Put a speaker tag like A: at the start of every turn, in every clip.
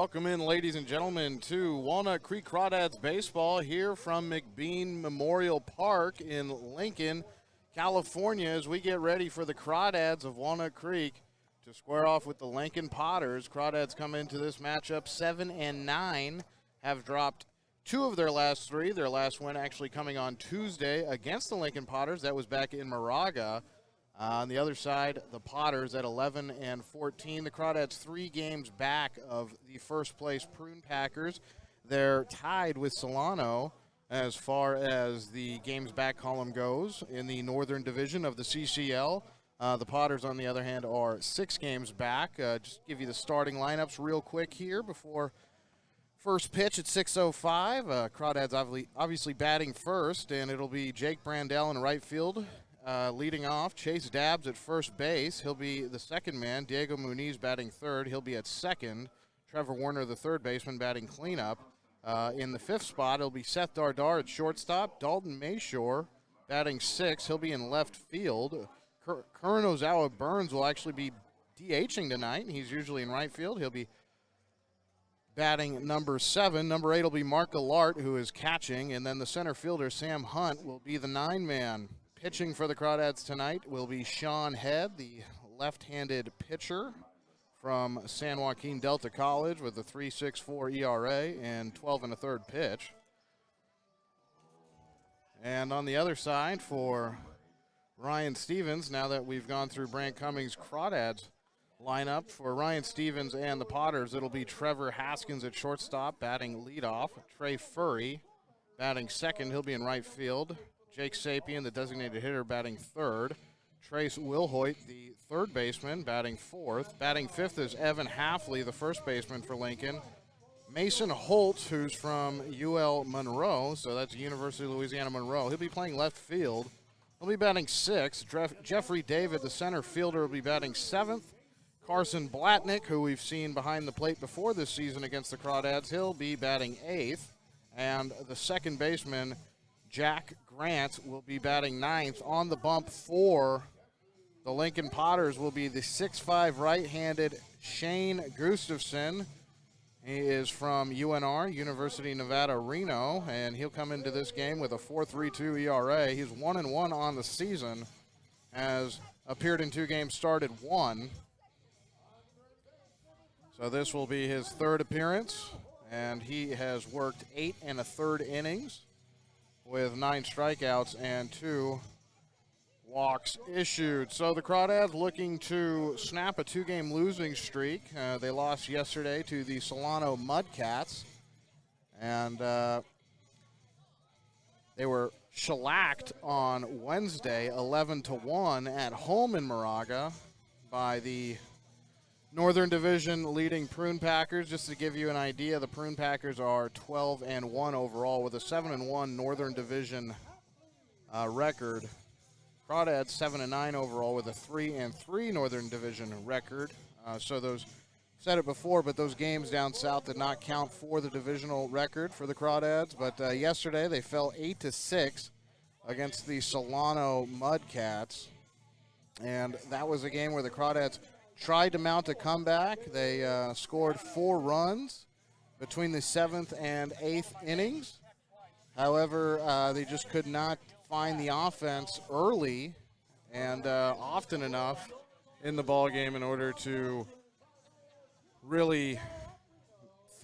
A: Welcome in, ladies and gentlemen, to Walnut Creek Crawdads baseball here from McBean Memorial Park in Lincoln, California, as we get ready for the Crawdads of Walnut Creek to square off with the Lincoln Potters. Crawdads come into this matchup 7-9, have dropped 2 of their last 3. Their last win actually coming on Tuesday against the Lincoln Potters. That was back in Moraga. On the other side, the Potters at 11-14. The Crawdads 3 games back of the first place Prune Packers. They're tied with Solano as far as the games back column goes in the Northern Division of the CCL. The Potters, on the other hand, are 6 games back. Just give you the starting lineups real quick here before first pitch at 6:05. Crawdads obviously batting first, and it'll be Jake Brandell in right field. Leading off, Chase Dabbs at first base. He'll be the second man. Diego Muniz batting third. He'll be at second. Trevor Warner, the third baseman, batting cleanup. In the 5th spot, it'll be Seth Dardar at shortstop. Dalton Mayshore batting 6th. He'll be in left field. Curran Ozawa Burns will actually be DHing tonight. He's usually in right field. He'll be batting number 7. Number 8 will be Mark Gallart, who is catching. And then the center fielder, Sam Hunt, will be the 9-man. Pitching for the Crawdads tonight will be Sean Head, the left-handed pitcher from San Joaquin Delta College with a 3.64 ERA and 12 1/3 pitch. And on the other side for Ryan Stevens, now that we've gone through Brant Cummings' Crawdads lineup, for Ryan Stevens and the Potters, it'll be Trevor Haskins at shortstop, batting leadoff. Trey Furry batting second. He'll be in right field. Jake Sapien, the designated hitter, batting third. Trace Wilhoit, the third baseman, batting fourth. Batting fifth is Evan Halfley, the first baseman for Lincoln. Mason Holt, who's from UL Monroe, so that's University of Louisiana Monroe. He'll be playing left field. He'll be batting sixth. Jeffrey David, the center fielder, will be batting seventh. Carson Blatnick, who we've seen behind the plate before this season against the Crawdads, he'll be batting eighth. And the second baseman, Jack Grant, will be batting ninth. On the bump for the Lincoln Potters will be the 6'5" right-handed Shane Gustafson. He is from UNR, University of Nevada, Reno, and he'll come into this game with a 4.32 ERA. He's 1-1 on the season, has appeared in 2 games, started 1. So this will be his 3rd appearance, and he has worked 8 1/3 innings with 9 strikeouts and 2 walks issued. So the Crawdads looking to snap a 2-game losing streak. They lost yesterday to the Solano Mudcats, and they were shellacked on Wednesday 11-1 at home in Moraga by the Northern Division leading Prune Packers. Just to give you an idea, the Prune Packers are 12-1 overall with a 7-1 Northern Division record. Crawdads 7-9 overall with a 3-3 Northern Division record. So those, said it before, but those games down south did not count for the divisional record for the Crawdads. But yesterday they fell 8-6 against the Solano Mudcats, and that was a game where the Crawdads tried to mount a comeback. They scored 4 runs between the 7th and 8th innings. However, they just could not find the offense early and often enough in the ballgame in order to really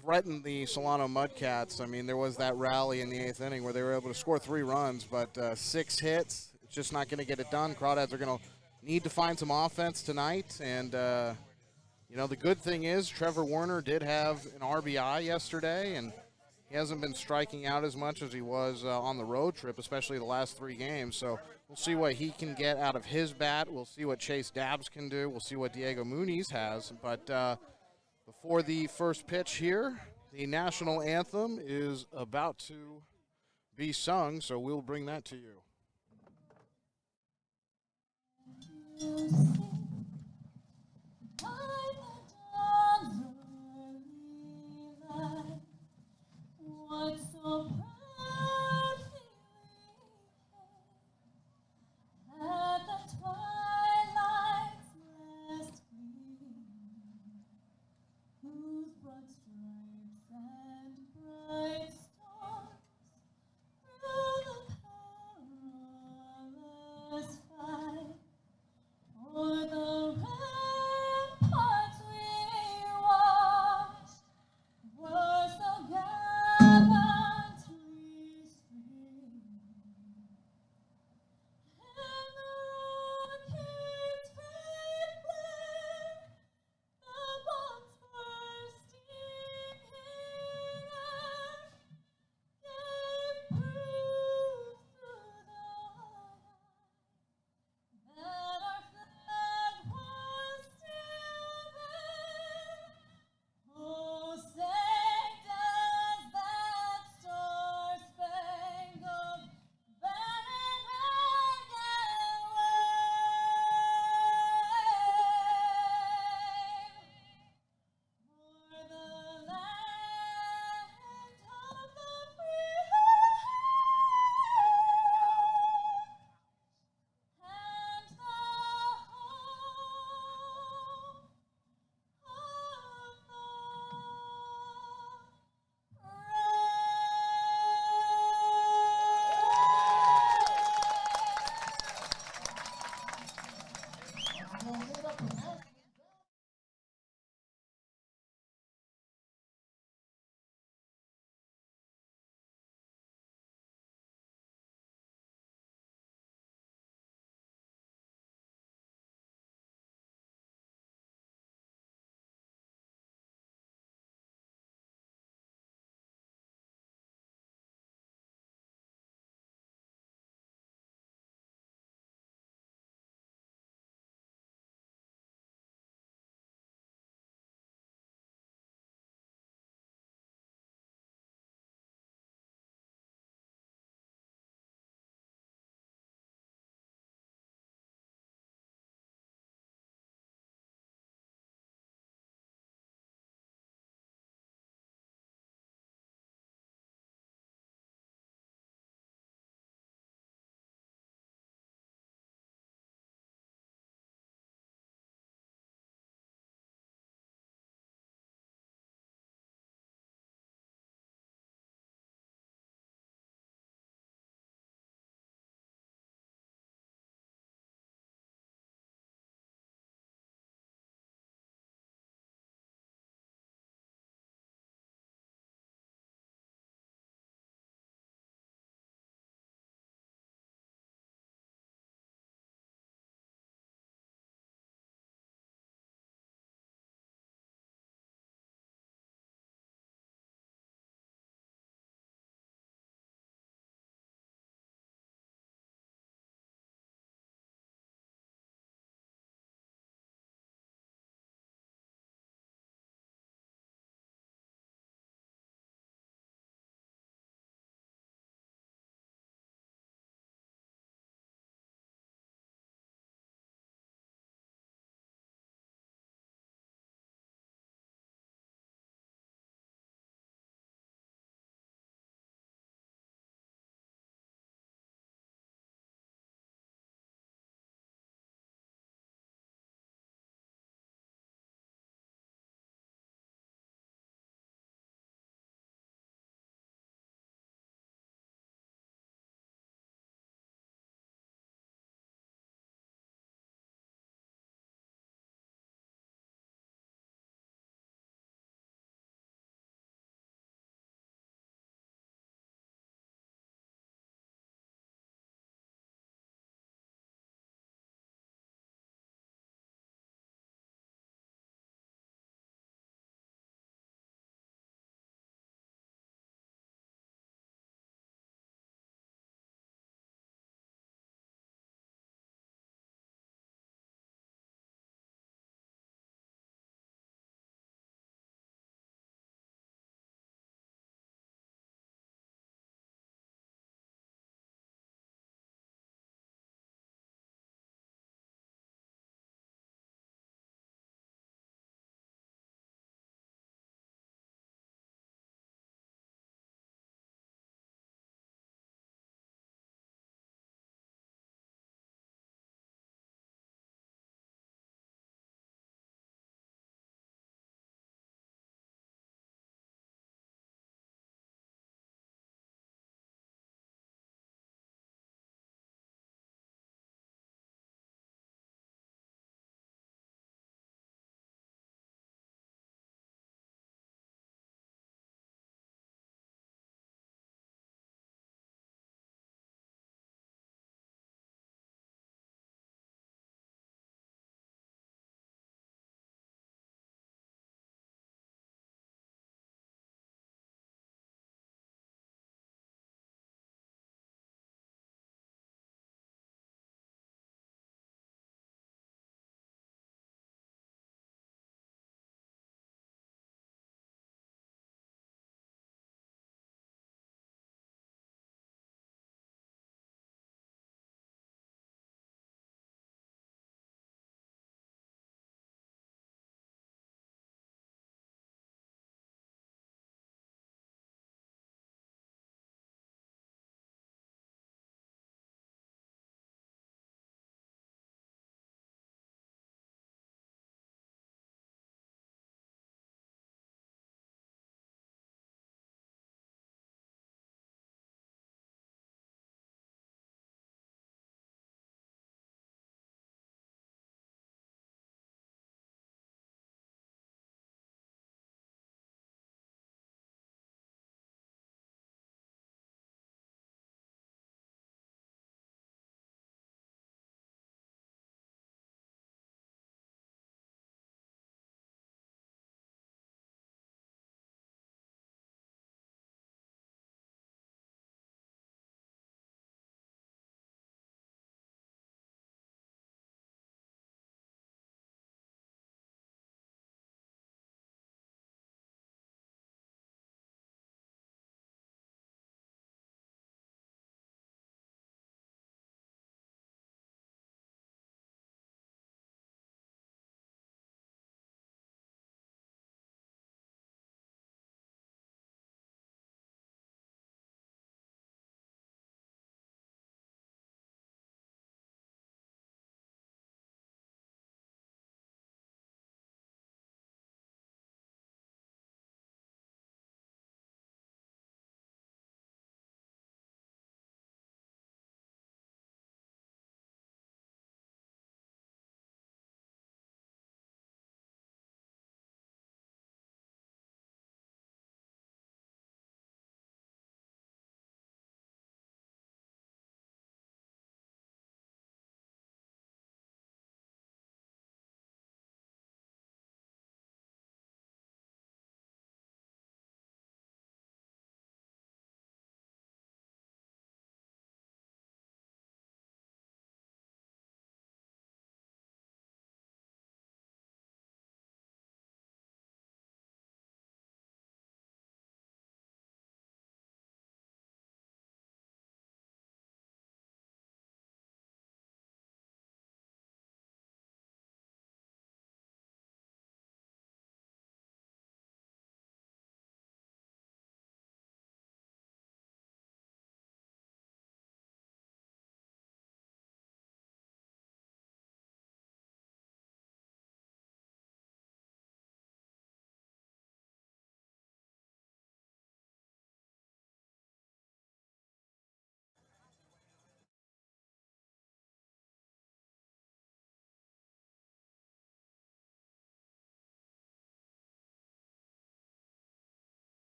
A: threaten the Solano Mudcats. I mean, there was that rally in the 8th inning where they were able to score 3 runs, but 6 hits, it's just not going to get it done. Crawdads are going to need to find some offense tonight, and you know, the good thing is Trevor Warner did have an RBI yesterday, and he hasn't been striking out as much as he was on the road trip, especially the last 3 games. So we'll see what he can get out of his bat. We'll see what Chase Dabbs can do. We'll see what Diego Muniz has. But before the first pitch here, the national anthem is about to be sung, so we'll bring that to you.
B: What so proudly we hailed at the twilight's last gleam, whose broad stripes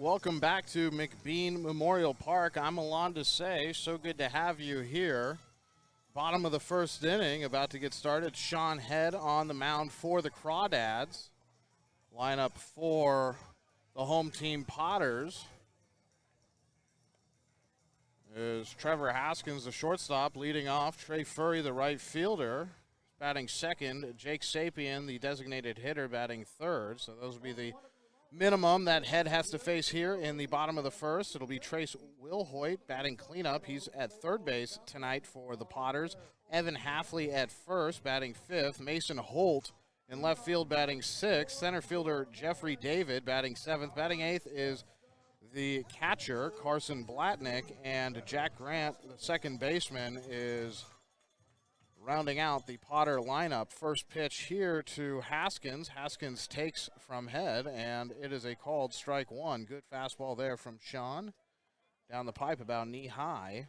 A: Welcome back to McBean Memorial Park. I'm Alon Desai. So good to have you here. Bottom of the first inning, about to get started. Sean Head on the mound for the Crawdads. Lineup for the home team Potters is Trevor Haskins, the shortstop, leading off. Trey Furry, the right fielder, batting second. Jake Sapien, the designated hitter, batting third. So those will be the minimum that Head has to face here in the bottom of the first. It'll be Trace Wilhoit batting cleanup. He's at third base tonight for the Potters. Evan Halfley at first, batting fifth. Mason Holt in left field, batting sixth. Center fielder Jeffrey David batting seventh. Batting eighth is the catcher, Carson Blatnick, and Jack Grant, the second baseman, is rounding out the Potter lineup. First pitch here to Haskins. Haskins takes from Head, and it is a called strike one. Good fastball there from Sean. Down the pipe about knee high.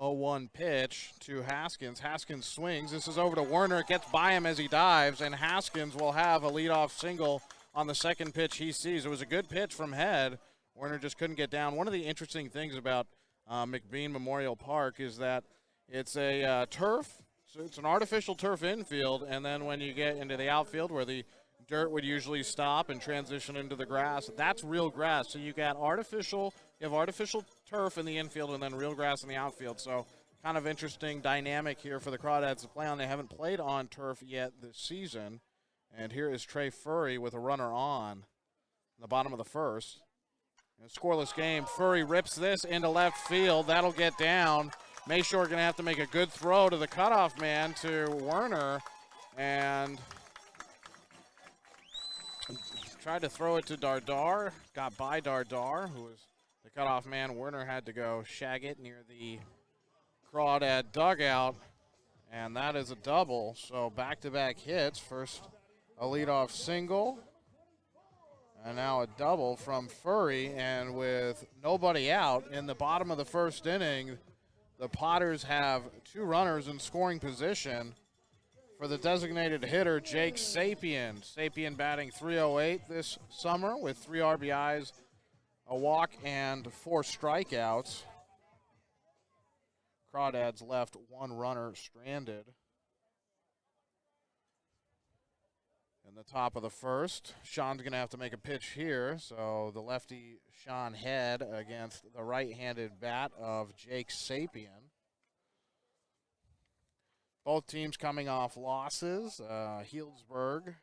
A: 0-1 pitch to Haskins. Haskins swings. This is over to Werner. It gets by him as he dives, and Haskins will have a leadoff single on the second pitch he sees. It was a good pitch from Head. Werner just couldn't get down. One of the interesting things about McBean Memorial Park is that it's a turf, so it's an artificial turf infield, and then when you get into the outfield where the dirt would usually stop and transition into the grass, that's real grass. So you have artificial turf in the infield and then real grass in the outfield. So kind of interesting dynamic here for the Crawdads to play on. They haven't played on turf yet this season. And here is Trey Furry with a runner on in the bottom of the first. In a scoreless game, Furry rips this into left field. That'll get down. Mayshore going to have to make a good throw to the cutoff man, to Werner, and tried to throw it to Dardar. Got by Dardar, who was the cutoff man. Werner had to go shag it near the Crawdad dugout, and that is a double. So back-to-back hits. First a leadoff single, and now a double from Furry, and with nobody out in the bottom of the first inning, the Potters have two runners in scoring position for the designated hitter, Jake Sapien. Sapien batting .308 this summer with 3 RBIs, a walk, and 4 strikeouts. Crawdads left one runner stranded. In the top of the first, Sean's going to have to make a pitch here. So the lefty Sean Head against the right-handed bat of Jake Sapien. Both teams coming off losses. Healdsburg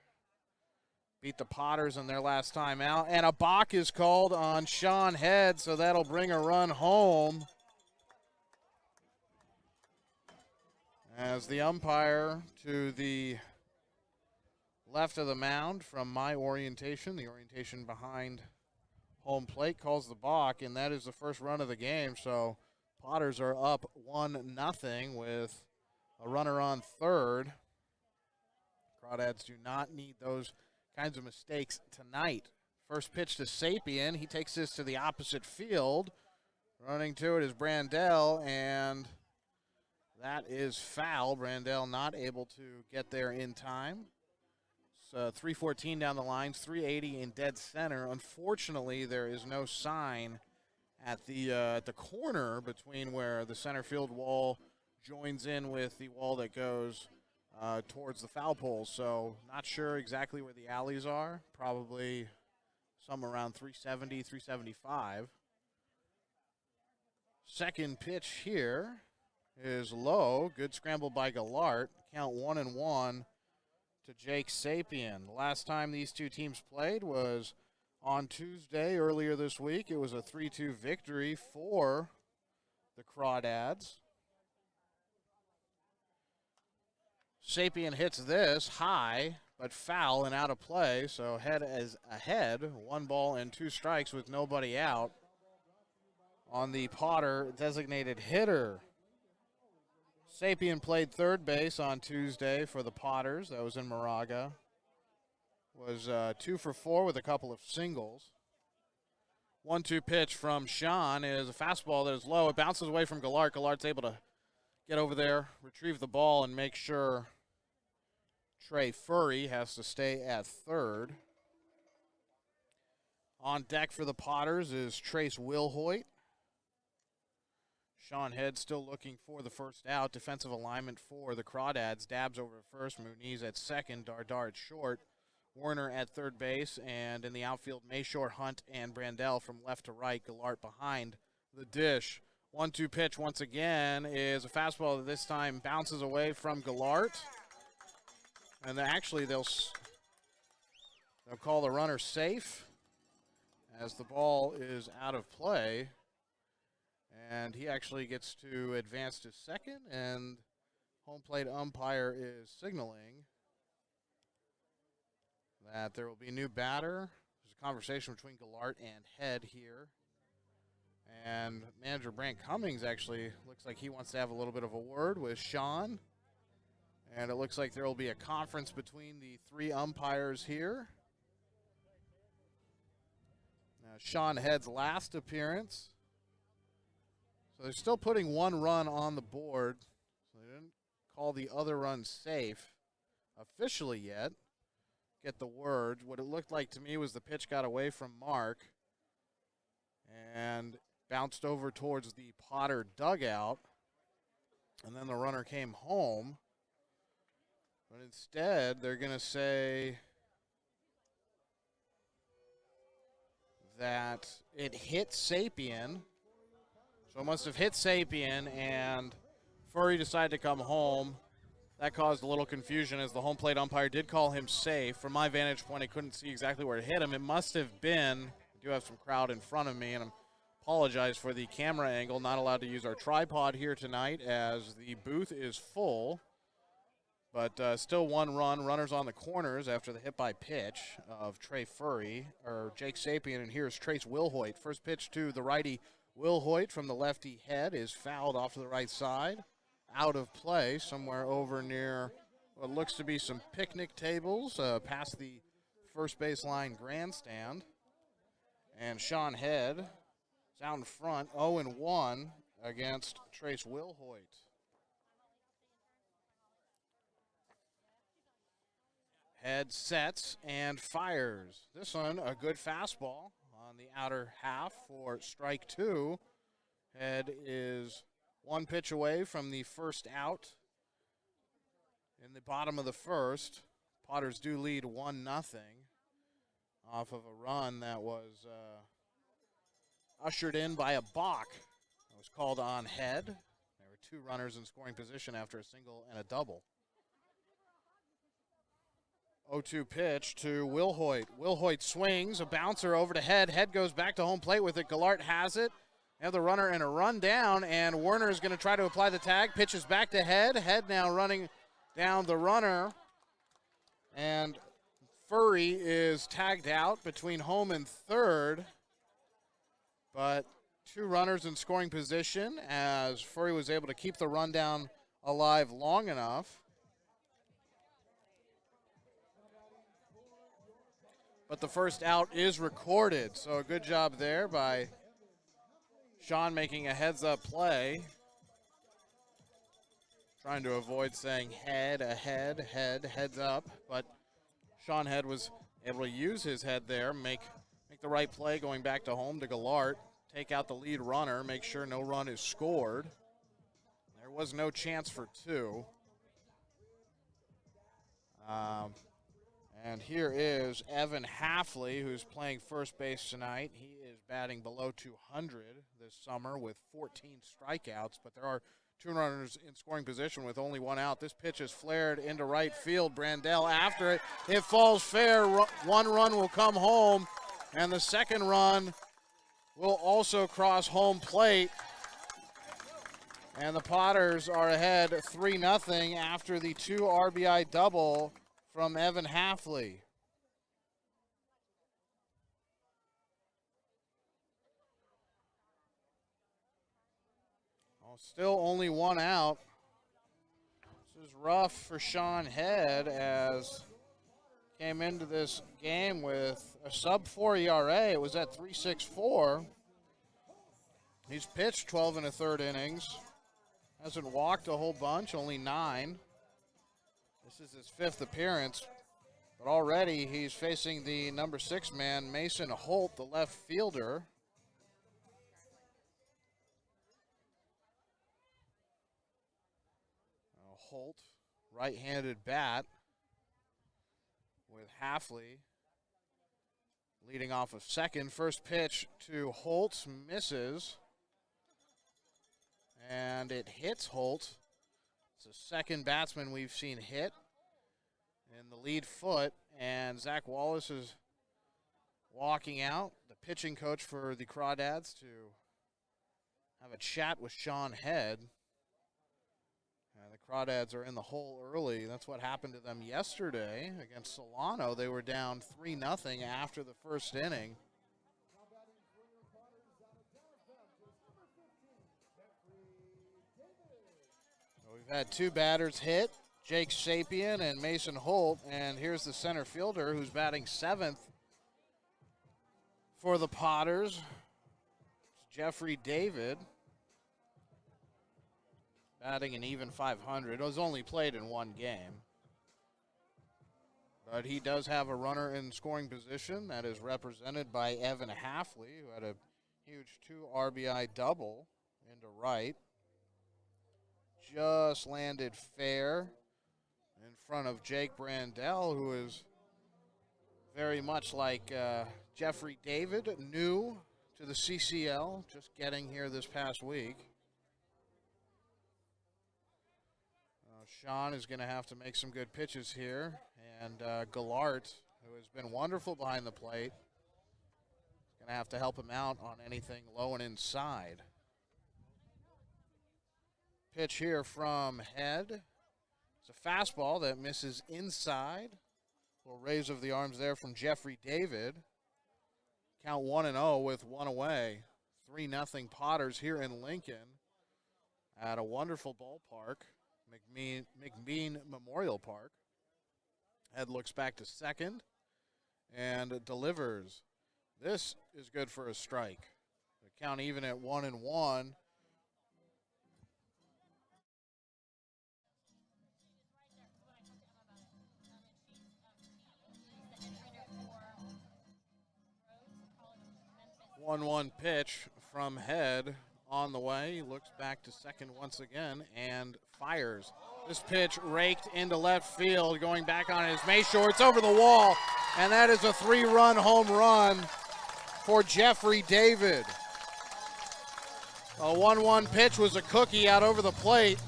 A: beat the Potters in their last time out. And a balk is called on Sean Head, so that'll bring a run home. As the umpire to the left of the mound from my orientation, the orientation behind home plate, calls the balk, and that is the first run of the game. So Potters are up 1-0 with a runner on third. Crawdads do not need those kinds of mistakes tonight. First pitch to Sapien. He takes this to the opposite field. Running to it is Brandell, and that is foul. Brandell not able to get there in time. 314 down the lines, 380 in dead center. Unfortunately, there is no sign at the corner between where the center field wall joins in with the wall that goes towards the foul pole. So not sure exactly where the alleys are. Probably somewhere around 370, 375. Second pitch here is low. Good scramble by Gallart. Count 1-1. To Jake Sapien. The last time these two teams played was on Tuesday earlier this week. It was a 3-2 victory for the Crawdads. Sapien hits this high, but foul and out of play, so Head is ahead. 1 ball and 2 strikes with nobody out on the Potter designated hitter. Sapien played third base on Tuesday for the Potters. That was in Moraga. Was 2 for 4 with a couple of singles. 1-2 pitch from Sean is a fastball that is low. It bounces away from Gallart. Gallart's able to get over there, retrieve the ball, and make sure Trey Furry has to stay at third. On deck for the Potters is Trace Wilhoit. Sean Head still looking for the first out. Defensive alignment for the Crawdads. Dabs over to first, Muniz at second, Dardar at short, Werner at third base, and in the outfield, Mayshore, Hunt, and Brandell from left to right. Gallart behind the dish. 1-2 pitch once again is a fastball that this time bounces away from Gallart. And actually they'll call the runner safe as the ball is out of play. And he actually gets to advance to second, and home plate umpire is signaling that there will be a new batter. There's a conversation between Gallart and Head here. And manager Brant Cummings actually looks like he wants to have a little bit of a word with Sean. And it looks like there will be a conference between the three umpires here. Now, Sean Head's last appearance. So they're still putting one run on the board. So they didn't call the other run safe officially yet. Get the word. What it looked like to me was the pitch got away from Mark and bounced over towards the Potter dugout. And then the runner came home. But instead, they're going to say that it hit Sapien. So it must have hit Sapien, and Furry decided to come home. That caused a little confusion as the home plate umpire did call him safe. From my vantage point, I couldn't see exactly where it hit him. It must have been, I do have some crowd in front of me, and I apologize for the camera angle. Not allowed to use our tripod here tonight as the booth is full. But still one run, runners on the corners after the hit by pitch of Trey Furry, or Jake Sapien, and here's Trace Wilhoit. First pitch to the righty Wilhoit from the lefty Head is fouled off to the right side. Out of play somewhere over near what looks to be some picnic tables past the first baseline grandstand. And Sean Head is out in front, 0-1 against Trace Wilhoit. Head sets and fires. This one, a good fastball on the outer half for strike two. Head is one pitch away from the first out in the bottom of the first. Potters do lead 1-0 off of a run that was ushered in by a balk that was called on Head. There were two runners in scoring position after a single and a double. 0-2 pitch to Wilhoit. Wilhoit swings, a bouncer over to Head. Head goes back to home plate with it. Gallart has it. They have the runner in a run down, and Werner is going to try to apply the tag. Pitches back to Head. Head now running down the runner. And Furry is tagged out between home and third. But two runners in scoring position as Furry was able to keep the rundown alive long enough. But the first out is recorded, so a good job there by Sean making a heads-up play. Trying to avoid saying head, ahead, head, heads up. But Sean Head was able to use his head there, make the right play going back to home to Gallart, take out the lead runner, make sure no run is scored. There was no chance for two. And here is Evan Halfley, who's playing first base tonight. He is batting below 200 this summer with 14 strikeouts, but there are two runners in scoring position with only one out. This pitch is flared into right field. Brandell after it. It falls fair. One run will come home, and the second run will also cross home plate. And the Potters are ahead 3-0 after the 2 RBI double from Evan Halfley. Still only one out. This is rough for Sean Head as came into this game with a sub-4 ERA. It was at 3.64. He's pitched 12 1/3 innings. Hasn't walked a whole bunch, only 9. This is his 5th appearance. But already he's facing the number 6 man, Mason Holt, the left fielder. Holt, right-handed bat with Halfley leading off of second. First pitch to Holt, misses. And it hits Holt. It's the second batsman we've seen hit in the lead foot. And Zach Wallace is walking out, the pitching coach for the Crawdads, to have a chat with Sean Head. The Crawdads are in the hole early. That's what happened to them yesterday against Solano. They were down 3-0 after the first inning. So we've had 2 batters hit, Jake Sapien and Mason Holt, and here's the center fielder who's batting 7th for the Potters. It's Jeffrey David. Batting an even 500. It was only played in 1 game. But he does have a runner in scoring position that is represented by Evan Halfley, who had a huge 2 RBI double into right. Just landed fair in front of Jake Brandell, who is very much like Jeffrey David, new to the CCL, just getting here this past week. Sean is going to have to make some good pitches here. And Gallart, who has been wonderful behind the plate, is going to have to help him out on anything low and inside. Pitch here from Head. It's a fastball that misses inside. Little raise of the arms there from Jeffrey David. Count 1-0 with 1 away. 3-0 Potters here in Lincoln at a wonderful ballpark. McBean Memorial Park. Head looks back to second and delivers. This is good for a strike. The count even at 1-1. One pitch from Head on the way. He looks back to second once again and fires. This pitch raked into left field, going back on his Mayshore. It's over the wall, and that is a 3-run home run for Jeffrey David. A 1-1 pitch was a cookie out over the plate,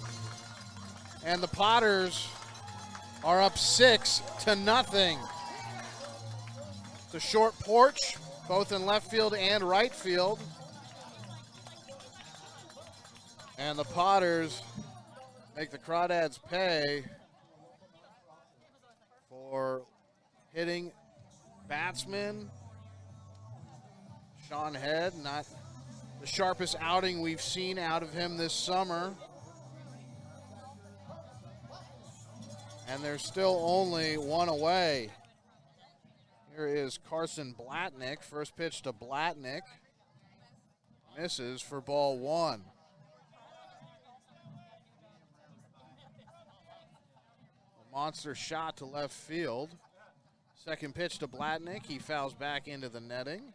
A: and the Potters are up 6-0. It's a short porch, both in left field and right field. And the Potters make the Crawdads pay for hitting batsman Sean Head. Not the sharpest outing we've seen out of him this summer. And there's still only 1 away. Here is Carson Blatnick. First pitch to Blatnick. Misses for ball 1. Monster shot to left field. Second pitch to Blatnick. He fouls back into the netting.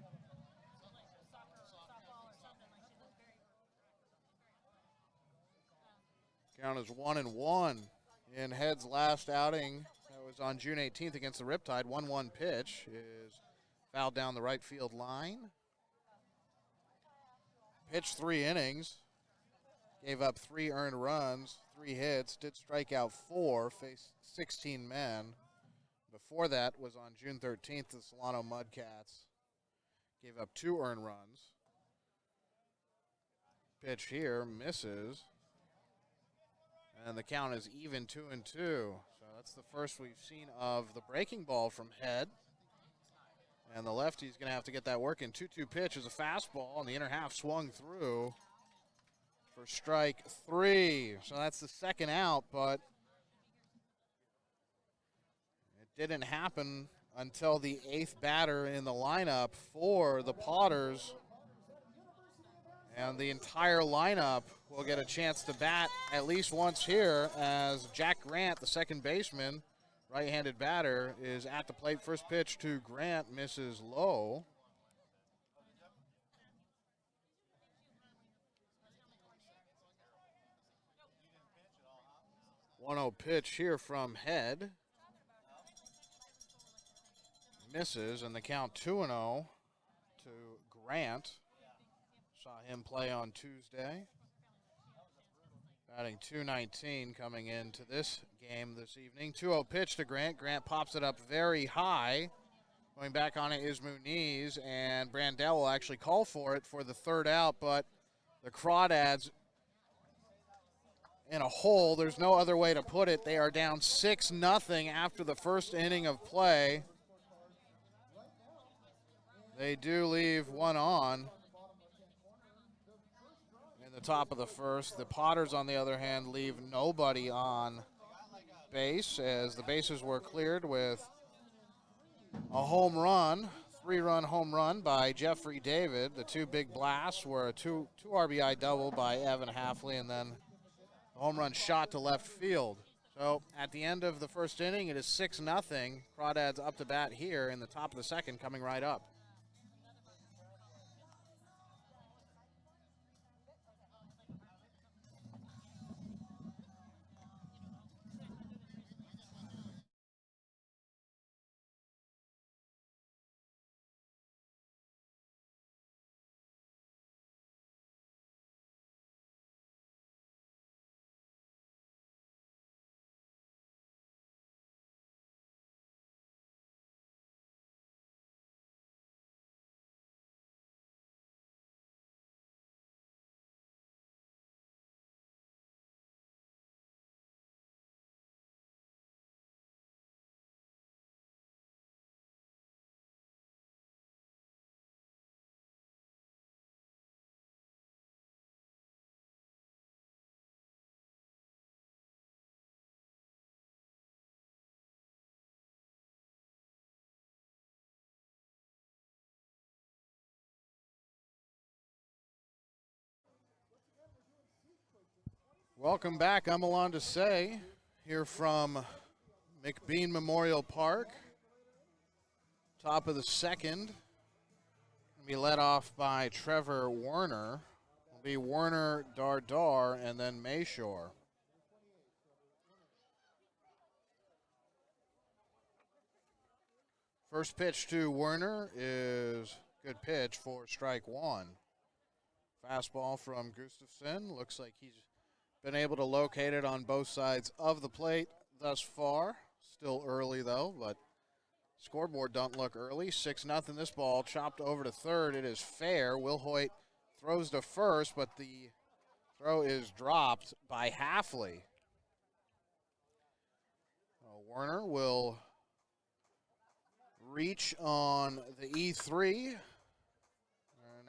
A: Count is 1-1 in Head's last outing. That was on June 18th against the Riptide. 1-1 pitch is fouled down the right field line. Pitched 3 innings. Gave up 3 earned runs, 3 hits, did strike out 4, faced 16 men. Before that was on June 13th, the Solano Mudcats gave up 2 earned runs. Pitch here, misses. And the count is even 2-2. So that's the first we've seen of the breaking ball from Head. And the lefty's going to have to get that working. 2-2 pitch is a fastball, and the inner half swung through for strike 3. So that's the second out, but it didn't happen until the 8th batter in the lineup for the Potters. And the entire lineup will get a chance to bat at least once here as Jack Grant, the second baseman, right-handed batter, is at the plate. First pitch to Grant misses low. 1-0 pitch here from Head. Misses, and the count 2-0 to Grant. Saw him play on Tuesday. Batting .219 coming into this game this evening. 2-0 pitch to Grant. Grant pops it up very high. Going back on it is Muniz, and Brandell will actually call for it for the third out, but the Crawdads in a hole. There's no other way to put it. They are down 6-0 after the first inning of play. They do leave one on in the top of the first. The Potters, on the other hand, leave nobody on base as the bases were cleared with a home run, 3-run home run by Jeffrey David. The two big blasts were a two RBI double by Evan Halfley, and then a home run shot to left field. So at the end of the first inning, it is 6-0. Crawdads up to bat here in the top of the second, coming right up. Welcome back. I'm Alon to say here from McBean Memorial Park. Top of the second. Going to be led off by Trevor Werner. It'll be Werner, Dardar, and then Mayshore. First pitch to Werner is good pitch for strike one. Fastball from Gustafson. Looks like he's been able to locate it on both sides of the plate thus far. Still early, though, but scoreboard don't look early. 6-0 this ball. Chopped over to third. It is fair. Will Hoyt throws to first, but the throw is dropped by Halfley. Werner will reach on the E3. And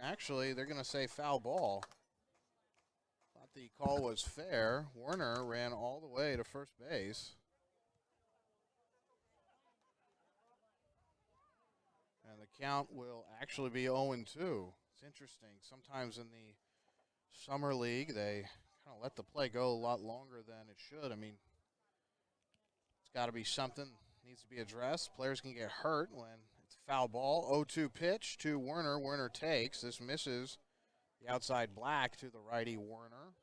A: actually, they're going to say foul ball. Thought the call was fair. Werner ran all the way to first base. And the count will actually be 0-2. It's interesting. Sometimes in the summer league, they kind of let the play go a lot longer than it should. I mean, it's got to be something needs to be addressed. Players can get hurt when it's a foul ball. 0-2 pitch to Werner. Werner takes. This misses the outside black to the righty Werner.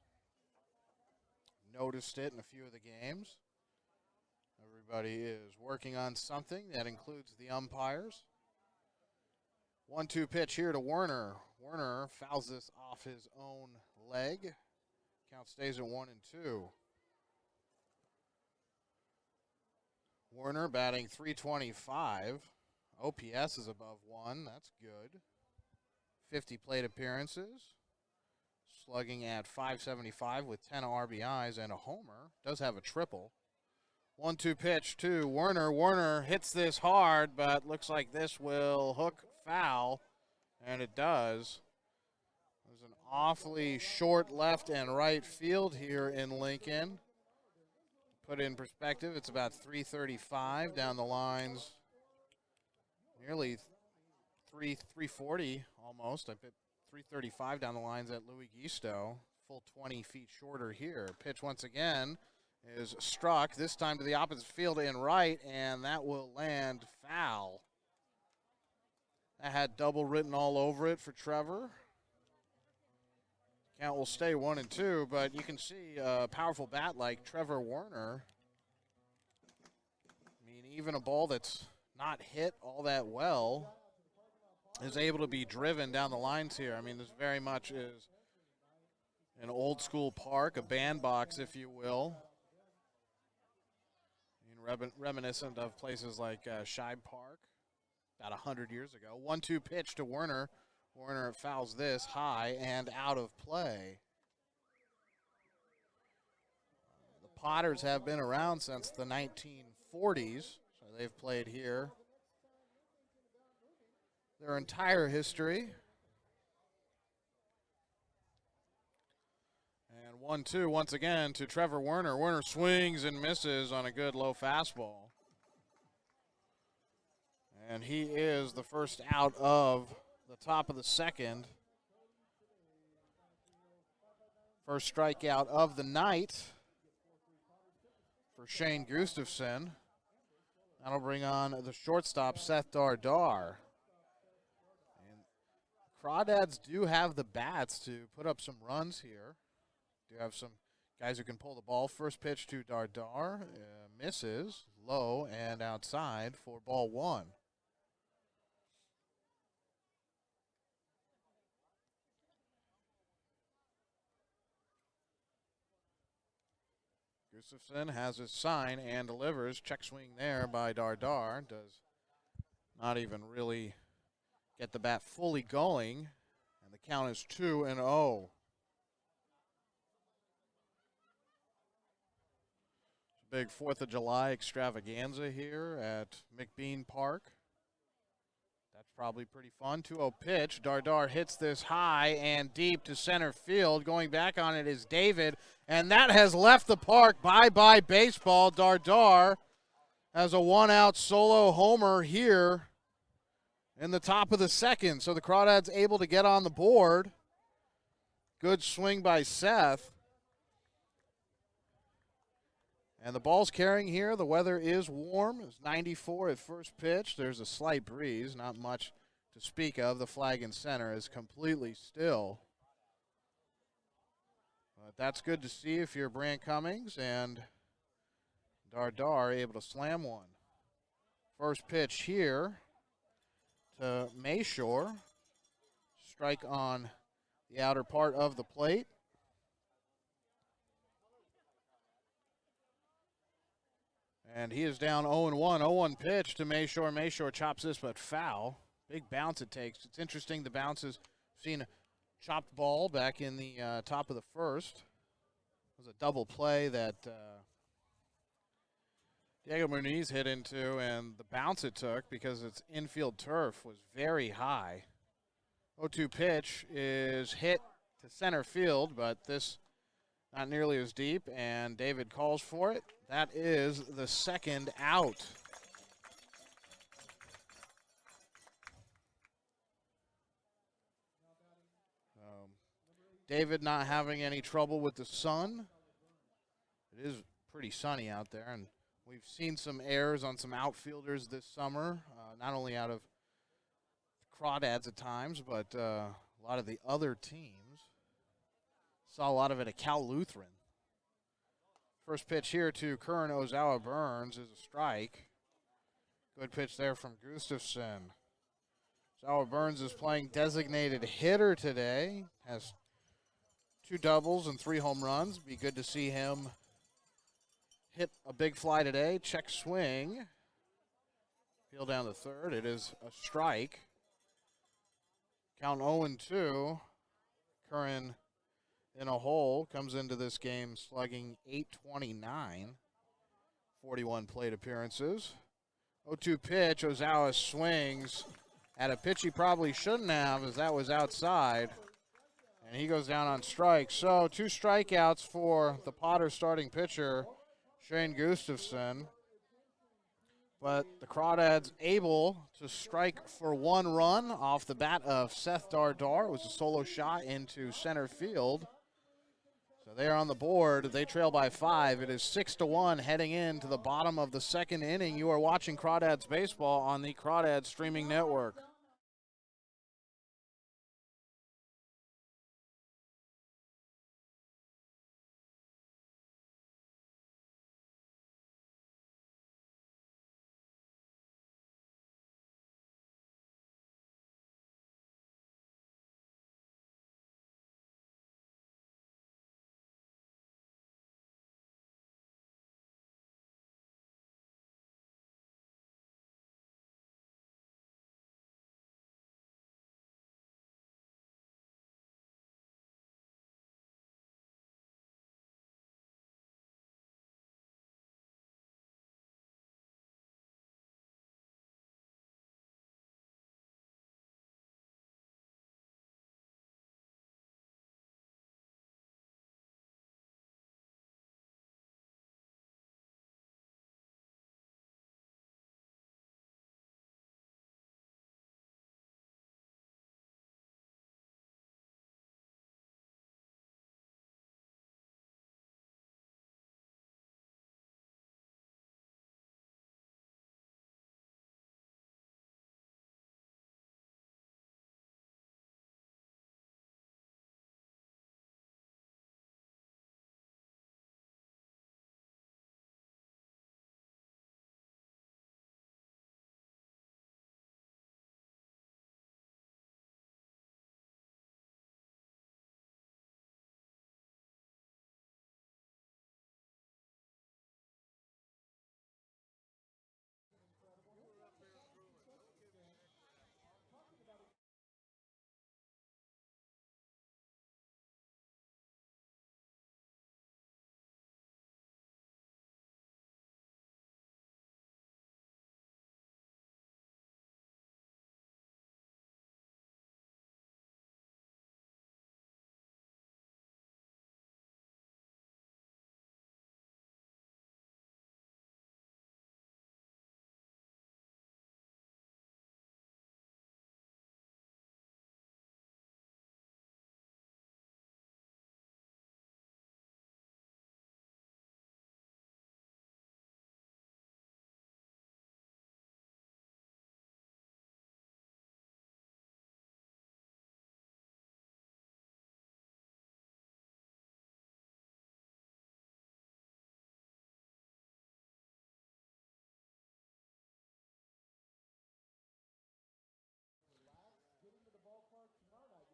A: Noticed it in a few of the games. Everybody is working on something. That includes the umpires. 1-2 pitch here to Werner. Werner fouls this off his own leg. Count stays at 1-2. Werner batting .325. OPS is above 1. That's good. 50 plate appearances. Slugging at .575 with 10 RBIs and a homer. Does have a triple. 1-2 pitch to Werner. Werner hits this hard, but looks like this will hook foul, and it does. There's an awfully short left and right field here in Lincoln. Put it in perspective, it's about 335 down the lines. Nearly 340 almost. I put 335 down the lines at Louis Gisto. Full 20 feet shorter here. Pitch once again. is struck, this time to the opposite field in right, and that will land foul. That had double written all over it for Trevor. Count will stay 1-2, but you can see a powerful bat like Trevor Werner. I mean, even a ball that's not hit all that well is able to be driven down the lines here. I mean, this very much is an old school park, a bandbox, if you will. I mean, reminiscent of places like Shibe Park about 100 years ago. 1-2 pitch to Werner. Werner fouls this high and out of play. The Potters have been around since the 1940s, so they've played here their entire history. And 1-2 once again to Trevor Werner. Werner swings and misses on a good low fastball. And he is the first out of the top of the second. First strikeout of the night for Shane Gustafson. That'll bring on the shortstop, Seth Dardar. And Crawdads do have the bats to put up some runs here. Do have some guys who can pull the ball. First pitch to Dardar, misses, low and outside for ball one. Gustafson has his sign and delivers. Check swing there by Dardar. Does not even really get the bat fully going. And the count is 2-0. Big 4th of July extravaganza here at McBean Park. That's probably pretty fun. 2-0 pitch. Dardar hits this high and deep to center field. Going back on it is David. And that has left the park. Bye-bye baseball. Dardar has a one-out solo homer here in the top of the second. So the Crawdads able to get on the board. Good swing by Seth. And the ball's carrying here. The weather is warm. It's 94 at first pitch. There's a slight breeze, not much to speak of. The flag in center is completely still. But that's good to see if you're Brant Cummings, and Dardar able to slam one. First pitch here to Mayshore. Strike on the outer part of the plate. And he is down 0-1. 0-1 pitch to Mayshore. Mayshore chops this, but foul. Big bounce it takes. It's interesting, the bounces. Seen a chopped ball back in the top of the first. It was a double play that Diego Muniz hit into, and the bounce it took, because its infield turf, was very high. 0-2 pitch is hit to center field, but this not nearly as deep, and David calls for it. That is the second out. David not having any trouble with the sun. It is pretty sunny out there, and we've seen some errors on some outfielders this summer, not only out of Crawdads at times, but a lot of the other teams. Saw a lot of it at Cal Lutheran. First pitch here to Curran Ozawa Burns is a strike. Good pitch there from Gustafson. Ozawa Burns is playing designated hitter today. Has 2 doubles and 3 home runs. Be good to see him hit a big fly today. Check swing. Peel down the third. It is a strike. Count 0-2. Curran in a hole, comes into this game slugging .829, 41 plate appearances. 0-2 pitch, Ozawa swings at a pitch he probably shouldn't have, as that was outside, and he goes down on strikes. So 2 strikeouts for the Potter starting pitcher, Shane Gustafson. But the Crawdads able to strike for 1 run off the bat of Seth Dardar. It was a solo shot into center field. So They are on the board. They trail by 5. It is 6-1 heading into the bottom of the second inning. You are watching Crawdads Baseball on the Crawdads Streaming Network.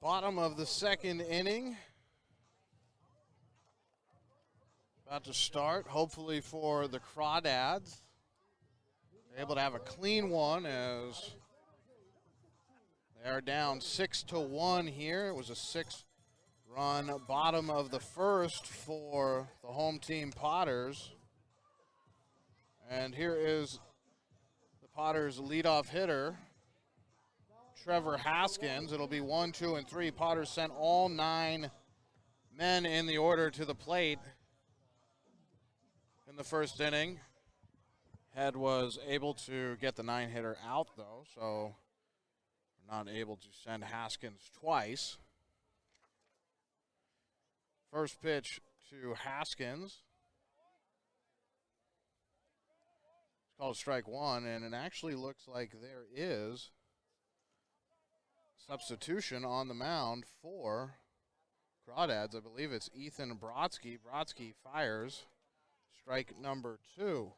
A: Bottom of the second inning. About to start, hopefully for the Crawdads. They're able to have a clean one as they are down 6-1 here. It was a 6-run bottom of the first for the home team Potters. And here is the Potters leadoff hitter, Trevor Haskins. It'll be 1, 2, and 3. Potters sent all 9 men in the order to the plate in the first inning. Head was able to get the 9-hitter out, though, so not able to send Haskins twice. First pitch to Haskins. It's called strike one, and it actually looks like there is substitution on the mound for Crawdads. I believe it's Ethan Brodsky. Brodsky fires strike number 2.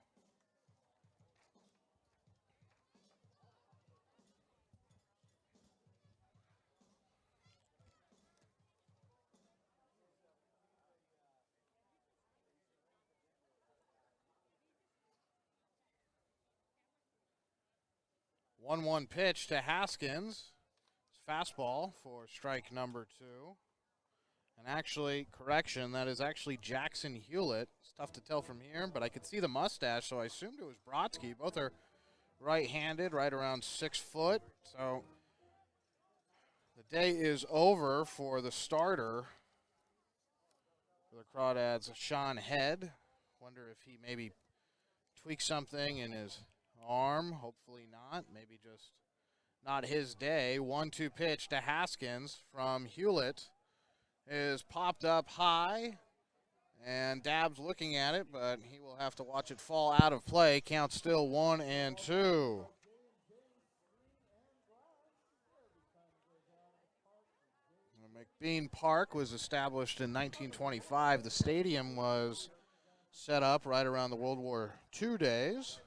A: One pitch to Haskins. Fastball for strike number 2. And actually, correction, that is actually Jackson Hewlett. It's tough to tell from here, but I could see the mustache, so I assumed it was Brodsky. Both are right-handed, right around 6 foot. So the day is over for the starter for the Crawdads, Sean Head. Wonder if he maybe tweaked something in his arm. Hopefully not. Maybe just not his day. 1-2 pitch to Haskins from Hewlett is popped up high And Dabbs looking at it, but he will have to watch it fall out of play. Count still 1-2. McBean Park was established in 1925. The stadium was set up right around the World War II days.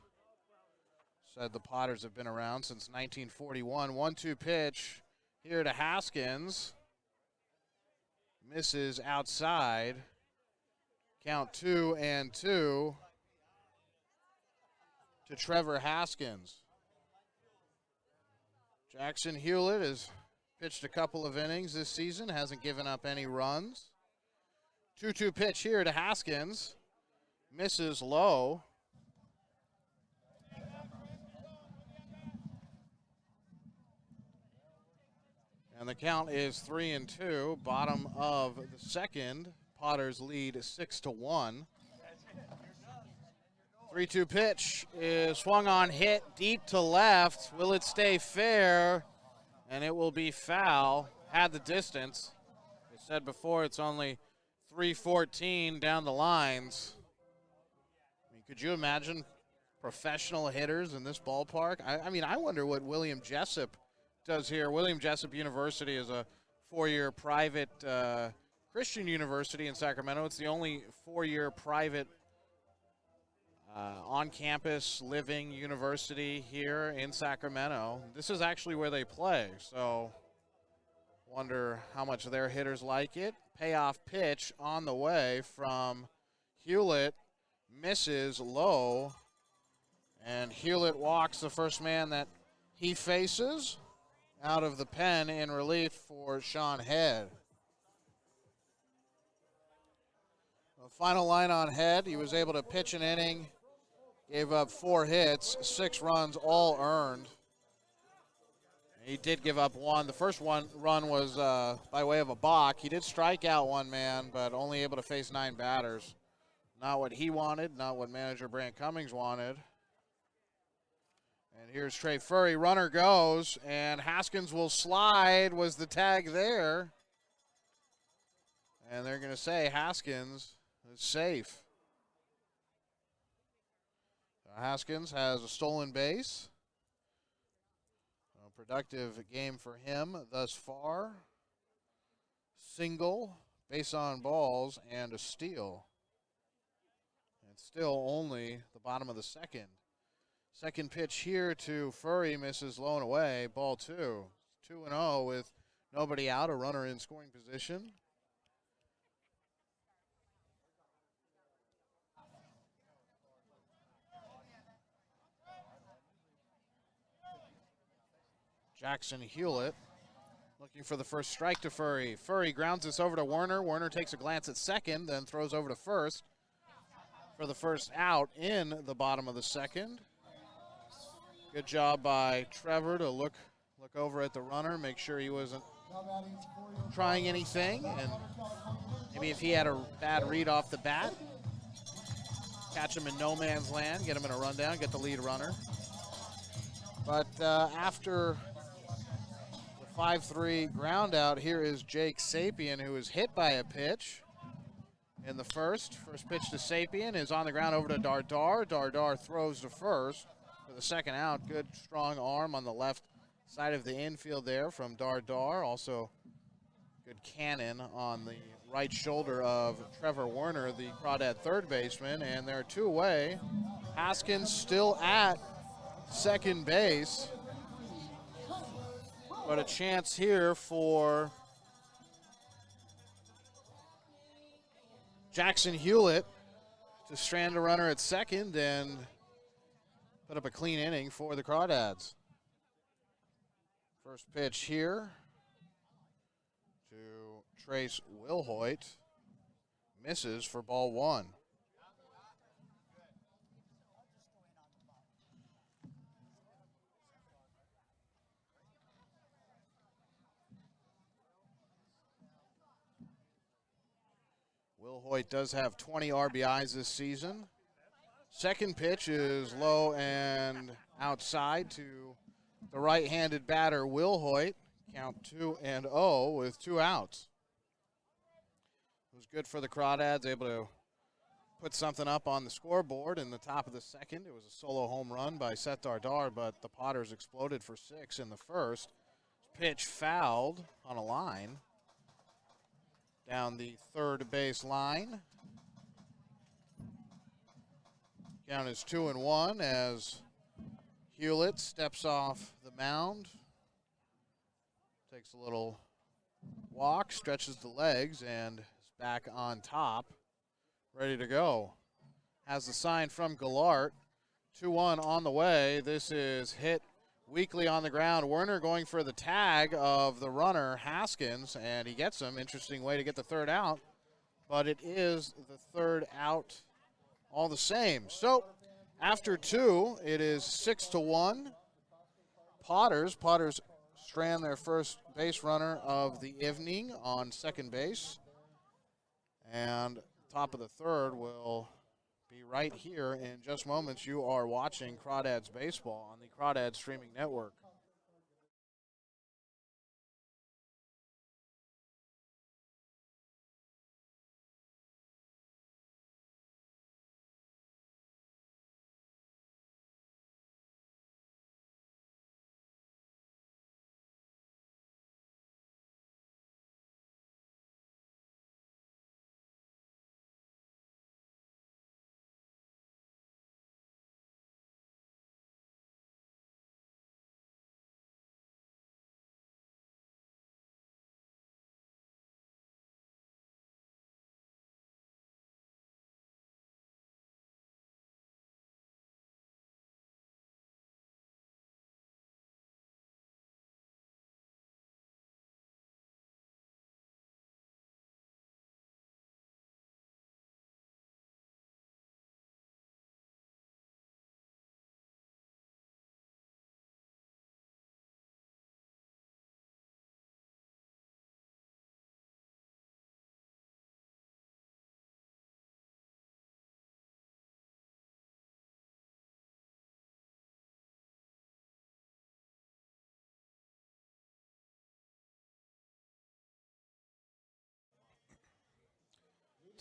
A: Said the Potters have been around since 1941. 1-2 pitch here to Haskins. Misses outside. Count 2-2 to Trevor Haskins. Jackson Hewlett has pitched a couple of innings this season, hasn't given up any runs. 2-2 pitch here to Haskins. Misses low. And the count is 3-2. Bottom of the second. Potters lead 6-1. 3-2 pitch is swung on, hit deep to left. Will it stay fair? And it will be foul. Had the distance. I said before it's only 314 down the lines. I mean, could you imagine professional hitters in this ballpark? I wonder what William Jessup does here. William Jessup University is a 4-year private Christian university in Sacramento. It's the only 4-year private on-campus living university here in Sacramento. This is actually where they play, so wonder how much their hitters like it. Payoff pitch on the way from Hewlett. Misses low, and Hewlett walks the first man that he faces out of the pen in relief for Sean Head. The final line on Head, he was able to pitch an inning, gave up 4 hits, 6 runs, all earned. He did give up one. The first run was by way of a balk. He did strike out one man, but only able to face 9 batters. Not what he wanted, not what manager Brant Cummings wanted. And here's Trey Furry. Runner goes, and Haskins will slide. Was the tag there? And they're going to say Haskins is safe. Haskins has a stolen base. A productive game for him thus far. Single, base on balls, and a steal. And still only the bottom of the second. Second pitch here to Furry, misses low and away. Ball 2. 2-0 with nobody out, a runner in scoring position. Jackson Hewlett looking for the first strike to Furry. Furry grounds this over to Werner. Werner takes a glance at second, then throws over to first for the first out in the bottom of the second. Good job by Trevor to look over at the runner, make sure he wasn't trying anything, and maybe if he had a bad read off the bat, catch him in no man's land, get him in a rundown, get the lead runner. But after the 5-3 ground out, here is Jake Sapien, who is hit by a pitch in the first. First pitch to Sapien is on the ground over to Dardar. Dardar throws to first for the second out. Good strong arm on the left side of the infield there from Dardar. Also good cannon on the right shoulder of Trevor Werner, the Crawdad third baseman. And they're 2 away. Haskins still at second base. But a chance here for Jackson Hewlett to strand a runner at second and put up a clean inning for the Crawdads. First pitch here to Trace Wilhoit. Misses for ball 1. Wilhoit does have 20 RBIs this season. Second pitch is low and outside to the right-handed batter, Wilhoit. Count 2-0 with 2 outs. It was good for the Crawdads, able to put something up on the scoreboard in the top of the second. It was a solo home run by Seth Dardar, but the Potters exploded for 6 in the first. Pitch fouled on a line down the third base line. Count is 2-1 as Hewlett steps off the mound. Takes a little walk, stretches the legs, and is back on top. Ready to go. Has the sign from Gallart. 2-1 on the way. This is hit weakly on the ground. Werner going for the tag of the runner, Haskins, and he gets him. Interesting way to get the third out, but it is the third out all the same. So after 2, it is 6-1. Potters strand their first base runner of the evening on second base. And top of the third will be right here in just moments. You are watching Crawdads Baseball on the Crawdads Streaming Network.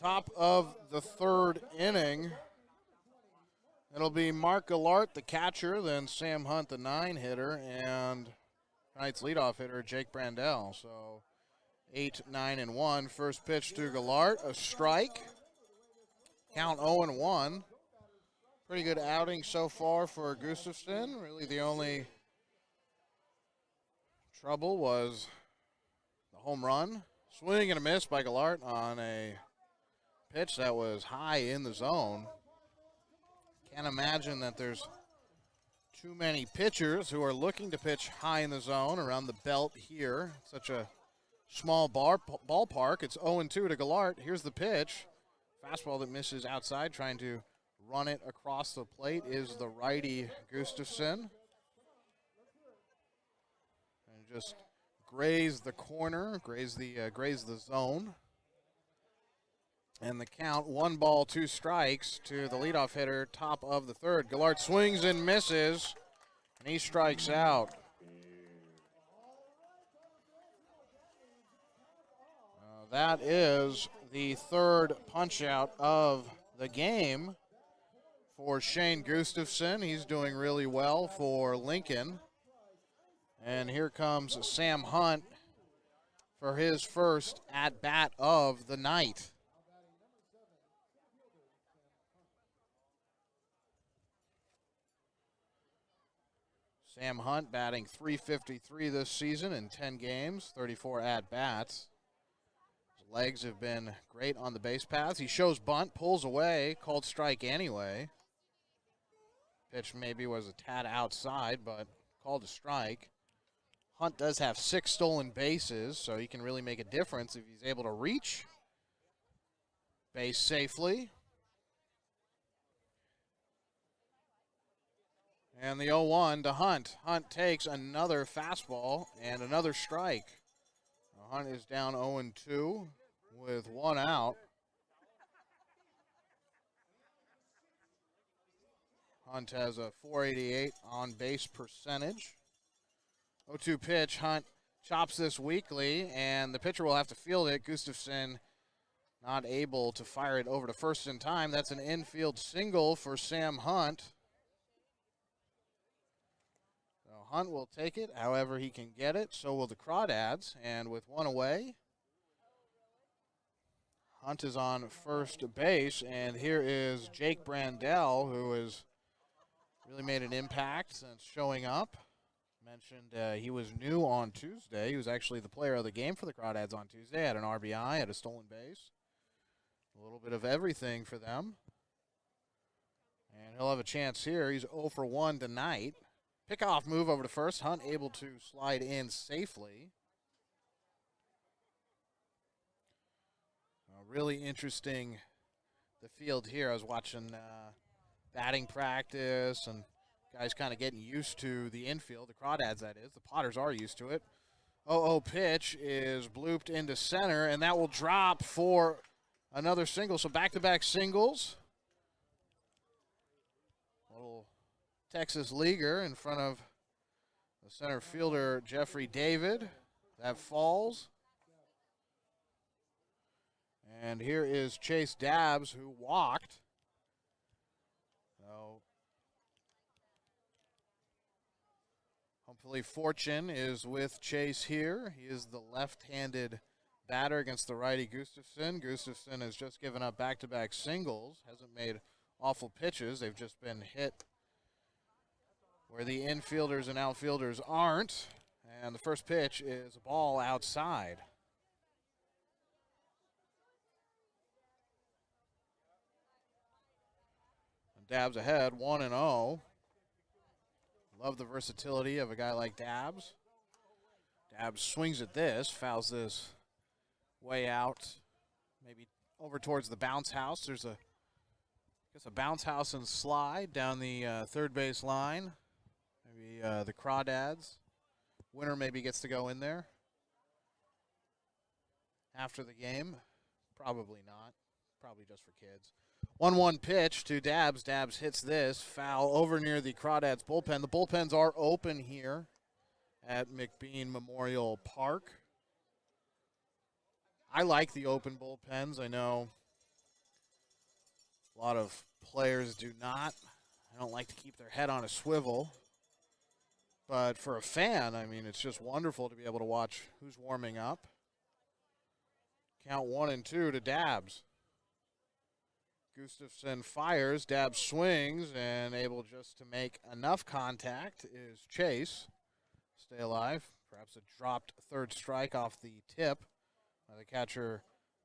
A: Top of the third inning. It'll be Mark Gallart, the catcher, then Sam Hunt, the 9-hitter, and tonight's leadoff hitter, Jake Brandell. So 8, 9, and 1. First pitch to Gallart, a strike. Count 0-1. Pretty good outing so far for Gustafson. Really the only trouble was the home run. Swing and a miss by Gallart on a pitch that was high in the zone. Can't imagine that there's too many pitchers who are looking to pitch high in the zone around the belt here. Such a small ballpark. It's 0-2 to Gallart. Here's the pitch. Fastball that misses outside. Trying to run it across the plate is the righty Gustafson. And just graze the corner, graze the zone. And the count, 1 ball, 2 strikes to the leadoff hitter, top of the third. Gallart swings and misses, and he strikes out. That is the third punch-out of the game for Shane Gustafson. He's doing really well for Lincoln. And here comes Sam Hunt for his first at-bat of the night. Sam Hunt batting .353 this season in 10 games, 34 at-bats. His legs have been great on the base paths. He shows bunt, pulls away, called strike anyway. Pitch maybe was a tad outside, but called a strike. Hunt does have 6 stolen bases, so he can really make a difference if he's able to reach base safely. And the 0-1 to Hunt. Hunt takes another fastball and another strike. Hunt is down 0-2 with 1 out. Hunt has a .488 on base percentage. 0-2 pitch. Hunt chops this weakly, and the pitcher will have to field it. Gustafson not able to fire it over to first in time. That's an infield single for Sam Hunt. So Hunt will take it however he can get it. So will the Crawdads. And with one away, Hunt is on first base. And here is Jake Brandell, who has really made an impact since showing up. Mentioned he was new on Tuesday. He was actually the player of the game for the Crawdads on Tuesday. Had an RBI, had a stolen base. A little bit of everything for them. And he'll have a chance here. He's 0 for 1 tonight. Pickoff move over to first. Hunt able to slide in safely. Really interesting, the field here. I was watching batting practice and guys kind of getting used to the infield. The Crawdads, that is. The Potters are used to it. 0-0 pitch is blooped into center, and that will drop for another single. So back-to-back singles. Little Texas leaguer in front of the center fielder, Jeffrey David. That falls. And here is Chase Dabbs, who walked. So hopefully fortune is with Chase here. He is the left-handed batter against the righty Gustafson. Gustafson has just given up back-to-back singles. Hasn't made awful pitches. They've just been hit where the infielders and outfielders aren't. And the first pitch is a ball outside. And Dabbs ahead, 1-0. Love the versatility of a guy like Dabbs. Dabbs swings at this, fouls this way out, maybe over towards the bounce house. There's a bounce house and slide down the third base line. Maybe the Crawdads. Winner maybe gets to go in there after the game. Probably not. Probably just for kids. 1-1 pitch to Dabbs. Dabbs hits this. Foul over near the Crawdads bullpen. The bullpens are open here at McBean Memorial Park. I like the open bullpens. I know a lot of players do not. I don't like to keep their head on a swivel. But for a fan, I mean, it's just wonderful to be able to watch who's warming up. Count 1-2 to Dabbs. Gustafson fires. Dabbs swings, and able just to make enough contact is Chase. Stay alive. Perhaps a dropped third strike off the tip by the catcher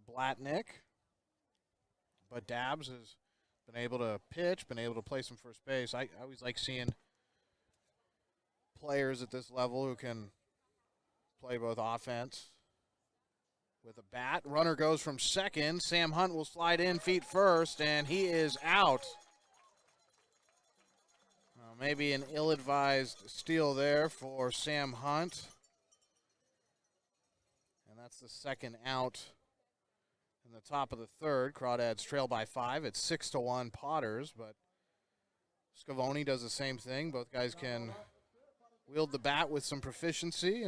A: Blatnick. But Dabbs has been able to pitch, been able to play some first base. I always like seeing players at this level who can play both offense with a bat. Runner goes from second. Sam Hunt will slide in feet first, and he is out. Maybe an ill-advised steal there for Sam Hunt. And that's the second out in the top of the third. Crawdads trail by 5. It's 6-1 Potters, but Scavone does the same thing. Both guys can wield the bat with some proficiency,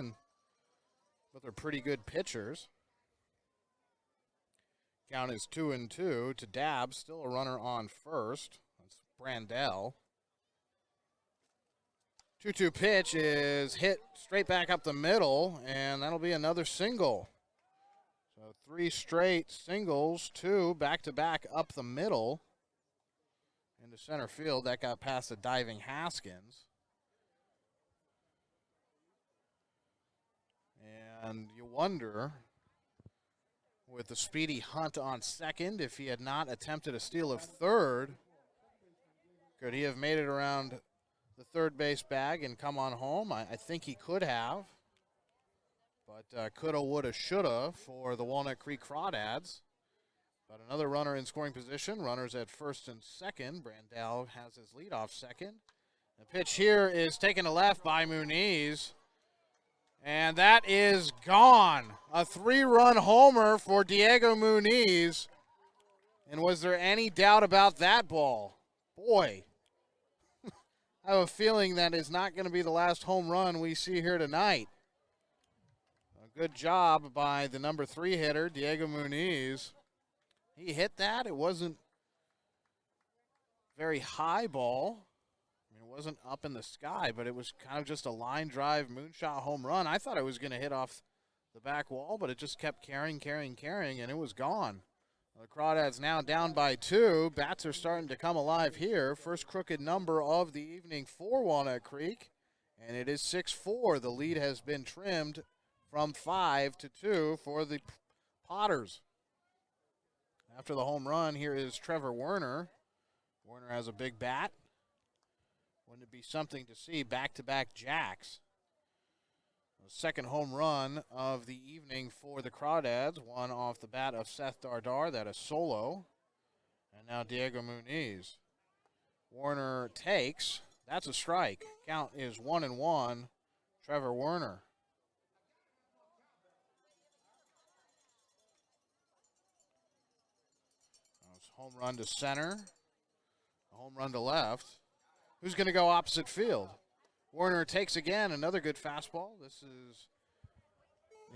A: but they're pretty good pitchers. Count is 2-2 to Dabbs. Still a runner on first. That's Brandell. 2-2 pitch is hit straight back up the middle, and that'll be another single. So 3 straight singles, 2 back-to-back up the middle into center field. That got past the diving Haskins. And you wonder, with the speedy Hunt on second, if he had not attempted a steal of third, could he have made it around the third base bag and come on home? I think he could have. But coulda, woulda, shoulda for the Walnut Creek Crawdads. But another runner in scoring position. Runners at first and second. Brandell has his leadoff second. The pitch here is taken to left by Muniz. And that is gone. A 3-run homer for Diego Muniz. And was there any doubt about that ball? Boy, I have a feeling that is not going to be the last home run we see here tonight. A good job by the number 3 hitter, Diego Muniz. He hit that. It wasn't very high ball. I mean, it wasn't up in the sky, but it was kind of just a line drive moonshot home run. I thought it was going to hit off the back wall, but it just kept carrying, and it was gone. The Crawdads now down by 2. Bats are starting to come alive here. First crooked number of the evening for Walnut Creek, and it is 6-4. The lead has been trimmed from 5-2 for the Potters. After the home run, here is Trevor Werner. Werner has a big bat. Wouldn't it be something to see back-to-back jacks? The second home run of the evening for the Crawdads, one off the bat of Seth Dardar, that is solo. And now Diego Muniz. Werner takes. That's a strike. Count is 1-1. Trevor Werner. Home run to center. A home run to left. Who's going to go opposite field? Werner takes again, another good fastball. This is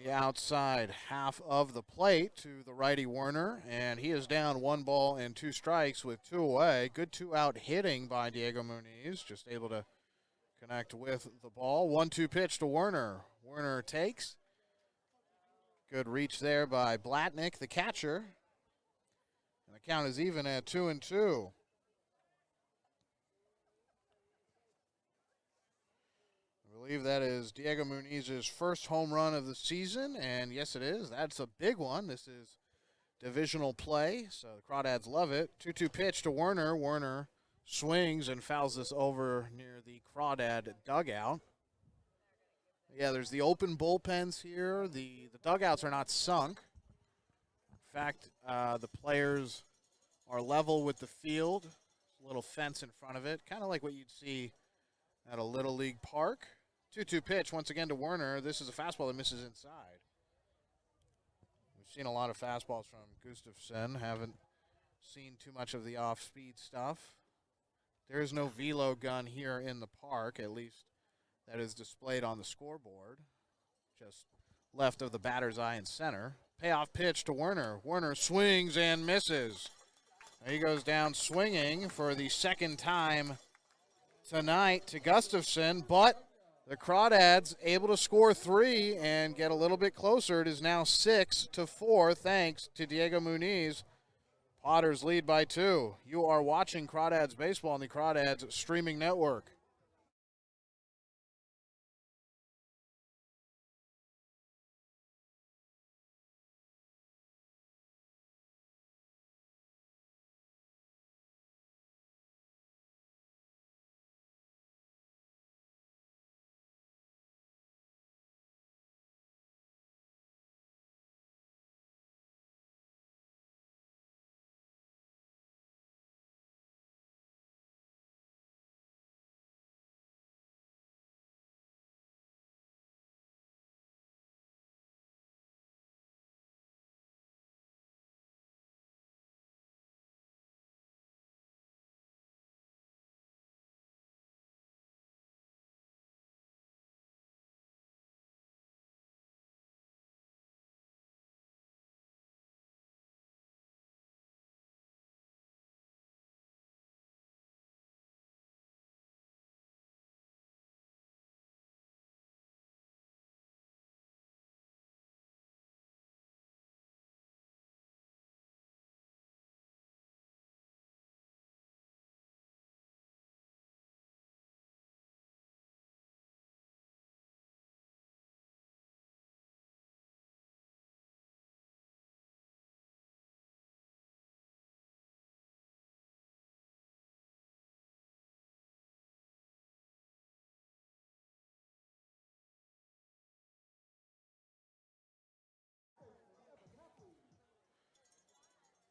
A: the outside half of the plate to the righty Werner, and he is down 1 strikes with 2 away. Good 2-out hitting by Diego Muniz, just able to connect with the ball. 1-2 pitch to Werner. Werner takes. Good reach there by Blatnick, the catcher. And the count is even at 2-2. I believe that is Diego Muniz's first home run of the season, and yes, it is. That's a big one. This is divisional play, so the Crawdads love it. 2-2 pitch to Werner. Werner swings and fouls this over near the Crawdad dugout. Yeah, there's the open bullpens here. The dugouts are not sunk. In fact, the players are level with the field. A little fence in front of it, kind of like what you'd see at a Little League park. 2-2 pitch once again to Werner. This is a fastball that misses inside. We've seen a lot of fastballs from Gustafson. Haven't seen too much of the off-speed stuff. There is no velo gun here in the park, at least that is displayed on the scoreboard. Just left of the batter's eye in center. Payoff pitch to Werner. Werner swings and misses. He goes down swinging for the second time tonight to Gustafson, but the Crawdads able to score 3 and get a little bit closer. It is now 6-4 thanks to Diego Muniz. Potters lead by 2. You are watching Crawdads Baseball on the Crawdads streaming network.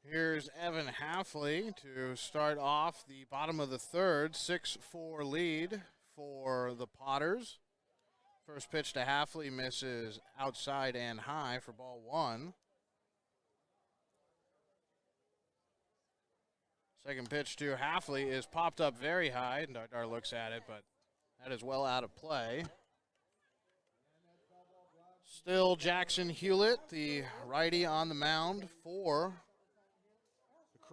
A: Here's Evan Halfley to start off the bottom of the third. 6-4 lead for the Potters. First pitch to Halfley misses outside and high for ball 1. Second pitch to Halfley is popped up very high, and Dardar looks at it, but that is well out of play. Still Jackson Hewlett, the righty on the mound for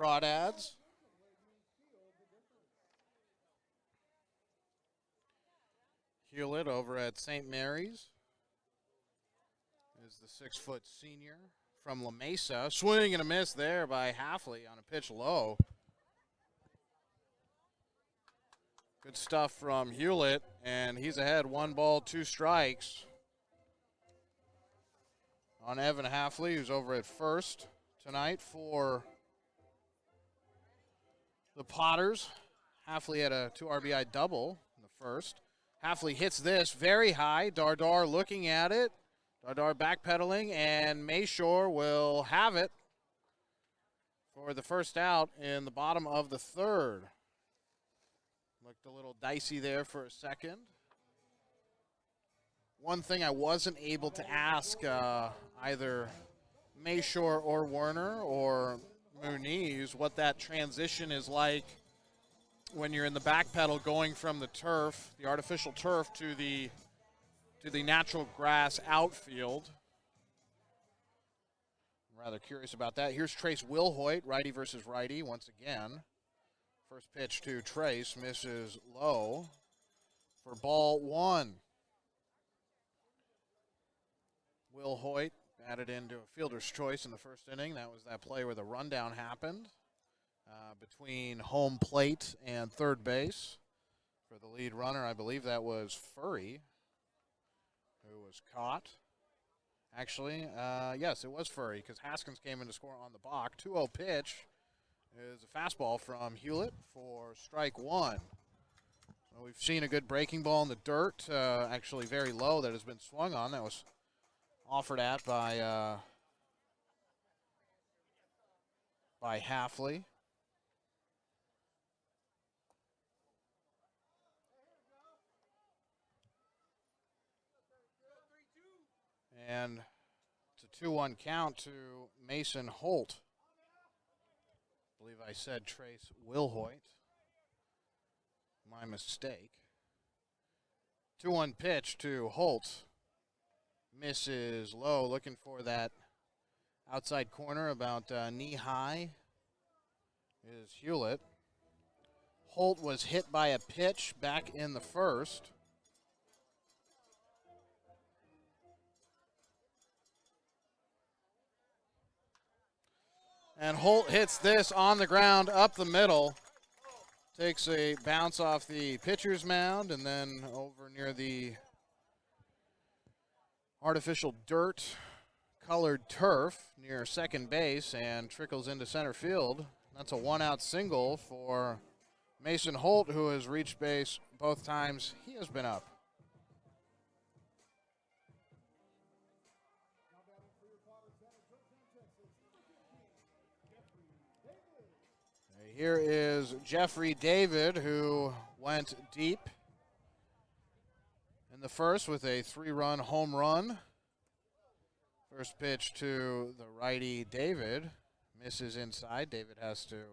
A: Crawdads. Hewlett over at St. Mary's is the 6-foot senior from La Mesa. Swing and a miss there by Halfley on a pitch low. Good stuff from Hewlett, and he's ahead 1 ball, 2 strikes on Evan Halfley, who's over at first tonight for the Potters. Halfley had a 2 RBI double in the first. Halfley hits this very high. Dardar looking at it. Dardar backpedaling, and Mayshore will have it for the first out in the bottom of the 3rd. Looked a little dicey there for a second. One thing I wasn't able to ask either Mayshore or Werner or Muniz what that transition is like when you're in the back pedal going from the turf, the artificial turf, to the natural grass outfield. I'm rather curious about that. Here's Trace Wilhoit, righty versus righty once again. First pitch to Trace, misses low for ball 1. Wilhoit batted into a fielder's choice in the first inning. That was that play where the rundown happened between home plate and third base. For the lead runner, I believe that was Furry, who was caught. Actually, yes, it was Furry, because Haskins came in to score on the balk. 2-0 pitch is a fastball from Hewlett for strike 1. Well, we've seen a good breaking ball in the dirt, actually very low, that has been swung on. That was offered at by Halfley. And it's a 2-1 count to Mason Holt. I believe I said Trace Wilhoit. My mistake. 2-1 pitch to Holt. Misses low, looking for that outside corner about knee-high is Hewlett. Holt was hit by a pitch back in the first. And Holt hits this on the ground up the middle. Takes a bounce off the pitcher's mound and then over near the artificial dirt-colored turf near second base and trickles into center field. That's a 1-out single for Mason Holt, who has reached base both times he has been up. Here is Jeffrey David, who went deep in the first with a 3-run home run. First pitch to the righty David. Misses inside. David has to kind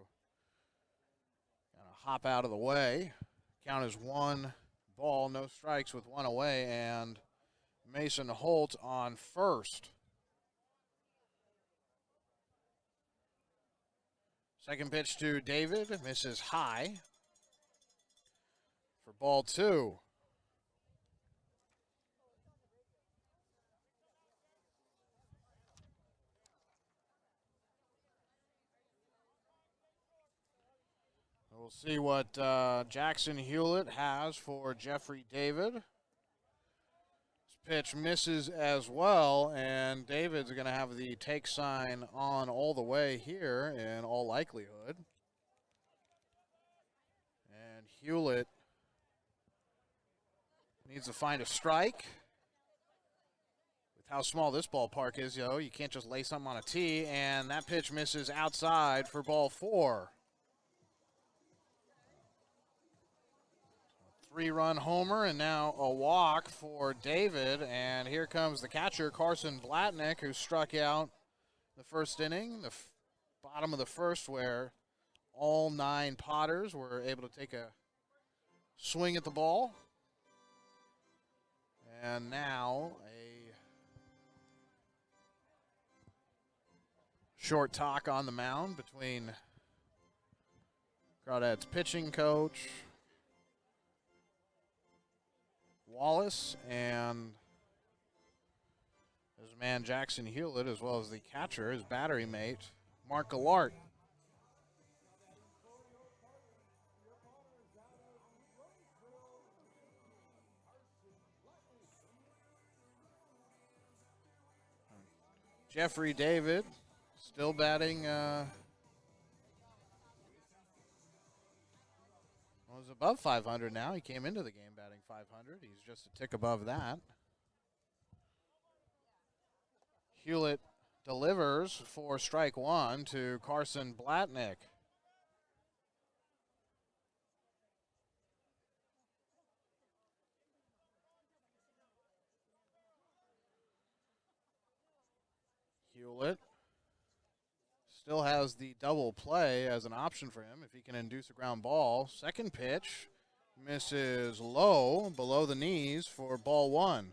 A: of hop out of the way. Count is 1 ball, no strikes with 1 away, and Mason Holt on first. Second pitch to David, misses high for ball 2. We'll see what Jackson Hewlett has for Jeffrey David. This pitch misses as well, and David's going to have the take sign on all the way here in all likelihood. And Hewlett needs to find a strike. With how small this ballpark is, you can't just lay something on a tee, and that pitch misses outside for ball 4. 3-run homer, and now a walk for David. And here comes the catcher, Carson Blatnick, who struck out the first inning, the bottom of the first, where all 9 Potters were able to take a swing at the ball. And now a short talk on the mound between Crawdads pitching coach Wallace and his man Jackson Hewlett, as well as the catcher, his battery mate, Mark Gallart. Jeffrey David still batting. Was above 500 now. He came into the game batting 500. He's just a tick above that. Hewlett delivers for strike one to Carson Blatnick. Hewlett still has the double play as an option for him if he can induce a ground ball. Second pitch misses low, below the knees for ball one.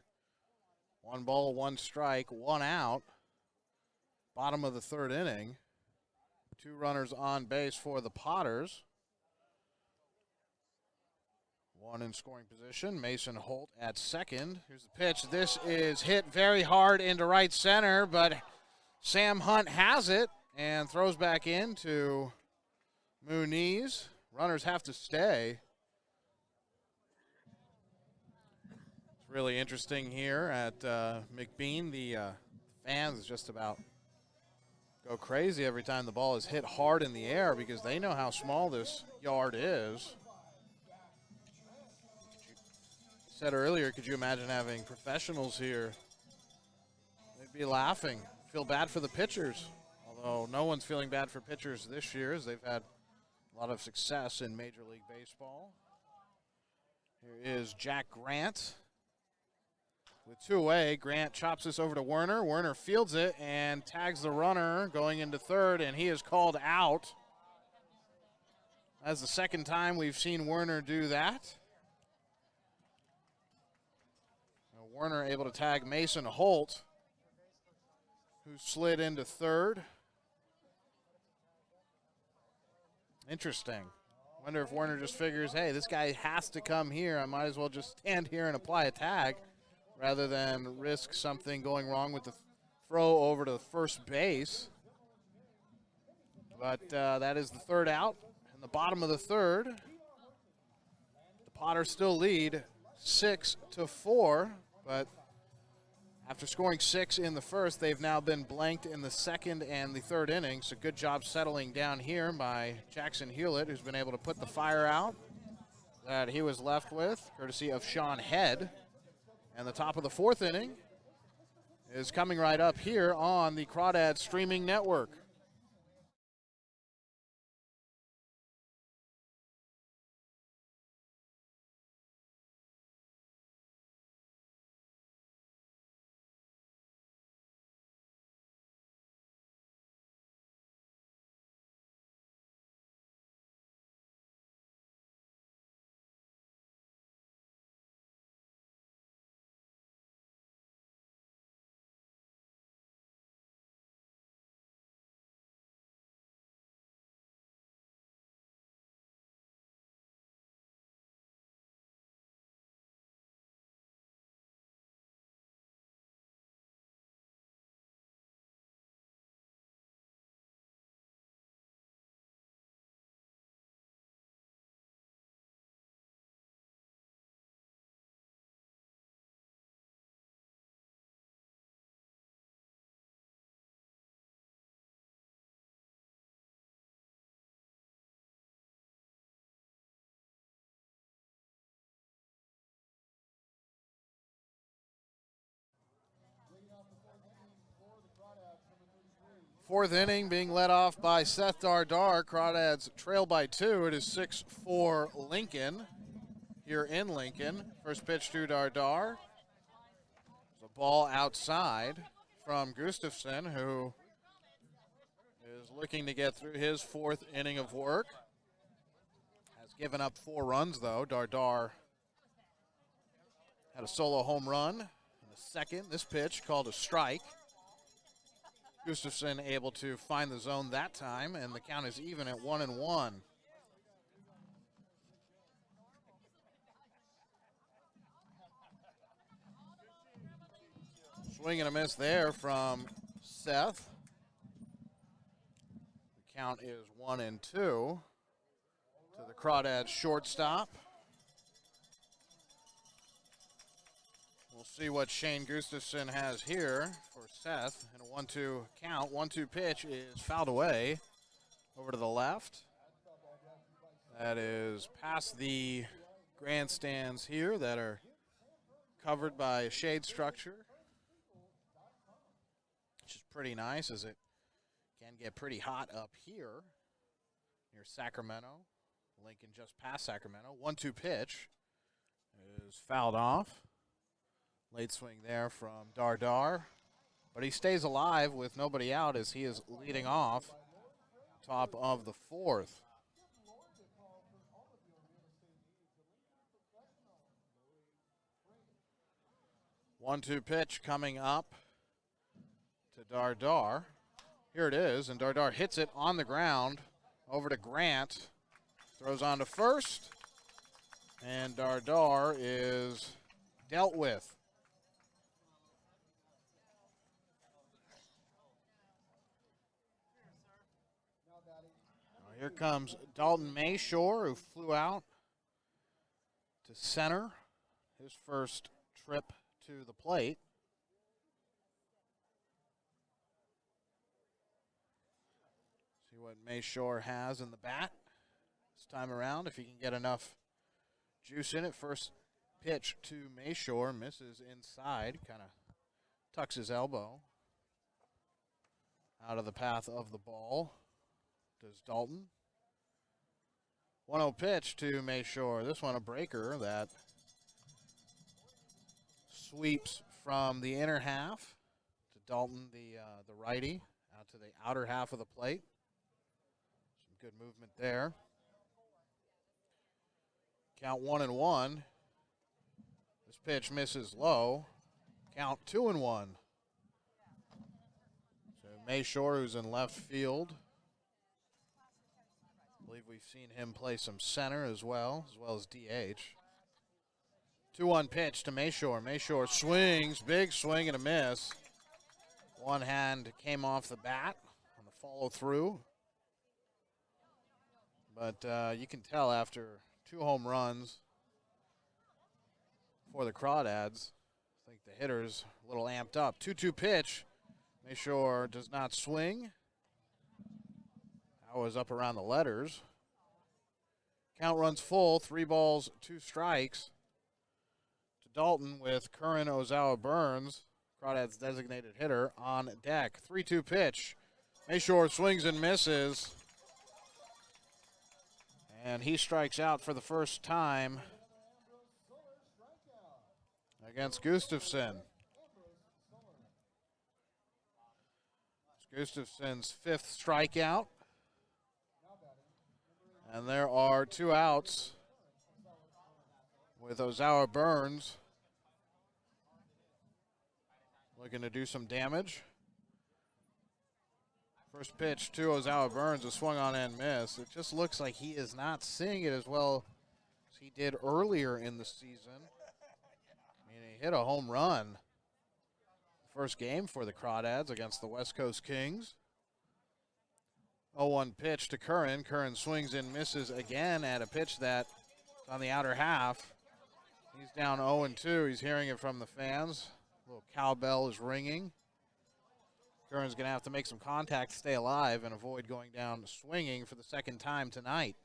A: 1 ball, 1 strike, 1 out. Bottom of the third inning. 2 runners on base for the Potters. 1 in scoring position. Mason Holt at second. Here's the pitch. This is hit very hard into right center, but Sam Hunt has it and throws back into Muniz. Runners have to stay. It's really interesting here at McBean. The fans just about go crazy every time the ball is hit hard in the air because they know how small this yard is. Said earlier, could you imagine having professionals here? They'd be laughing. Feel bad for the pitchers. Although no one's feeling bad for pitchers this year as they've had a lot of success in Major League Baseball. Here is Jack Grant. With 2 away, Grant chops this over to Werner. Werner fields it and tags the runner going into third, and he is called out. That's the second time we've seen Werner do that. Now Werner able to tag Mason Holt, who slid into third. Interesting. Wonder if Werner just figures, hey, this guy has to come here. I might as well just stand here and apply a tag rather than risk something going wrong with the throw over to first base. But that is the third out. In the bottom of the third, the Potters still lead 6-4, but after scoring 6 in the first, they've now been blanked in the second and the third innings. So good job settling down here by Jackson Hewlett, who's been able to put the fire out that he was left with, courtesy of Sean Head. And the top of the fourth inning is coming right up here on the Crawdads streaming network. Fourth inning being led off by Seth Dardar. Crawdads trail by 2. It is 6-4 Lincoln here in Lincoln. First pitch to Dardar. There's a ball outside from Gustafson, who is looking to get through his 4th inning of work. Has given up 4 runs, though. Dardar had a solo home run in the second. This pitch called a strike. Gustafson able to find the zone that time, and the count is even at 1-1. Swing and a miss there from Seth. The count is 1-2 to the Crawdads shortstop. We'll see what Shane Gustafson has here for Seth in a 1-2 count. 1-2 pitch is fouled away over to the left. That is past the grandstands here that are covered by a shade structure, which is pretty nice as it can get pretty hot up here near Sacramento. Lincoln just past Sacramento. 1-2 pitch is fouled off. Late swing there from Dardar, but he stays alive with nobody out as he is leading off top of the fourth. One-two pitch coming up to Dardar. Here it is, and Dardar hits it on the ground over to Grant. Throws on to first, and Dardar is dealt with. Here comes Dalton Mayshore, who flew out to center his first trip to the plate. See what Mayshore has in the bat this time around, if he can get enough juice in it. First pitch to Mayshore, misses inside, kind of tucks his elbow out of the path of the ball. Does Dalton. 1-0 pitch to Mayshore. This one a breaker that sweeps from the inner half to Dalton, the righty, out to the outer half of the plate. Some good movement there. Count 1-1. This pitch misses low. Count 2-1. So Mayshore, who's in left field. I believe we've seen him play some center as well as DH. 2-1 pitch to Mayshore. Mayshore swings, big swing and a miss. One hand came off the bat on the follow through. But you can tell after 2 home runs for the Crawdads, I think the hitter's a little amped up. 2-2 pitch. Mayshore does not swing. That was up around the letters. Count runs full, 3 balls, 2 strikes. To Dalton with Curran Ozawa Burns, Crawdads designated hitter, on deck. 3-2 pitch. Mayshore swings and misses. And he strikes out for the first time against Gustafson. It's Gustafson's 5th strikeout. And there are 2 outs with Ozawa Burns looking to do some damage. First pitch to Ozawa Burns, a swung on and miss. It just looks like he is not seeing it as well as he did earlier in the season. I mean, he hit a home run first game for the Crawdads against the West Coast Kings. 0-1 pitch to Curran. Curran swings and misses again at a pitch that's on the outer half. He's down 0-2. He's hearing it from the fans. A little cowbell is ringing. Curran's going to have to make some contact to stay alive and avoid going down swinging for the second time tonight.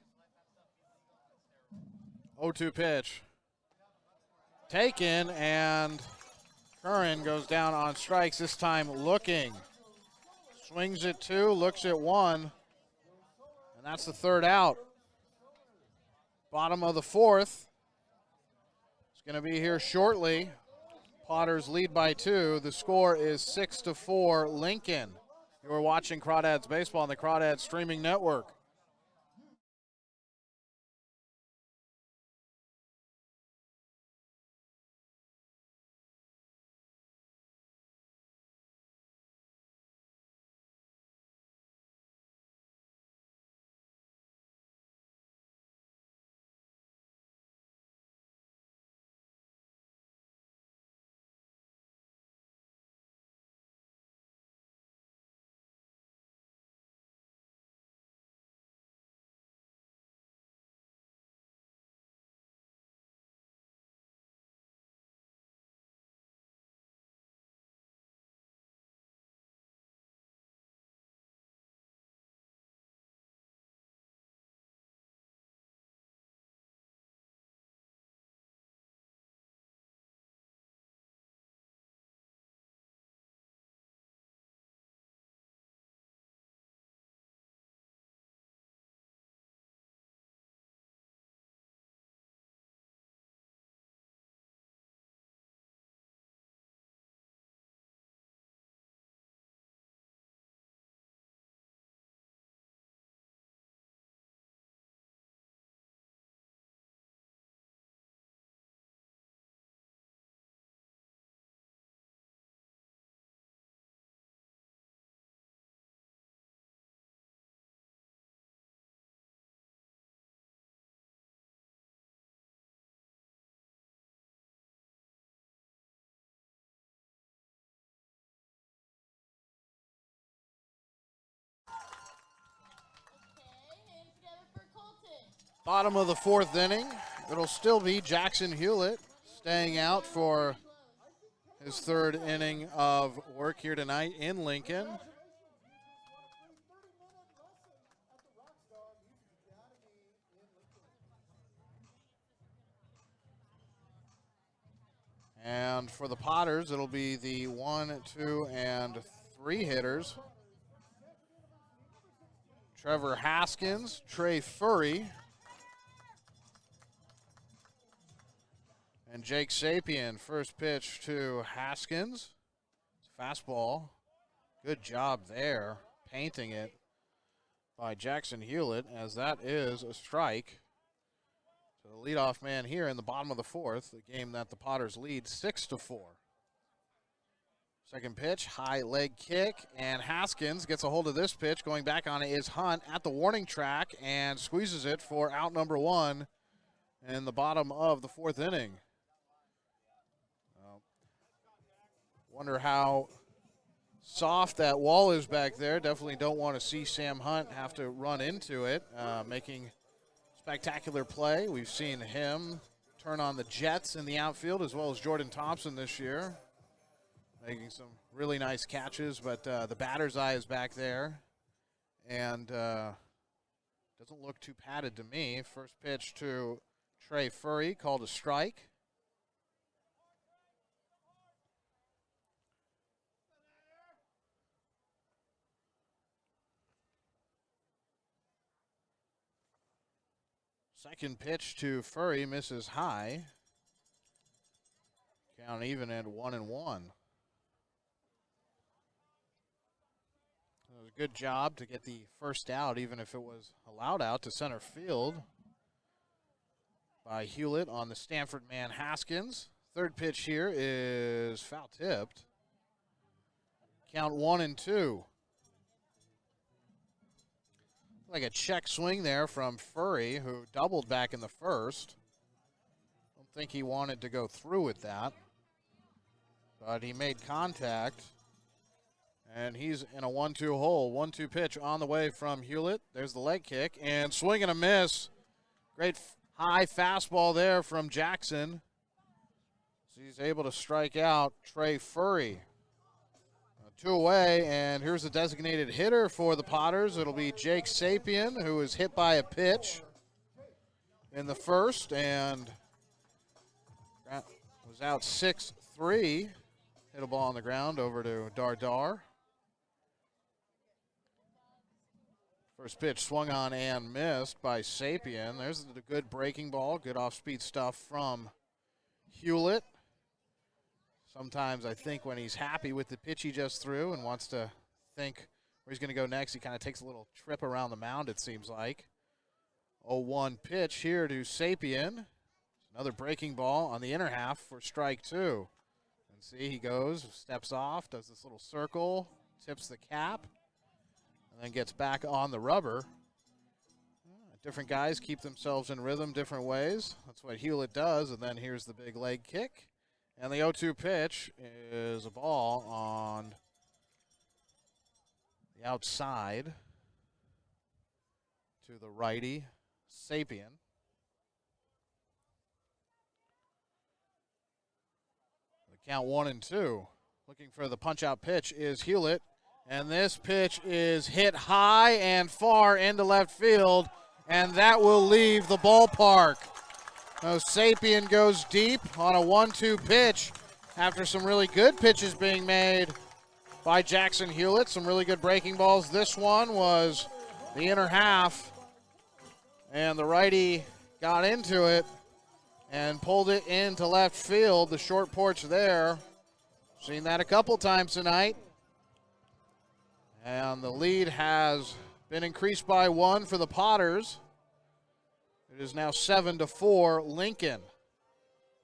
A: 0-2 pitch. Taken, and Curran goes down on strikes, this time looking. Swings at 2, looks at 1. And that's the 3rd out. Bottom of the 4th. It's going to be here shortly. Potters lead by 2. The score is 6-4 Lincoln. You are watching Crawdads Baseball on the Crawdads Streaming Network. Bottom of the fourth inning. It'll still be Jackson Hewlett staying out for his third inning of work here tonight in Lincoln. And for the Potters, it'll be the 1, 2, and 3 hitters. Trevor Haskins, Trey Furry, and Jake Sapien. First pitch to Haskins. Fastball. Good job there, painting it by Jackson Hewlett, as that is a strike. So the leadoff man here in the bottom of the fourth, the game that the Potters lead 6-4. Second pitch, high leg kick, and Haskins gets a hold of this pitch. Going back on it is Hunt at the warning track and squeezes it for out number 1 in the bottom of the fourth inning. Wonder how soft that wall is back there. Definitely don't want to see Sam Hunt have to run into it, making spectacular play. We've seen him turn on the Jets in the outfield, as well as Jordan Thompson this year, making some really nice catches, but the batter's eye is back there, and doesn't look too padded to me. First pitch to Trey Furry, called a strike. Second pitch to Furry, misses high. Count even at 1-1. It was a good job to get the first out, even if it was allowed out to center field by Hewlett on the Stanford man Haskins. Third pitch here is foul tipped. Count 1-2. Like a check swing there from Furry, who doubled back in the first. Don't think he wanted to go through with that, but he made contact, and he's in a 1-2 hole. 1-2 pitch on the way from Hewlett. There's the leg kick, and swing and a miss. Great high fastball there from Jackson. So he's able to strike out Trey Furry. 2 away, and here's the designated hitter for the Potters. It'll be Jake Sapien, who was hit by a pitch in the first and was out 6-3. Hit a ball on the ground over to Dardar. First pitch swung on and missed by Sapien. There's the good breaking ball, good off-speed stuff from Hewlett. Sometimes I think when he's happy with the pitch he just threw and wants to think where he's going to go next, he kind of takes a little trip around the mound, it seems like. 0-1 pitch here to Sapien. Another breaking ball on the inner half for strike 2. And see, he goes, steps off, does this little circle, tips the cap, and then gets back on the rubber. Different guys keep themselves in rhythm different ways. That's what Hewlett does, and then here's the big leg kick. And the 0-2 pitch is a ball on the outside to the righty, Sapien. The count 1-2. Looking for the punch-out pitch is Hewlett. And this pitch is hit high and far into left field, and that will leave the ballpark. Now Sapien goes deep on a 1-2 pitch after some really good pitches being made by Jackson Hewlett. Some really good breaking balls. This one was the inner half, and the righty got into it and pulled it into left field, the short porch there. Seen that a couple times tonight. And the lead has been increased by 1 for the Potters. It is now 7-4 Lincoln.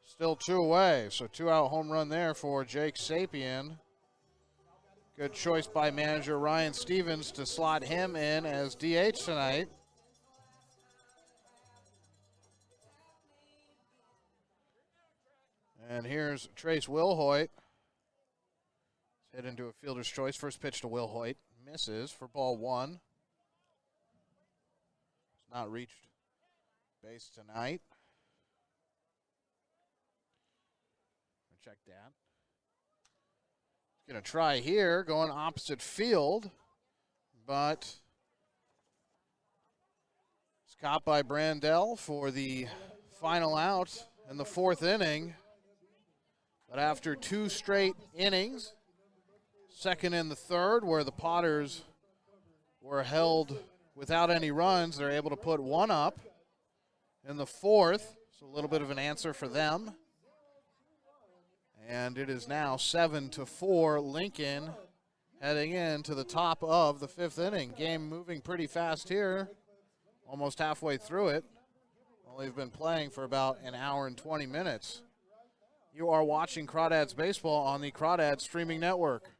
A: Still 2 away, so 2-out home run there for Jake Sapien. Good choice by manager Ryan Stevens to slot him in as DH tonight. And here's Trace Wilhoit. Head into a fielder's choice. First pitch to Wilhoit. Misses for ball 1. It's not reached base tonight. Check that. Going to try here, going opposite field, but it's caught by Brandell for the final out in the 4th inning. But after 2 straight innings, 2nd and the 3rd, where the Potters were held without any runs, they're able to put 1 up in the 4th. So a little bit of an answer for them. And it is now 7-4 Lincoln heading into the top of the 5th inning. Game moving pretty fast here, almost halfway through it. Only have been playing for about an hour and 20 minutes. You are watching Crawdads Baseball on the Crawdads Streaming Network.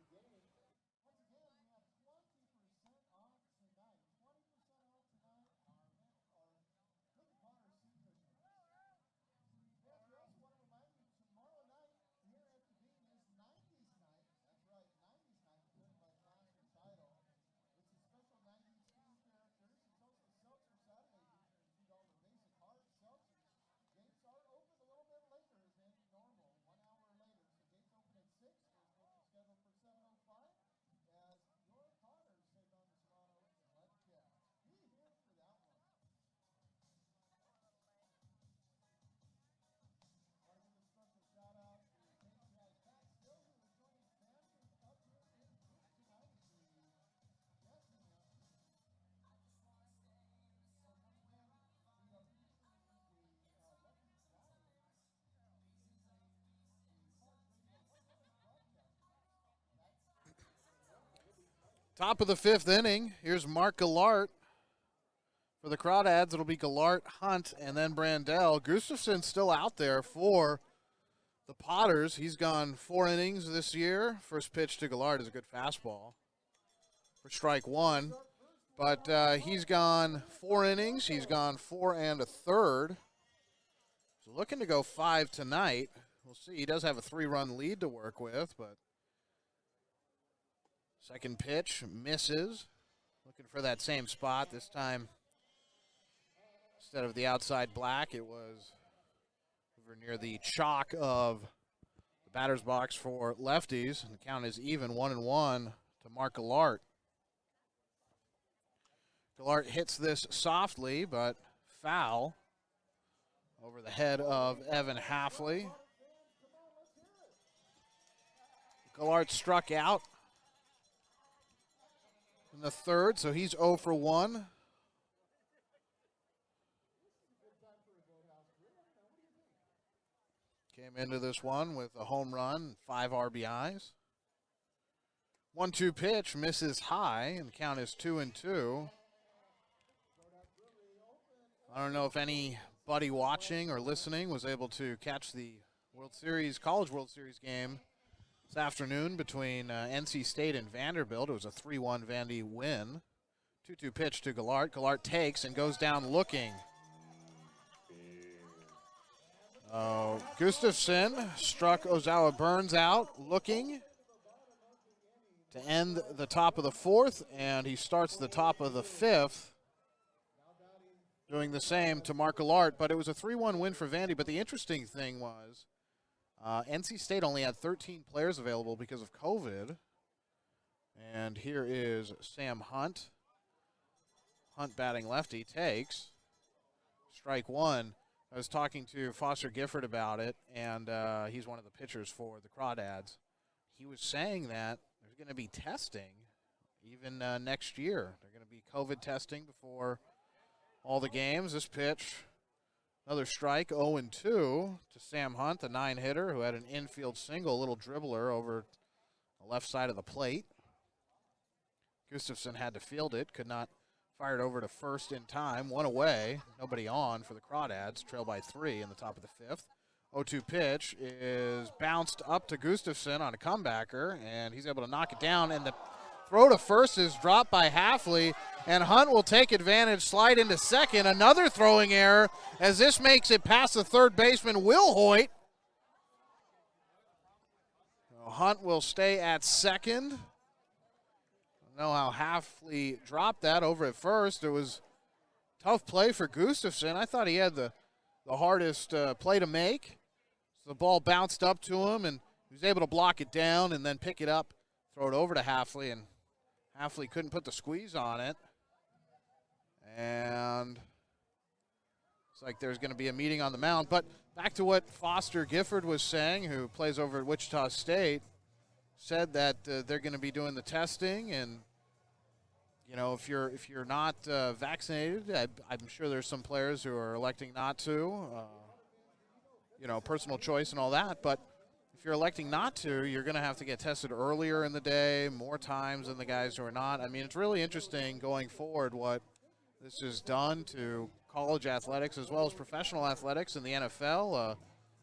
A: Top of the 5th inning. Here's Mark Gallart. For the Crawdads, it'll be Gallart, Hunt, and then Brandell. Gustafson's still out there for the Potters. He's gone 4 innings this year. First pitch to Gallart is a good fastball for strike 1. But he's gone 4 innings. He's gone 4 1/3. So looking to go 5 tonight. We'll see. He does have a 3-run lead to work with, but second pitch misses. Looking for that same spot. This time, instead of the outside black, it was over near the chalk of the batter's box for lefties. And the count is even, 1-1 to Mark Gallart. Gallart hits this softly, but foul over the head of Evan Halfley. Gallart struck out in the 3rd, so he's 0 for 1. Came into this one with a home run, 5 RBIs. 1-2 pitch, misses high, and the count is 2-2. I don't know if anybody watching or listening was able to catch the College World Series game this afternoon between NC State and Vanderbilt. It was a 3-1 Vandy win. 2-2 pitch to Gallart. Gallart takes and goes down looking. Gustafson struck Ozawa Burns out looking to end the top of the 4th, and he starts the top of the 5th doing the same to Mark Gallart. But it was a 3-1 win for Vandy. But the interesting thing was NC State only had 13 players available because of COVID. And here is Sam Hunt. Hunt batting lefty, takes strike 1. I was talking to Foster Gifford about it, and he's one of the pitchers for the Crawdads. He was saying that there's going to be testing even next year. They're going to be COVID testing before all the games. This pitch, another strike, 0-2 to Sam Hunt, the 9-hitter who had an infield single, a little dribbler over the left side of the plate. Gustafson had to field it, could not fire it over to first in time. 1 away, nobody on for the Crawdads, trail by 3 in the top of the 5th. 0-2 pitch is bounced up to Gustafson on a comebacker, and he's able to knock it down, and the throw to first is dropped by Halfley, and Hunt will take advantage, slide into second. Another throwing error as this makes it past the third baseman, Will Hoyt. Hunt will stay at second. I don't know how Halfley dropped that over at first. It was tough play for Gustafson. I thought he had the hardest play to make. So the ball bounced up to him, and he was able to block it down and then pick it up, throw it over to Halfley, and Halfley couldn't put the squeeze on it. And it's like there's going to be a meeting on the mound. But back to what Foster Gifford was saying, who plays over at Wichita State, said that they're going to be doing the testing, and you know, if you're not vaccinated, I'm sure there's some players who are electing not to, you know, personal choice and all that. But if you're electing not to, you're going to have to get tested earlier in the day, more times than the guys who are not. I mean, it's really interesting going forward what this has done to college athletics as well as professional athletics in the NFL.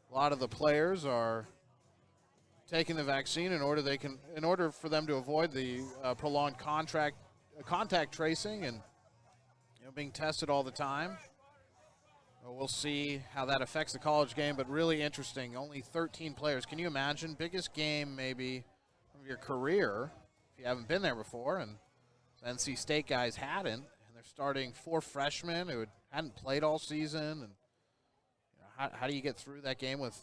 A: A lot of the players are taking the vaccine in order for them to avoid the prolonged contact tracing and, you know, being tested all the time. We'll see how that affects the college game, but really interesting. Only 13 players. Can you imagine? Biggest game maybe of your career if you haven't been there before, and the NC State guys hadn't, and they're starting 4 freshmen who hadn't played all season. And you know, how do you get through that game with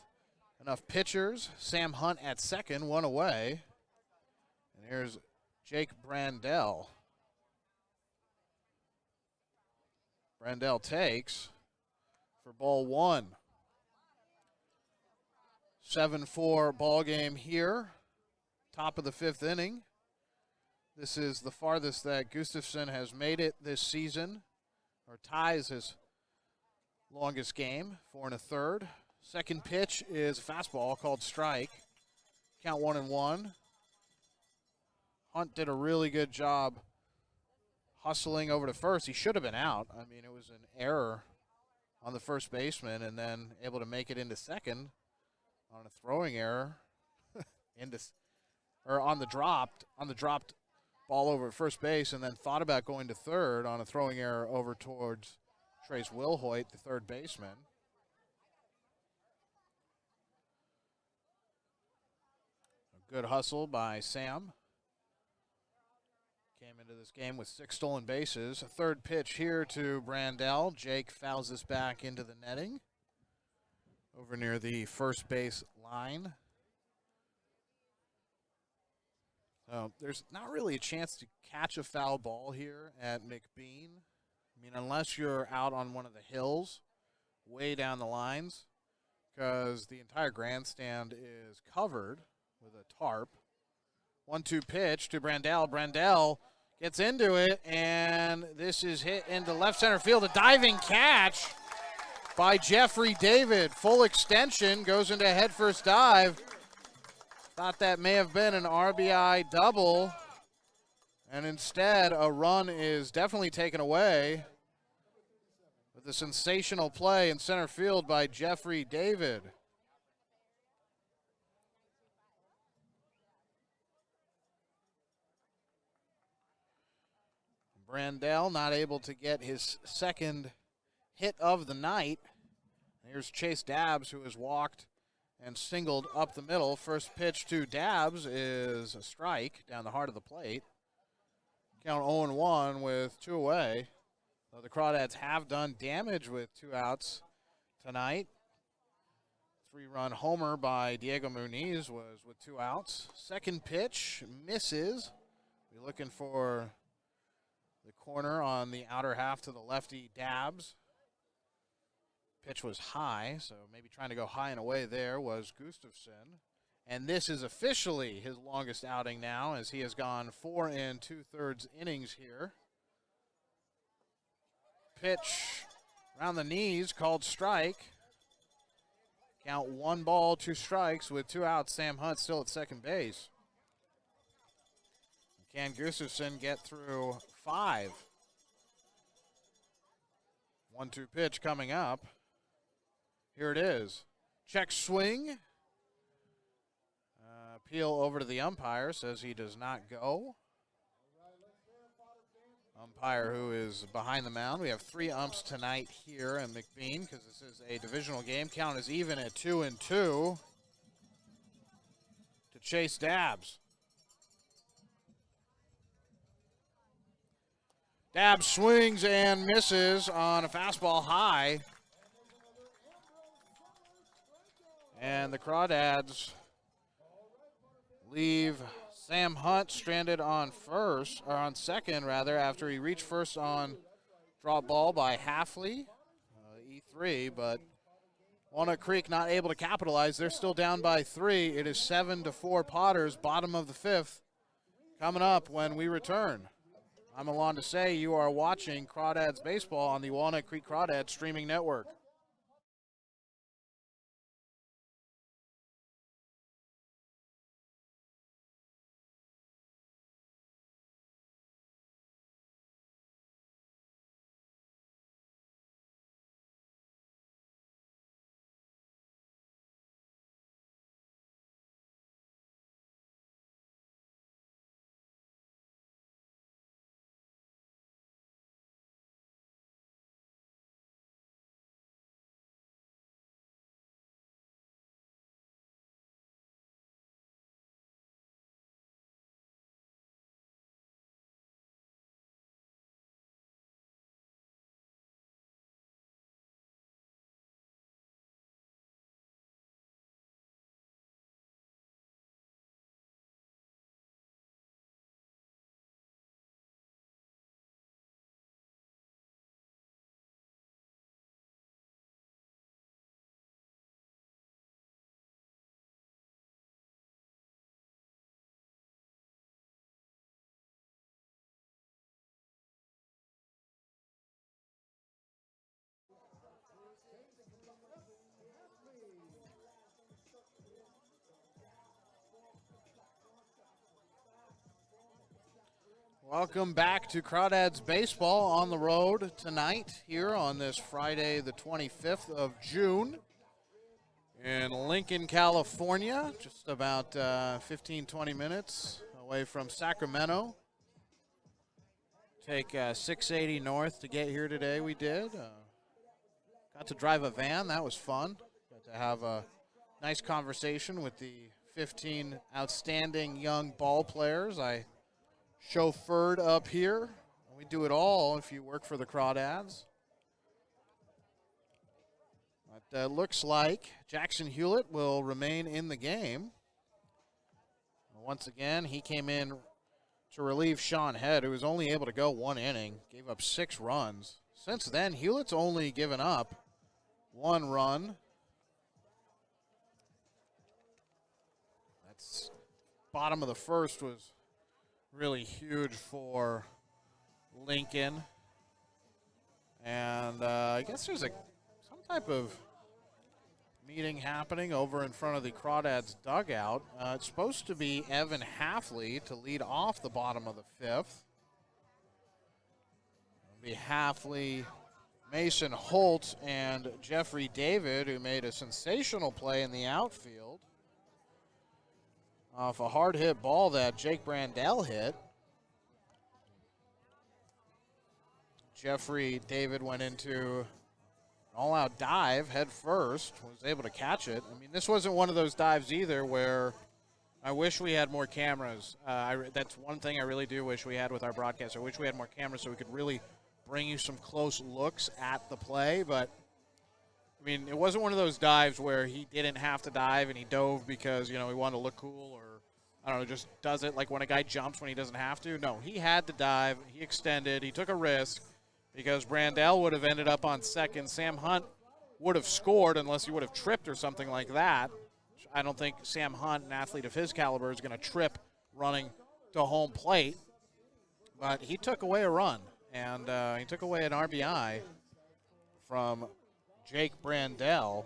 A: enough pitchers? Sam Hunt at second, 1 away. And here's Jake Brandell. Brandell takes for ball 1. 7-4 ball game here. Top of the 5th inning. This is the farthest that Gustafson has made it this season, or ties his longest game, 4 1/3. Second pitch is a fastball called strike. Count 1-1. Hunt did a really good job hustling over to first. He should have been out. I mean, it was an error on the first baseman, and then able to make it into second on a throwing error, on the dropped ball over at first base, and then thought about going to third on a throwing error over towards Trace Wilhoit, the third baseman. A good hustle by Sam. Came into this game with 6 stolen bases. A third pitch here to Brandell. Jake fouls this back into the netting over near the first base line. So there's not really a chance to catch a foul ball here at McBean. I mean, unless you're out on one of the hills way down the lines, because the entire grandstand is covered with a tarp. 1-2 pitch to Brandell. Brandell gets into it, and this is hit into left center field. A diving catch by Jeffrey David. Full extension, goes into a headfirst dive. Thought that may have been an RBI double, and instead a run is definitely taken away with a sensational play in center field by Jeffrey David. Brandell not able to get his second hit of the night. Here's Chase Dabbs, who has walked and singled up the middle. First pitch to Dabbs is a strike down the heart of the plate. Count 0-1 with 2 away. So the Crawdads have done damage with 2 outs tonight. 3-run homer by Diego Muniz was with 2 outs. Second pitch misses. We're looking for the corner on the outer half to the lefty Dabbs. Pitch was high, so maybe trying to go high and away there was Gustafson. And this is officially his longest outing now, as he has gone 4 2/3 innings here. Pitch around the knees called strike. Count 1 ball, 2 strikes with 2 outs. Sam Hunt still at second base. Can Gustafson get through 5? 1-2 pitch coming up. Here it is. Check swing. Appeal over to the umpire, says he does not go. Umpire who is behind the mound. We have 3 umps tonight here in McBean because this is a divisional game. Count is even at 2-2 to Chase Dabbs. Dab swings and misses on a fastball high. And the Crawdads leave Sam Hunt stranded on second after he reached first on drop ball by Halfley, E3, but Walnut Creek not able to capitalize. They're still down by 3. It is 7-4 Potters, bottom of the 5th. Coming up when we return. I'm Alon to say you are watching Crawdads Baseball on the Walnut Creek Crawdads streaming network. Welcome back to Crawdads Baseball on the road tonight here on this Friday, the 25th of June in Lincoln, California, just about 15-20 minutes away from Sacramento. Take 680 north to get here today. We did. Got to drive a van. That was fun. Got to have a nice conversation with the 15 outstanding young ball players I chauffeured up here. We do it all if you work for the Crawdads. But looks like Jackson Hewlett will remain in the game. Once again, he came in to relieve Sean Head, who was only able to go 1 inning, gave up 6 runs. Since then, Hewlett's only given up 1 run. That's bottom of the first was really huge for Lincoln. And I guess there's some type of meeting happening over in front of the Crawdads dugout. It's supposed to be Evan Halfley to lead off the bottom of the 5th. It'll be Halfley, Mason Holt, and Jeffrey David, who made a sensational play in the outfield off a hard-hit ball that Jake Brandell hit. Jeffrey David went into an all-out dive head first, was able to catch it. I mean, this wasn't one of those dives either where I wish we had more cameras. That's one thing I really do wish we had with our broadcast. I wish we had more cameras so we could really bring you some close looks at the play. But, I mean, it wasn't one of those dives where he didn't have to dive and he dove because, he wanted to look cool or, I don't know, just does it like when a guy jumps when he doesn't have to. No, he had to dive. He extended. He took a risk because Brandell would have ended up on second. Sam Hunt would have scored unless he would have tripped or something like that. I don't think Sam Hunt, an athlete of his caliber, is going to trip running to home plate. But he took away a run, and he took away an RBI from Jake Brandell.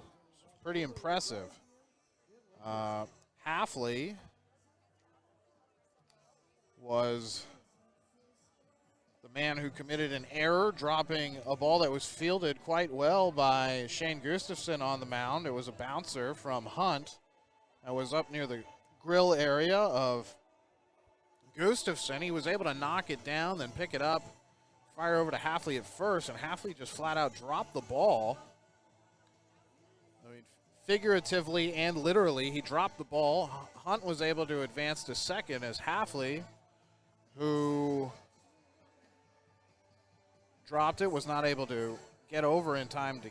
A: Pretty impressive. Halfley was the man who committed an error, dropping a ball that was fielded quite well by Shane Gustafson on the mound. It was a bouncer from Hunt that was up near the grill area of Gustafson. He was able to knock it down, then pick it up, fire over to Halfley at first, and Halfley just flat out dropped the ball. I mean, figuratively and literally, he dropped the ball. Hunt was able to advance to second as Halfley, who dropped it, was not able to get over in time to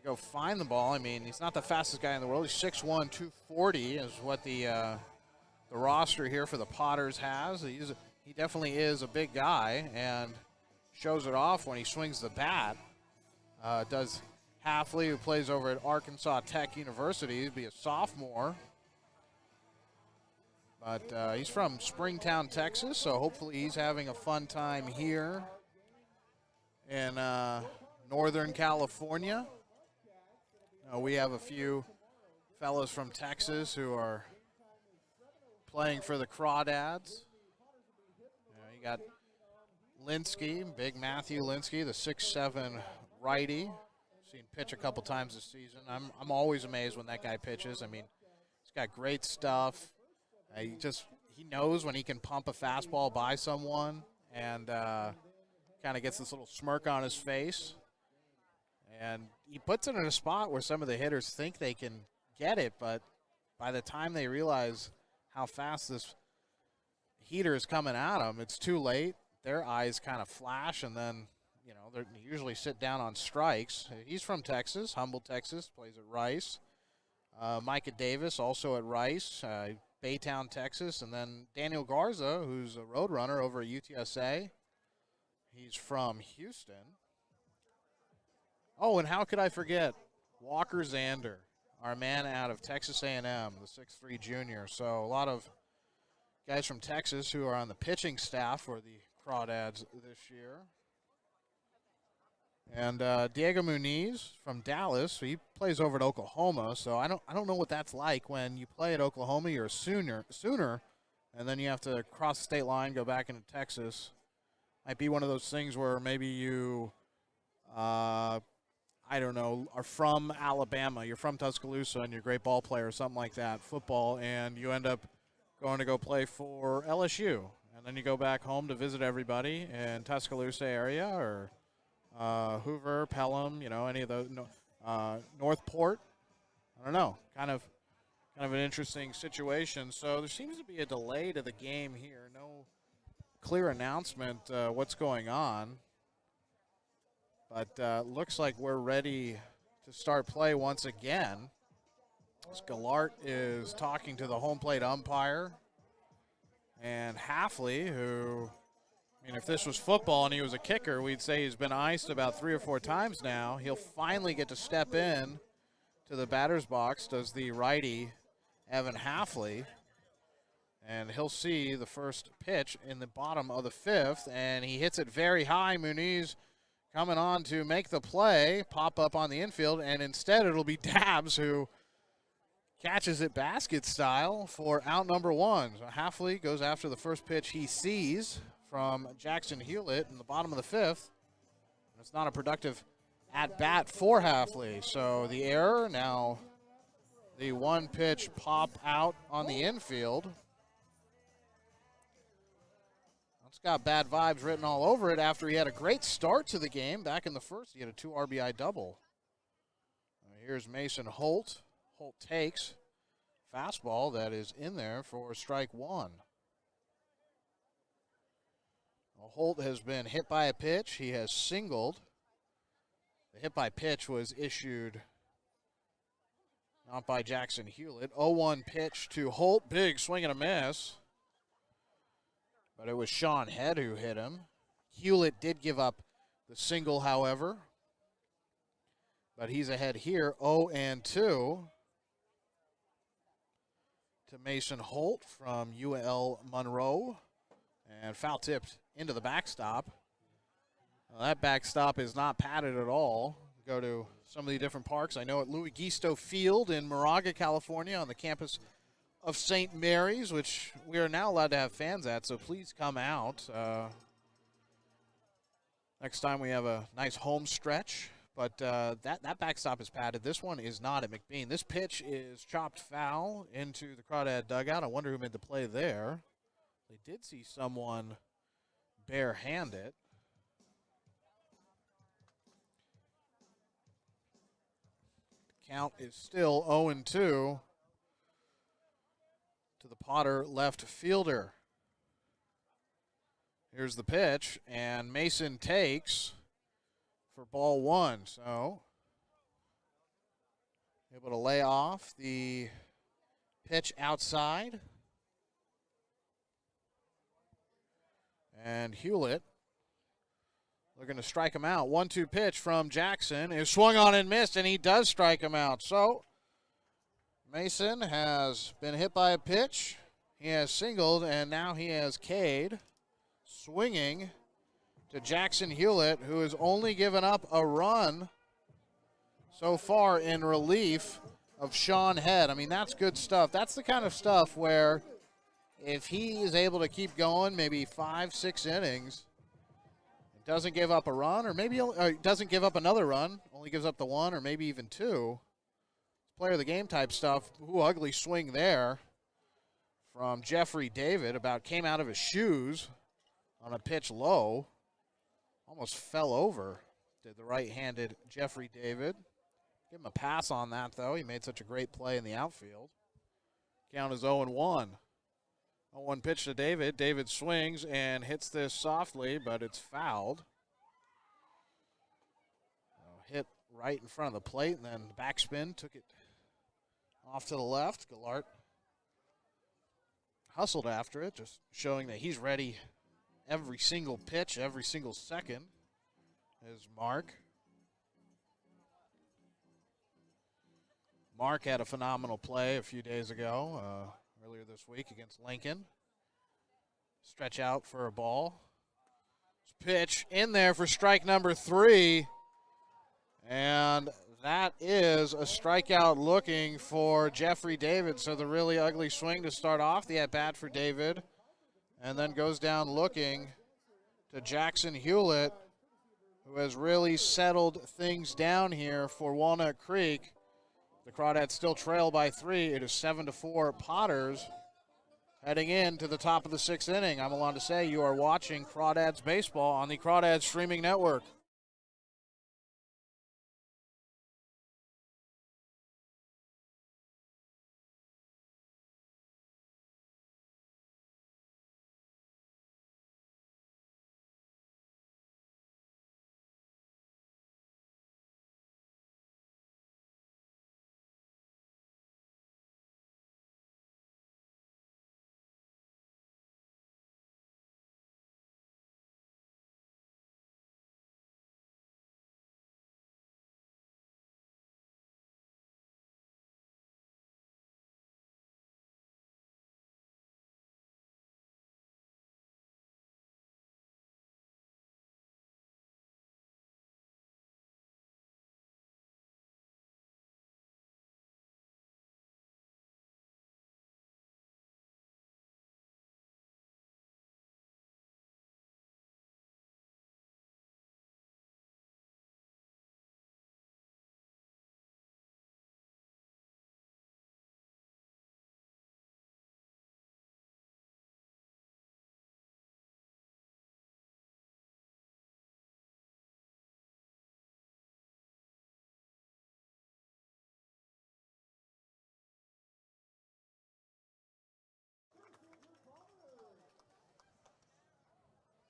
A: go find the ball. I mean, he's not the fastest guy in the world. He's 6'1", 240 is what the roster here for the Potters has. He definitely is a big guy and shows it off when he swings the bat. Does Halfley, who plays over at Arkansas Tech University, he'd be a sophomore. But he's from Springtown, Texas, so hopefully he's having a fun time here in Northern California. We have a few fellows from Texas who are playing for the Crawdads. You got Linsky, big Matthew Linsky, the 6'7" righty. Seen pitch a couple times this season. I'm always amazed when that guy pitches. I mean, he's got great stuff. He knows when he can pump a fastball by someone, and kind of gets this little smirk on his face. And he puts it in a spot where some of the hitters think they can get it, but by the time they realize how fast this heater is coming at them, it's too late. Their eyes kind of flash, and then, they usually sit down on strikes. He's from Texas, Humble, Texas, plays at Rice. Micah Davis, also at Rice, Baytown, Texas. And then Daniel Garza, who's a road runner over at UTSA. He's from Houston. Oh, and how could I forget Walker Zander, our man out of Texas A&M, the 6'3" junior. So a lot of guys from Texas who are on the pitching staff for the Crawdads this year. And Diego Muniz from Dallas, he plays over at Oklahoma. So I don't know what that's like when you play at Oklahoma. You're a Sooner, and then you have to cross the state line, go back into Texas. Might be one of those things where maybe you, are from Alabama. You're from Tuscaloosa, and you're a great ball player or something like that, football, and you end up going to go play for LSU. And then you go back home to visit everybody in Tuscaloosa area or Hoover, Pelham, any of those, Northport. I don't know, kind of an interesting situation. So there seems to be a delay to the game here. No clear announcement what's going on. But looks like we're ready to start play once again. Scalart is talking to the home plate umpire. And Halfley, who, if this was football and he was a kicker, we'd say he's been iced about 3 or 4 times now. He'll finally get to step in to the batter's box, does the righty Evan Halfley. And he'll see the first pitch in the bottom of the 5th, and he hits it very high. Muniz coming on to make the play, pop up on the infield, and instead it'll be Dabbs who catches it basket style for out number 1. So Halfley goes after the first pitch he sees from Jackson Hewlett in the bottom of the 5th. It's not a productive at-bat for Halfley. So the error, now the one pitch pop out on the infield. It's got bad vibes written all over it after he had a great start to the game. Back in the first, he had a 2 RBI double. Here's Mason Holt. Holt takes fastball that is in there for strike 1. Well, Holt has been hit by a pitch. He has singled. The hit by pitch was issued not by Jackson Hewlett. 0-1 pitch to Holt. Big swing and a miss. But it was Sean Head who hit him. Hewlett did give up the single, however. But he's ahead here, 0-2 to Mason Holt from UL Monroe. And foul tipped into the backstop. Well, that backstop is not padded at all. Go to some of the different parks. I know at Louis Gisto Field in Moraga, California, on the campus of St. Mary's, which we are now allowed to have fans at, so please come out. Next time we have a nice home stretch, but that backstop is padded. This one is not at McBean. This pitch is chopped foul into the Crawdad dugout. I wonder who made the play there. They did see someone barehand it. The count is still 0-2. To the Potter left fielder. Here's the pitch, and Mason takes. for ball one. So able to lay off the pitch outside. And Hewlett looking to strike him out. 1-2 pitch from Jackson is swung on and missed, and he does strike him out. So Mason has been hit by a pitch. He has singled, and now he has K'd. Swinging to Jackson Hewlett, who has only given up a run so far in relief of Sean Head. I mean, that's good stuff. That's the kind of stuff where if he is able to keep going maybe 5-6 innings, doesn't give up a run, or maybe doesn't give up another run, only gives up the one or maybe even two. Player of the game type stuff. Ooh, ugly swing there from Jeffrey David. About came out of his shoes on a pitch low. Almost fell over, did the right-handed Jeffrey David. Give him a pass on that, though. He made such a great play in the outfield. Count is 0-1. 0-1 pitch to David. David swings and hits this softly, but it's fouled. Hit right in front of the plate, and then backspin took it off to the left. Gallart hustled after it, just showing that he's ready every single pitch, every single second. Is Mark. Mark had a phenomenal play a few days ago, earlier this week against Lincoln. Stretch out for a ball. Pitch in there for strike number 3. And that is a strikeout looking for Jeffrey David. So the really ugly swing to start off the at-bat for David. And then goes down looking to Jackson Hewlett, who has really settled things down here for Walnut Creek. The Crawdads still trail by 3. It is 7-4 Potters heading into the top of the 6th inning. I'm Alon to say you are watching Crawdads Baseball on the Crawdads Streaming Network.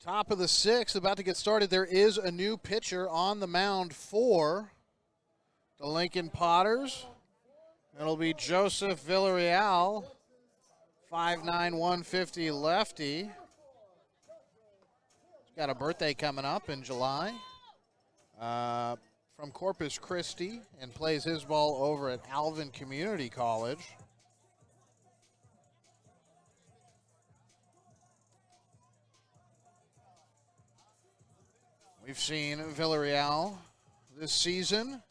A: Top of the 6th, about to get started. There is a new pitcher on the mound for the Lincoln Potters. It'll be Joseph Villarreal, 5'9", 150 lefty. He's got a birthday coming up in July from Corpus Christi, and plays his ball over at Alvin Community College. We've seen Villarreal this season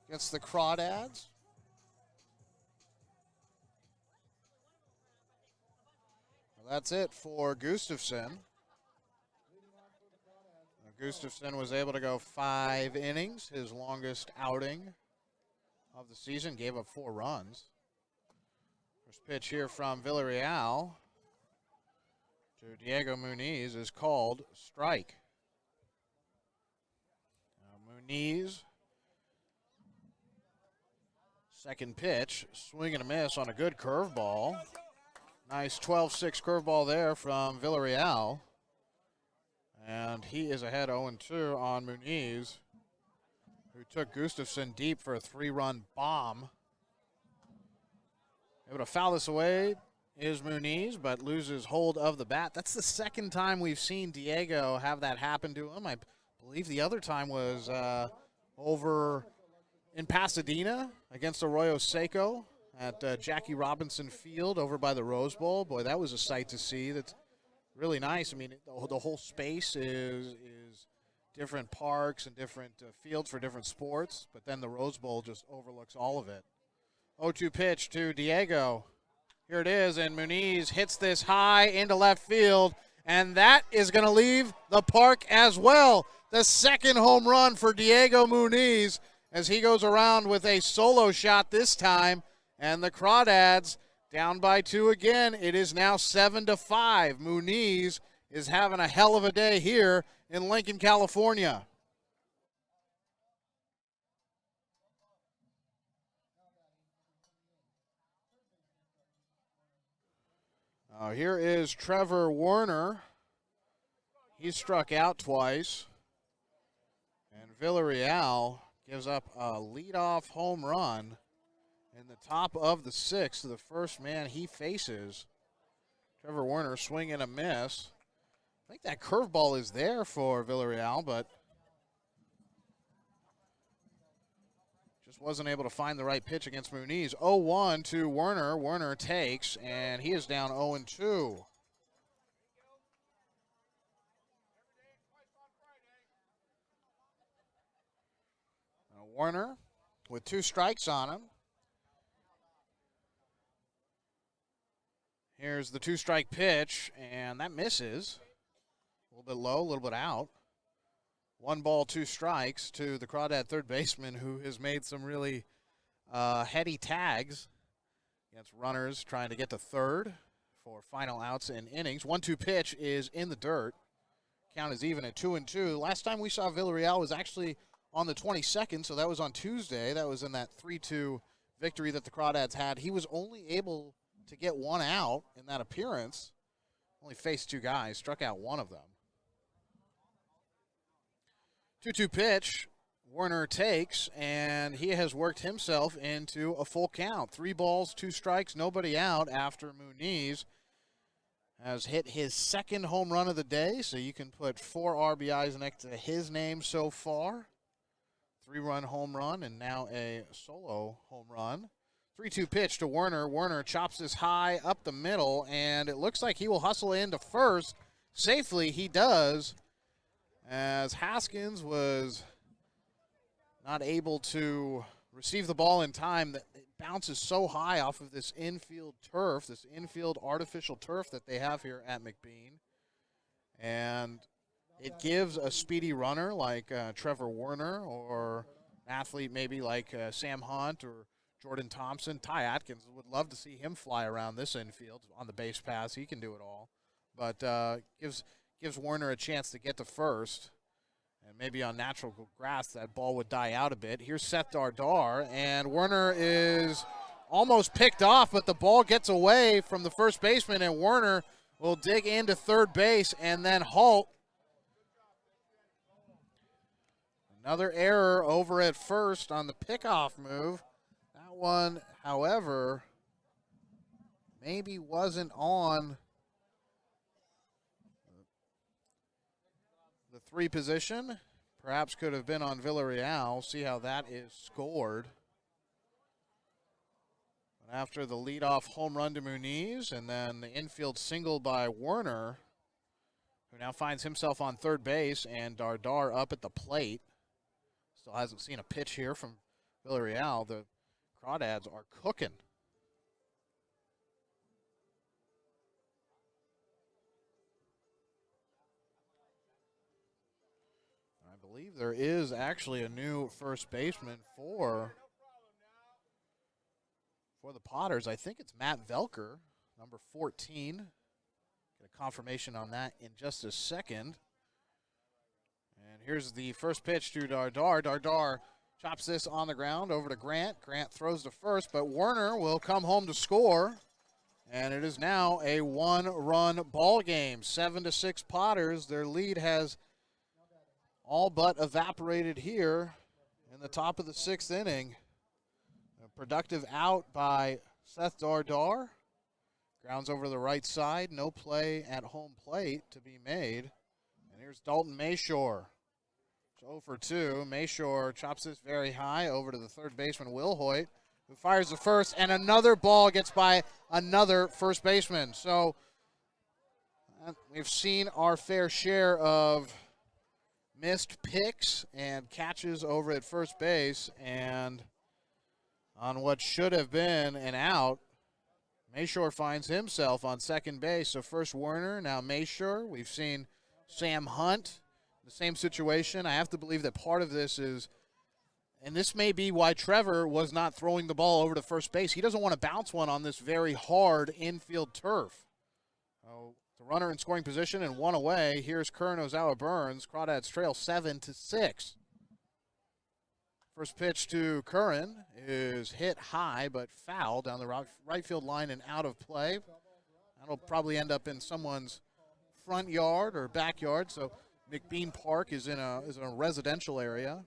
A: against the Crawdads. Well, that's it for Gustafson. Gustafson was able to go 5 innings, his longest outing of the season, gave up 4 runs. First pitch here from Villarreal to Diego Muniz is called strike. Muniz, second pitch, swing and a miss on a good curveball. Nice 12-6 curveball there from Villarreal. And he is ahead 0-2 on Muniz, who took Gustafson deep for a 3-run bomb. Able to foul this away is Muniz, but loses hold of the bat. That's the second time we've seen Diego have that happen to him. I believe the other time was over in Pasadena against Arroyo Seco at Jackie Robinson Field over by the Rose Bowl. Boy, that was a sight to see. That's really nice. I mean, the whole space is different parks and different fields for different sports, but then the Rose Bowl just overlooks all of it. 0-2 pitch to Diego. Here it is, and Muniz hits this high into left field, and that is going to leave the park as well. The second home run for Diego Muniz as he goes around with a solo shot this time, and the Crawdads down by 2 again. It is now 7-5. Muniz is having a hell of a day here in Lincoln, California. Here is Trevor Werner. He struck out twice. And Villarreal gives up a leadoff home run in the top of the 6th to the first man he faces. Trevor Werner swing and a miss. I think that curveball is there for Villarreal, but just wasn't able to find the right pitch against Muniz. 0-1 to Werner. Werner takes, and he is down 0-2. Werner with 2 strikes on him. Here's the 2-strike pitch, and that misses. A little bit low, a little bit out. 1 ball, 2 strikes to the Crawdad third baseman, who has made some really heady tags against runners trying to get to third for final outs in innings. 1-2 pitch is in the dirt. Count is even at 2-2. Last time we saw Villarreal was actually on the 22nd, so that was on Tuesday. That was in that 3-2 victory that the Crawdads had. He was only able to get 1 out in that appearance. Only faced 2 guys, struck out 1 of them. 2-2 pitch, Werner takes, and he has worked himself into a full count. 3 balls, 2 strikes, nobody out after Muniz has hit his 2nd home run of the day, so you can put 4 RBIs next to his name so far. 3-run home run and now a solo home run. 3-2 pitch to Werner. Werner chops this high up the middle, and it looks like he will hustle into first. Safely he does, as Haskins was not able to receive the ball in time. That it bounces so high off of this infield turf, this infield artificial turf that they have here at McBean. And it gives a speedy runner like Trevor Werner, or an athlete maybe like Sam Hunt or Jordan Thompson. Ty Atkins, would love to see him fly around this infield on the base pass. He can do it all. But gives Werner a chance to get to first. And maybe on natural grass that ball would die out a bit. Here's Seth Dardar, and Werner is almost picked off, but the ball gets away from the first baseman, and Werner will dig into third base and then halt. Another error over at first on the pickoff move. That one, however, maybe wasn't on the 3 position. Perhaps could have been on Villarreal. See how that is scored. But after the leadoff home run to Muniz, and then the infield single by Werner, who now finds himself on third base, and Dardar up at the plate. Still hasn't seen a pitch here from Villarreal. The Crawdads are cooking. I believe there is actually a new first baseman for the Potters. I think it's Matt Velker, number 14. Get a confirmation on that in just a second. And here's the first pitch to Dardar. Dardar chops this on the ground over to Grant. Grant throws to first, but Werner will come home to score. And it is now a one-run ball game. 7-6 Potters. Their lead has all but evaporated here in the top of the 6th inning. A productive out by Seth Dardar. Grounds over to the right side. No play at home plate to be made. And here's Dalton Mayshore. 0 for 2. Mayshore chops this very high over to the third baseman, Will Hoyt, who fires the first, and another ball gets by another first baseman. So we've seen our fair share of missed picks and catches over at first base, and on what should have been an out, Mayshore finds himself on second base. So first Werner, now Mayshore. We've seen Sam Hunt, the same situation. I have to believe that part of this is, and this may be why Trevor was not throwing the ball over to first base. He doesn't want to bounce one on this very hard infield turf. Oh, the runner in scoring position and one away. Here's Curran Ozawa Burns. Crawdads trail 7-6. First pitch to Curran is hit high but foul down the right field line and out of play. That'll probably end up in someone's front yard or backyard. So McBean Park is in a residential area.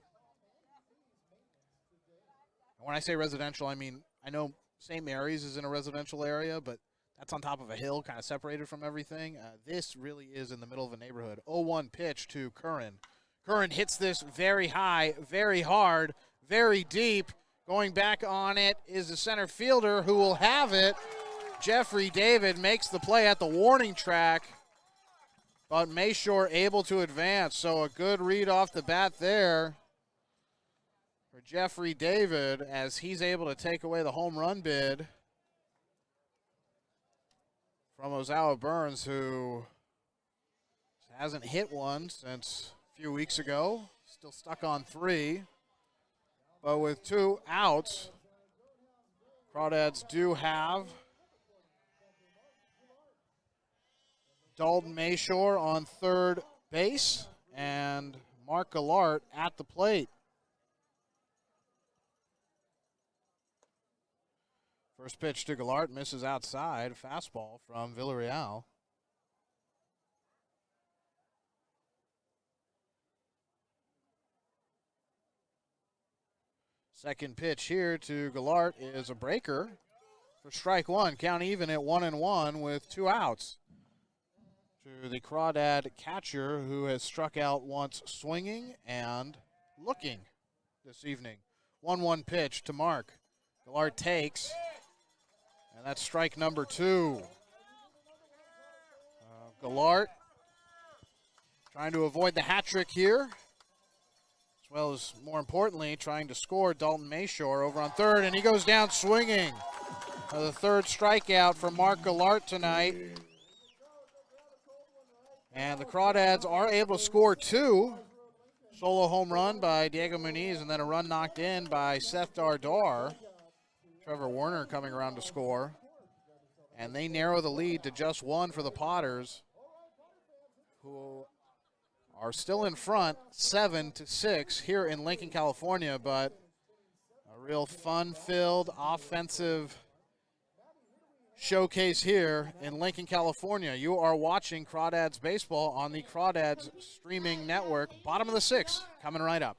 A: And when I say residential, I mean, I know St. Mary's is in a residential area, but that's on top of a hill, kind of separated from everything. This really is in the middle of a neighborhood. 0-1 pitch to Curran. Curran hits this very high, very hard, very deep. Going back on it is the center fielder who will have it. Jeffrey David makes the play at the warning track, but Mayshore able to advance. So a good read off the bat there for Jeffrey David as he's able to take away the home run bid from Ozawa Burns, who hasn't hit one since a few weeks ago. Still stuck on 3. But with 2 outs, Crawdads do have Dalton Mayshore on third base and Mark Gallart at the plate. First pitch to Gallart misses outside. Fastball from Villarreal. Second pitch here to Gallart is a breaker for strike one. Count even at 1-1 with 2 outs. To the Crawdad catcher, who has struck out once swinging and looking this evening. 1-1 pitch to Mark. Gallart takes, and that's strike number 2. Gallart trying to avoid the hat trick here, as well as, more importantly, trying to score Dalton Mayshore over on third, and he goes down swinging. The third strikeout for Mark Gallart tonight. And the Crawdads are able to score 2. Solo home run by Diego Muniz, and then a run knocked in by Seth Dardar. Trevor Werner coming around to score. And they narrow the lead to just 1 for the Potters, who are still in front 7-6 here in Lincoln, California, but a real fun-filled offensive showcase here in Lincoln, California. You are watching Crawdads Baseball on the Crawdads streaming network. Bottom of the 6th coming right up.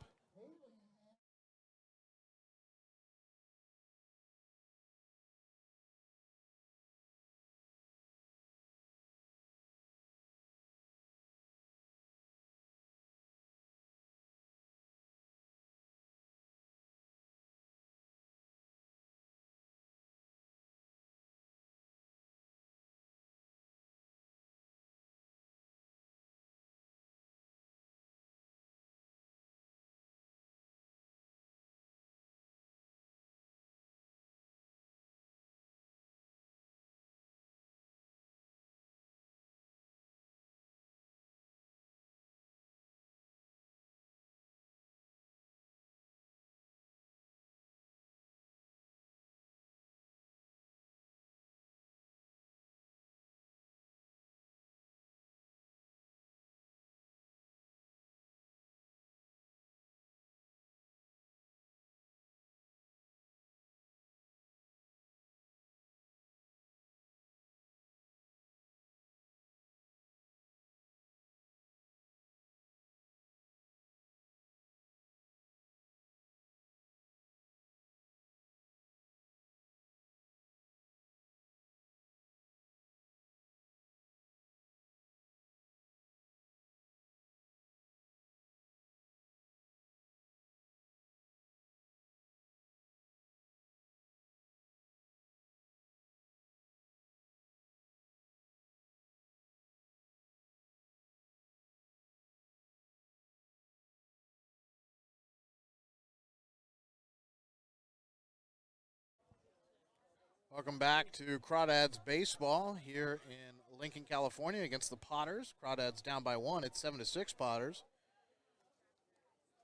A: Welcome back to Crawdads baseball here in Lincoln, California against the Potters. Crawdads down by 1. It's 7-6 Potters.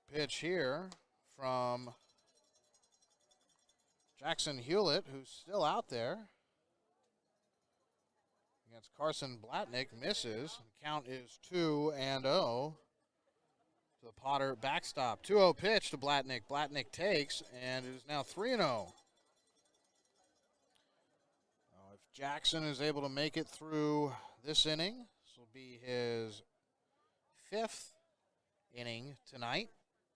A: Pitch here from Jackson Hewlett, who's still out there. Against Carson Blatnick, misses. Count is 2-0 to the Potter backstop. 2-0 pitch to Blatnick. Blatnick takes, and it is now 3-0. If Jackson is able to make it through this inning, this will be his 5th inning tonight.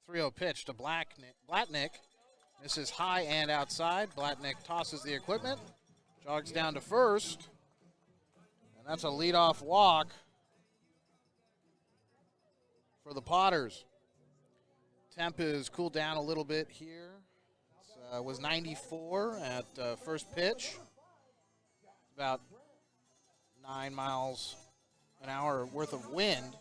A: 3-0 pitch to Blatnick. Misses high and outside. Blatnick tosses the equipment, jogs down to first, and that's a leadoff walk for the Potters. Temp is cooled down a little bit here. It was 94 at first pitch. About 9 miles an hour worth of wind.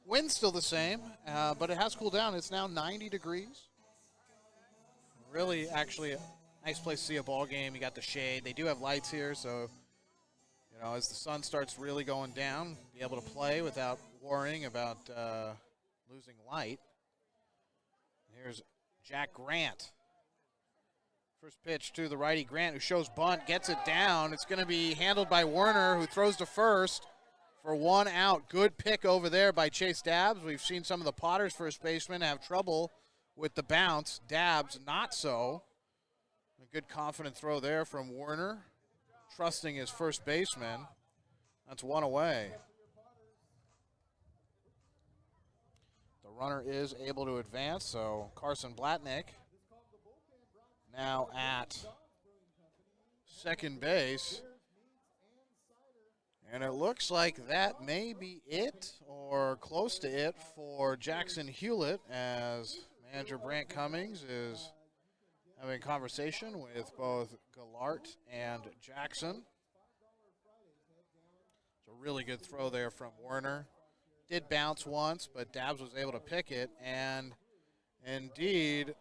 A: Wind's still the same, but it has cooled down. It's now 90 degrees. Really, actually, a nice place to see a ball game. You got the shade. They do have lights here, so as the sun starts really going down, be able to play without worrying about losing light. Here's Jack Grant. First pitch to the righty, Grant, who shows bunt, gets it down. It's going to be handled by Werner, who throws to first for 1 out. Good pick over there by Chase Dabbs. We've seen some of the Potters first basemen have trouble with the bounce. Dabbs, not so. A good confident throw there from Werner, trusting his first baseman. That's 1 away. The runner is able to advance, so Carson Blatnick now at second base. And it looks like that may be it, or close to it, for Jackson Hewlett, as manager Brant Cummings is having a conversation with both Gallart and Jackson. It's a really good throw there from Werner. Did bounce once, but Dabbs was able to pick it. And indeed,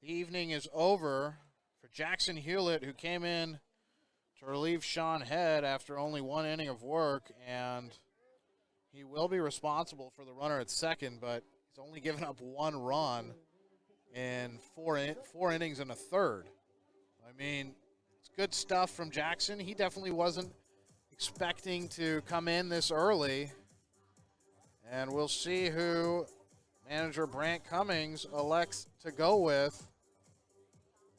A: the evening is over for Jackson Hewlett, who came in to relieve Sean Head after only 1 inning of work, and he will be responsible for the runner at second, but he's only given up 1 run in four innings and a third. I mean, it's good stuff from Jackson. He definitely wasn't expecting to come in this early, and we'll see who manager Brant Cummings elects to go with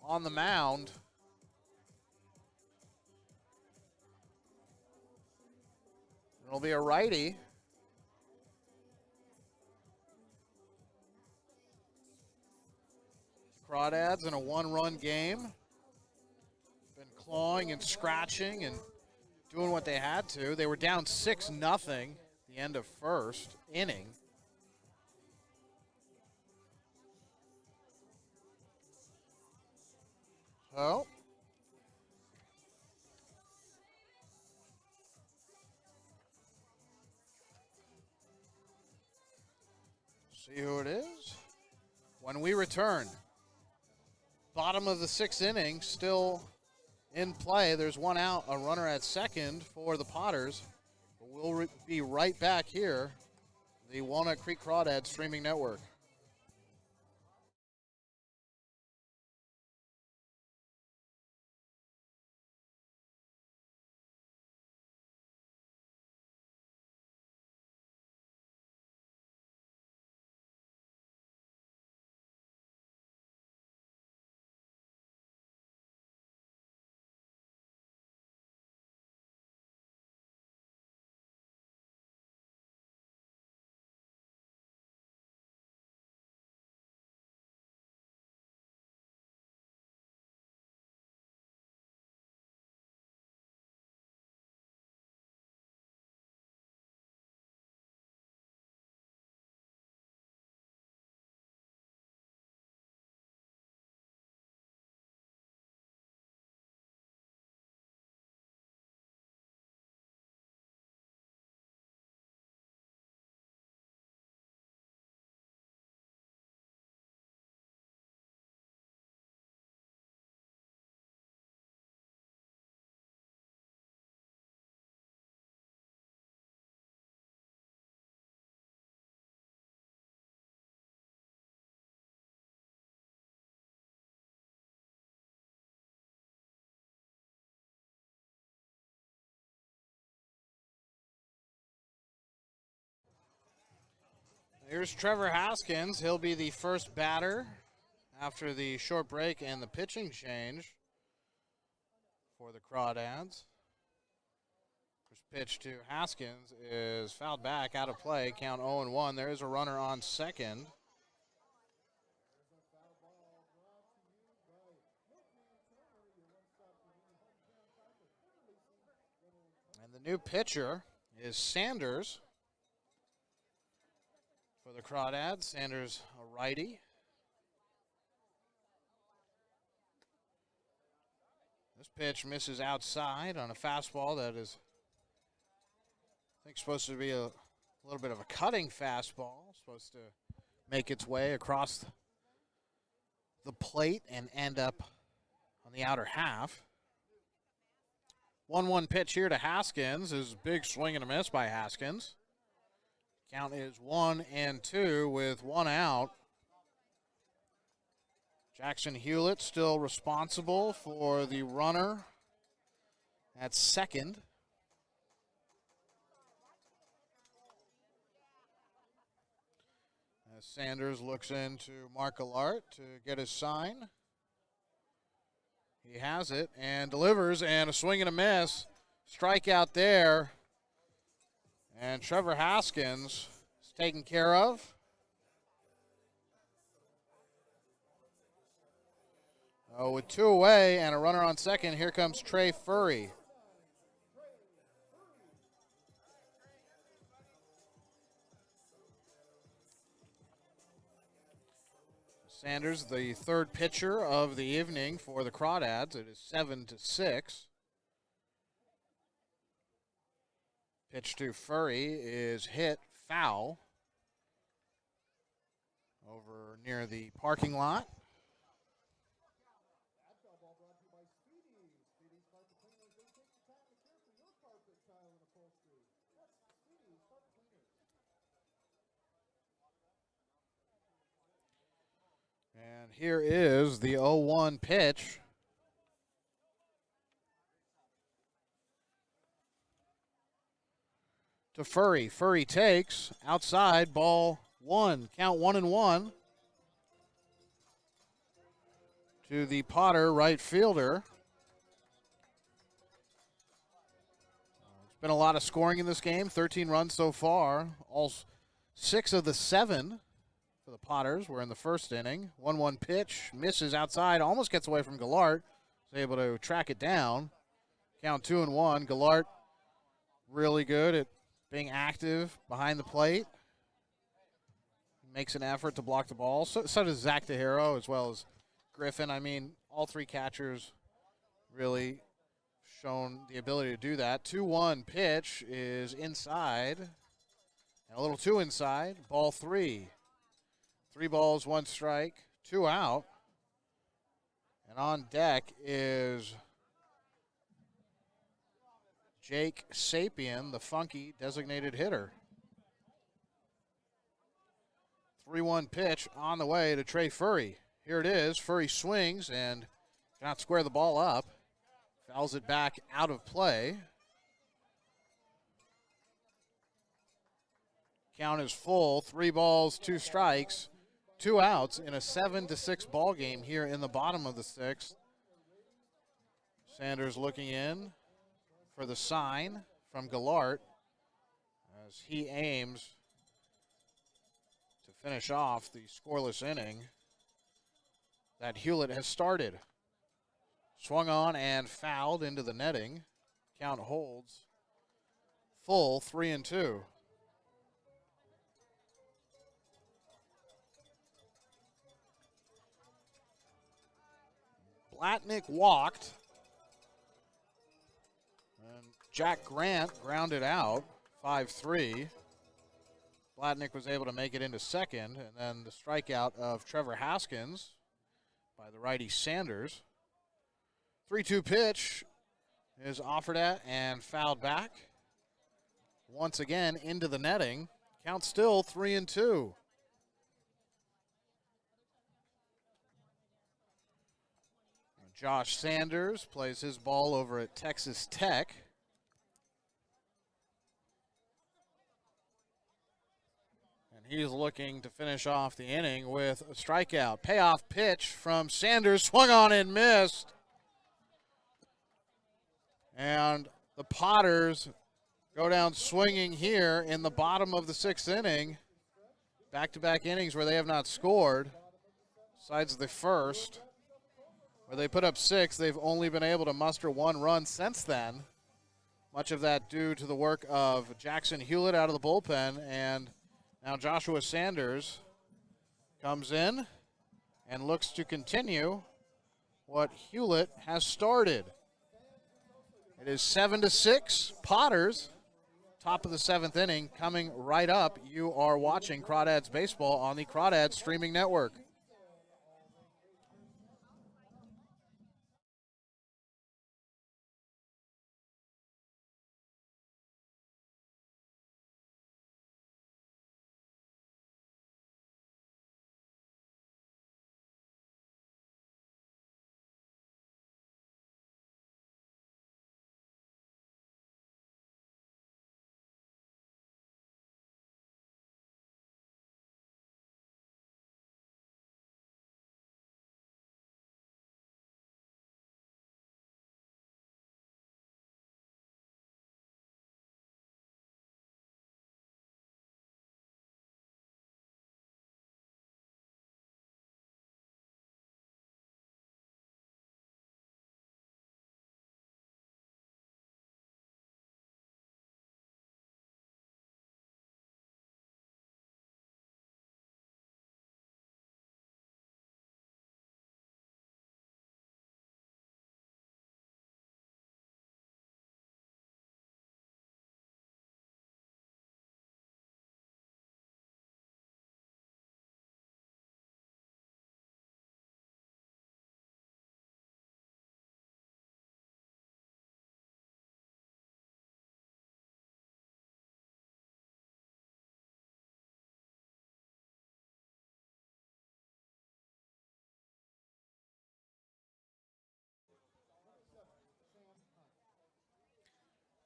A: on the mound. It'll be a righty. Crawdads in a 1-run game. Been clawing and scratching and doing what they had to. They were down 6-0 the end of first inning. So, see who it is when we return. Bottom of the 6th inning, still in play. There's 1 out, a runner at second for the Potters. But we'll be right back here, the Walnut Creek Crawdads streaming network. Here's Trevor Haskins. He'll be the first batter after the short break and the pitching change for the Crawdads. First pitch to Haskins is fouled back, out of play. Count 0-1. There is a runner on second. And the new pitcher is Sanders for the Crawdads. Sanders, a righty. This pitch misses outside on a fastball that is, I think, supposed to be a little bit of a cutting fastball. Supposed to make its way across the plate and end up on the outer half. 1-1 pitch here to Haskins. Is big swing and a miss by Haskins. Count is 1-2 with one out. Jackson Hewlett still responsible for the runner at second. As Sanders looks into Mark Allart to get his sign. He has it and delivers, and a swing and a miss. Strikeout there. And Trevor Haskins is taken care of. Oh, with two away and a runner on second, here comes Trey Furry. Sanders, the third pitcher of the evening for the Crawdads. It is 7-6. Pitch to Furry is hit foul over near the parking lot. And here is the 0-1 pitch. To Furry. Furry takes outside, ball one. Count 1-1 to the Potter right fielder. It's been a lot of scoring in this game. 13 runs so far. All 6 of the 7 for the Potters were in the first inning. 1-1 pitch misses outside, almost gets away from Gallart. Is able to track it down. Count 2-1. Gallart really good at being active behind the plate. Makes an effort to block the ball. So does Zach DeHaro as well as Griffin. I mean, all three catchers really shown the ability to do that. 2-1 pitch is inside. And a little too inside. Ball 3. 3 balls, 1 strike, 2 out. And on deck is Jake Sapien, the funky designated hitter. 3-1 pitch on the way to Trey Furry. Here it is. Furry swings and cannot square the ball up. Fouls it back out of play. Count is full. 3 balls, 2 strikes, 2 outs in a 7-6 ball game here in the bottom of the 6th. Sanders looking in for the sign from Gallart as he aims to finish off the scoreless inning that Hewlett has started. Swung on and fouled into the netting. Count holds full, 3-2. Blatnick walked. And Jack Grant grounded out, 5-3. Blatnick was able to make it into second, and then the strikeout of Trevor Haskins by the righty Sanders. 3-2 pitch is offered at and fouled back. Once again into the netting. Count still 3-2. Josh Sanders plays his ball over at Texas Tech. And He's looking to finish off the inning with a strikeout. Payoff pitch from Sanders, swung on and missed. And the Potters go down swinging here in the bottom of the 6th inning. Back-to-back innings where they have not scored. Besides the first, where they put up 6, they've only been able to muster 1 run since then. Much of that due to the work of Jackson Hewlett out of the bullpen, and now Joshua Sanders comes in and looks to continue what Hewlett has started. It is 7-6, Potters. Top of the 7th inning coming right up. You are watching Crawdads Baseball on the Crawdads Streaming Network.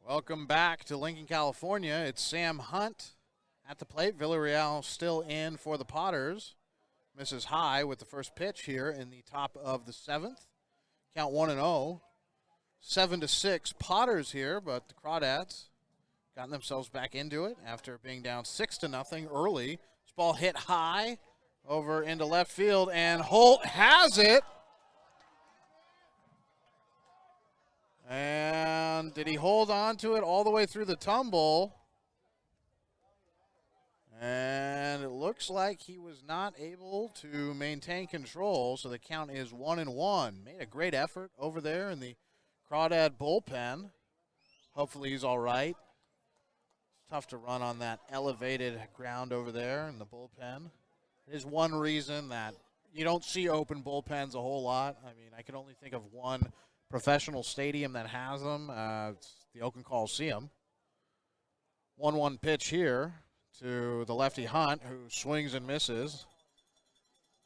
A: Welcome back to Lincoln, California. It's Sam Hunt at the plate. Villarreal still in for the Potters. Misses high with the first pitch here in the top of the 7th. Count 1-0. 7-6 Potters here, but the Crawdads gotten themselves back into it after being down 6-0 early. This ball hit high over into left field, and Holt has it. And did he hold on to it all the way through the tumble? And it looks like he was not able to maintain control, so the count is 1-1. Made a great effort over there in the Crawdad bullpen. Hopefully he's all right. It's tough to run on that elevated ground over there in the bullpen. It is one reason that you don't see open bullpens a whole lot. I mean, I can only think of one professional stadium that has them. It's the Oakland Coliseum. 1-1 pitch here to the lefty Hunt, who swings and misses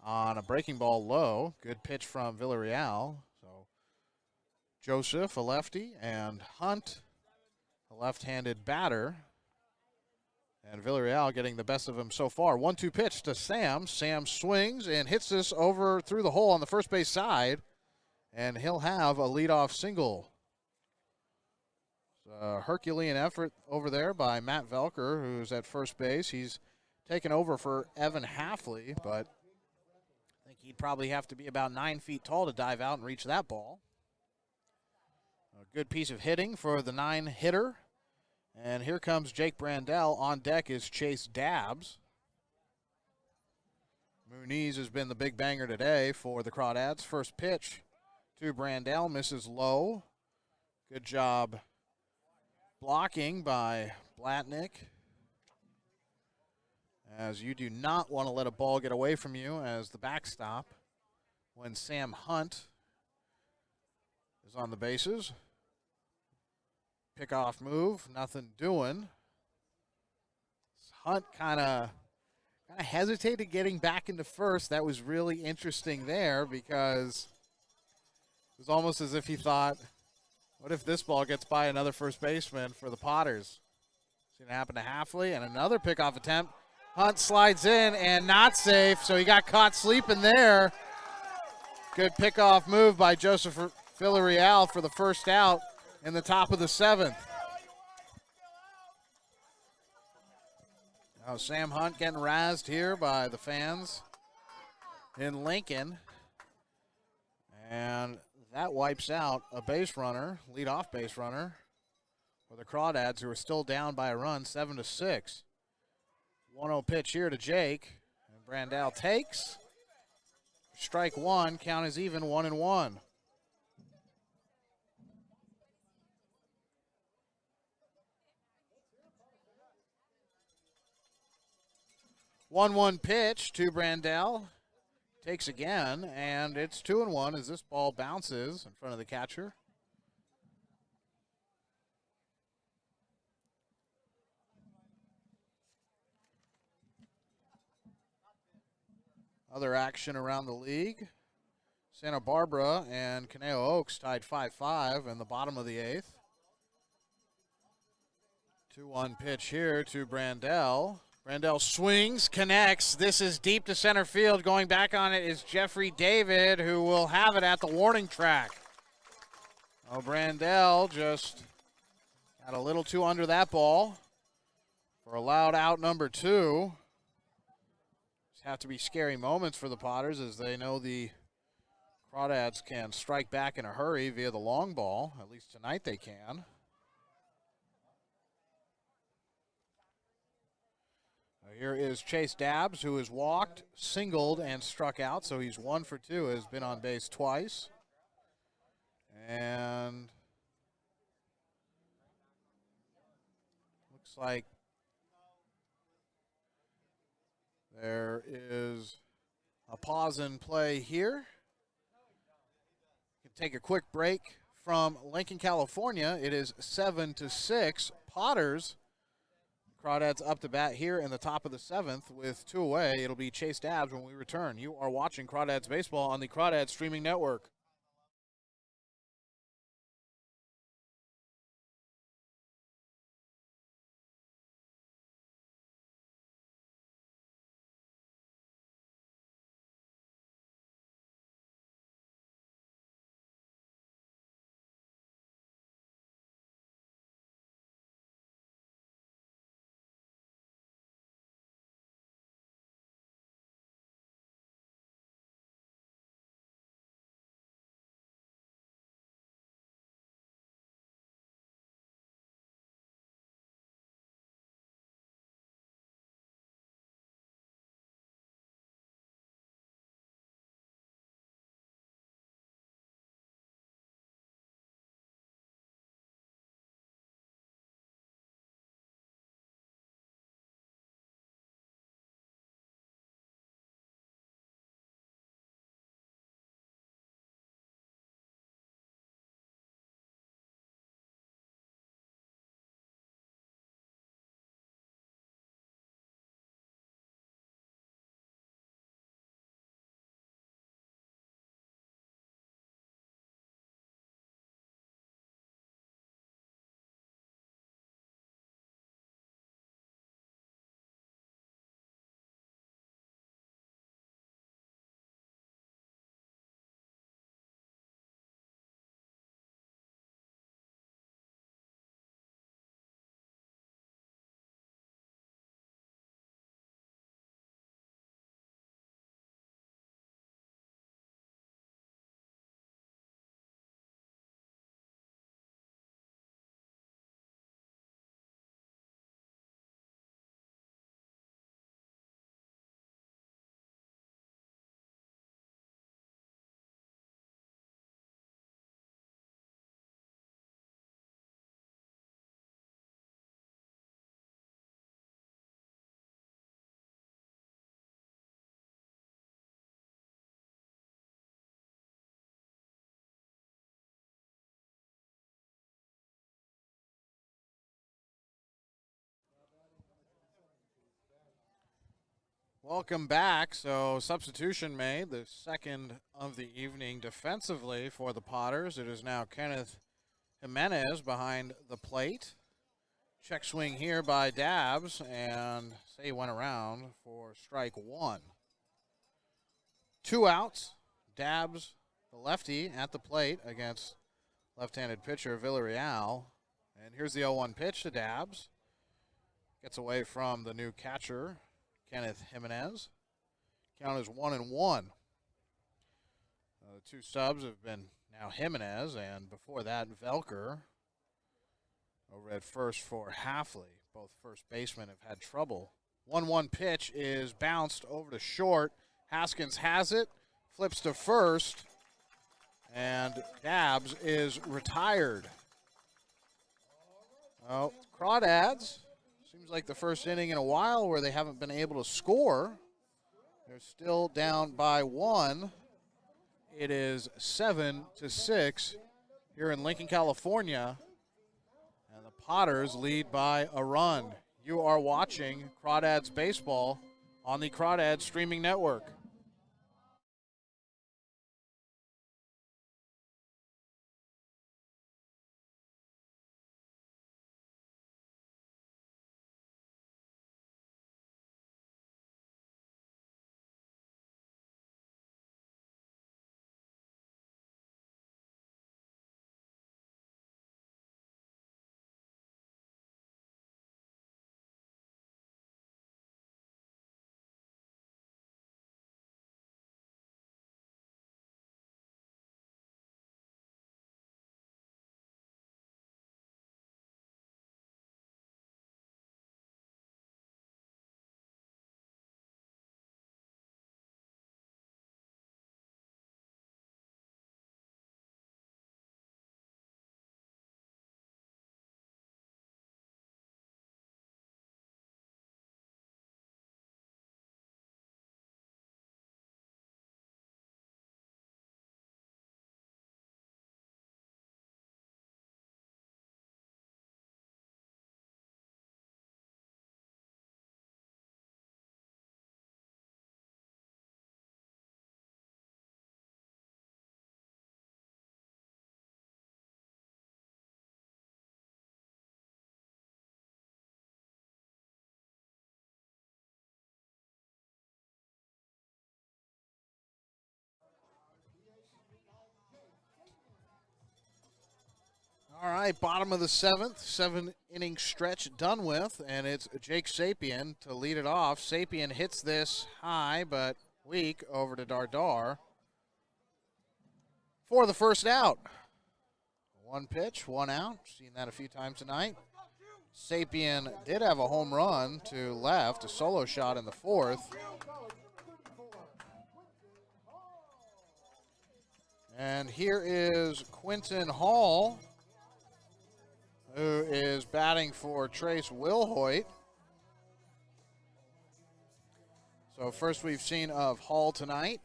A: on a breaking ball low. Good pitch from Villarreal. So Joseph, a lefty, and Hunt, a left-handed batter. And Villarreal getting the best of him so far. 1-2 pitch to Sam. Sam swings and hits this over through the hole on the first base side. And he'll have a leadoff single. A Herculean effort over there by Matt Velker, who's at first base. He's taken over for Evan Halfley, but I think he'd probably have to be about 9 feet tall to dive out and reach that ball. A good piece of hitting for the 9-hitter. And here comes Jake Brandell. On deck is Chase Dabbs. Muniz has been the big banger today for the Crawdads. First pitch to Brandell, misses low. Good job blocking by Blatnick, as you do not want to let a ball get away from you as the backstop when Sam Hunt is on the bases. Pickoff move, nothing doing. Hunt kind of hesitated getting back into first. That was really interesting there, because it was almost as if he thought, what if this ball gets by another first baseman for the Potters? It's going to happen to Halfley, and another pickoff attempt. Hunt slides in and not safe, so he got caught sleeping there. Good pickoff move by Joseph Villarreal for the first out in the top of the 7th. Now Sam Hunt getting razzed here by the fans in Lincoln. And that wipes out a base runner, leadoff base runner, for the Crawdads, who are still down by a run, 7-6. 1-0 pitch here to Jake. And Brandell takes. Strike one, count is even, 1-1. 1-1 pitch to Brandell. Takes again, and it's 2-1 as this ball bounces in front of the catcher. Other action around the league. Santa Barbara and Conejo Oaks tied 5-5 in the bottom of the 8th. 2-1 pitch here to Brandell. Brandell swings, connects. This is deep to center field. Going back on it is Jeffrey David, who will have it at the warning track. Oh, Brandell just got a little too under that ball for allowed out number 2. These have to be scary moments for the Potters, as they know the Crawdads can strike back in a hurry via the long ball. At least tonight they can. Here is Chase Dabbs, who has walked, singled, and struck out, so he's 1 for 2, has been on base twice. And looks like there is a pause in play here. We can take a quick break from Lincoln, California. It is 7-6. Potters. Crawdads up to bat here in the top of the 7th with 2 away. It'll be Chase Dabbs when we return. You are watching Crawdads Baseball on the Crawdads Streaming Network. Welcome back. So substitution made, the second of the evening defensively for the Potters. It is now Kenneth Jimenez behind the plate. Check swing here by Dabbs, and say he went around for strike one. 2 outs. Dabbs, the lefty, at the plate against left-handed pitcher Villarreal. And here's the 0-1 pitch to Dabbs. Gets away from the new catcher, Kenneth Jimenez. Count is 1-1. The two subs have been now Jimenez, and before that, Velker. Over at first for Halfley. Both first basemen have had trouble. 1-1 pitch is bounced over to short. Haskins has it, flips to first, and Dabbs is retired. Well, Crawdads, seems like the first inning in a while where they haven't been able to score. They're still down by 1. It is 7-6 here in Lincoln, California. And the Potters lead by a run. You are watching Crawdads Baseball on the Crawdads Streaming Network. All right, bottom of the 7th, 7-inning stretch done with, and it's Jake Sapien to lead it off. Sapien hits this high but weak over to Dardar for the first out. 1 pitch, 1 out. Seen that a few times tonight. Sapien did have a home run to left, a solo shot in the 4th. And here is Quinton Hall, who is batting for Trace Wilhoit. So first we've seen of Hall tonight.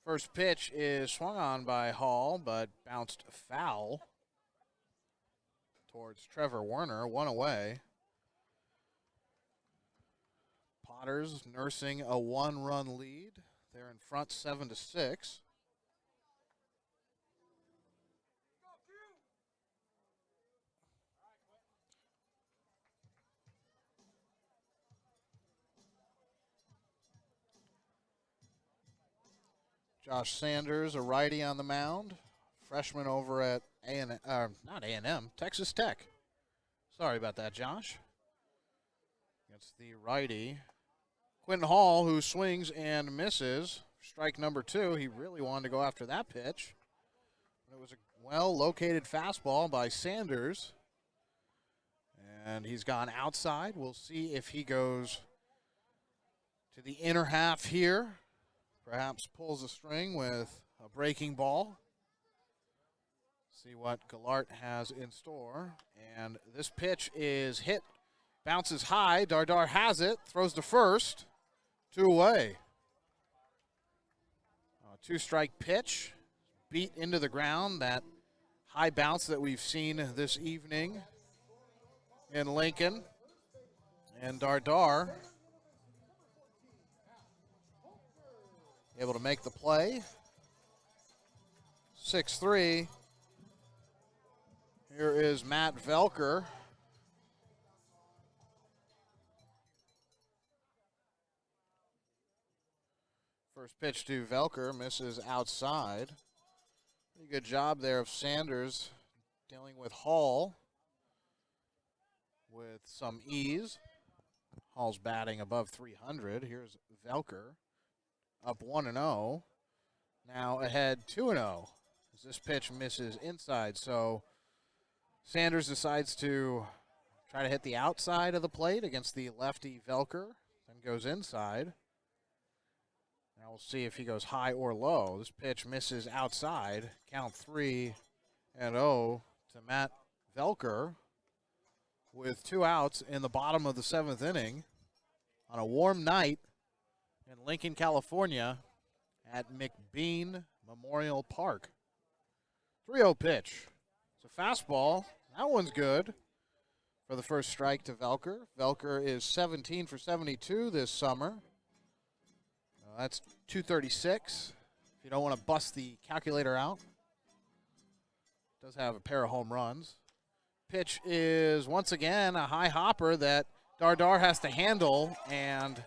A: First pitch is swung on by Hall, but bounced foul towards Trevor Werner, 1 away. Potters nursing a 1-run lead. They're in front 7-6. Josh Sanders, a righty on the mound. Freshman over at not A&M, Texas Tech. Sorry about that, Josh. Against the righty. Quinton Hall, who swings and misses. Strike number 2. He really wanted to go after that pitch. But it was a well-located fastball by Sanders. And he's gone outside. We'll see if he goes to the inner half here. Perhaps pulls a string with a breaking ball. See what Gallart has in store. And this pitch is hit. Bounces high. Dardar has it. Throws to first. 2 away. 2-strike pitch. Beat into the ground. That high bounce that we've seen this evening in Lincoln. And Dardar able to make the play. 6-3. Here is Matt Velker. First pitch to Velker, misses outside. Pretty good job there of Sanders dealing with Hall with some ease. Hall's batting above 300. Here's Velker up 1-0. Now ahead 2-0 as this pitch misses inside. So Sanders decides to try to hit the outside of the plate against the lefty Velker, then goes inside. Now we'll see if he goes high or low. This pitch misses outside. Count 3-0 to Matt Velker with 2 outs in the bottom of the 7th inning on a warm night in Lincoln, California at McBean Memorial Park. 3-0 pitch. It's a fastball. That one's good for the first strike to Velker. Velker is 17 for 72 this summer. That's 236. If you don't want to bust the calculator out. Does have a pair of home runs. Pitch is once again a high hopper that Dardar has to handle, and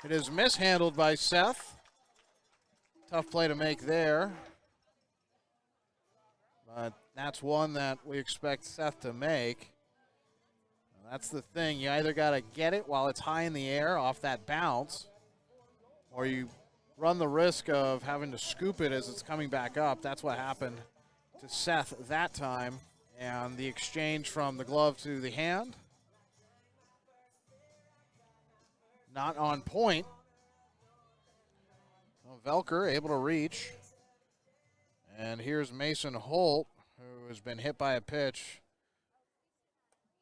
A: it is mishandled by Seth. Tough play to make there. But that's one that we expect Seth to make. That's the thing. You either got to get it while it's high in the air off that bounce, or you run the risk of having to scoop it as it's coming back up. That's what happened to Seth that time. And the exchange from the glove to the hand, not on point. Well, Velker able to reach. And here's Mason Holt, who has been hit by a pitch.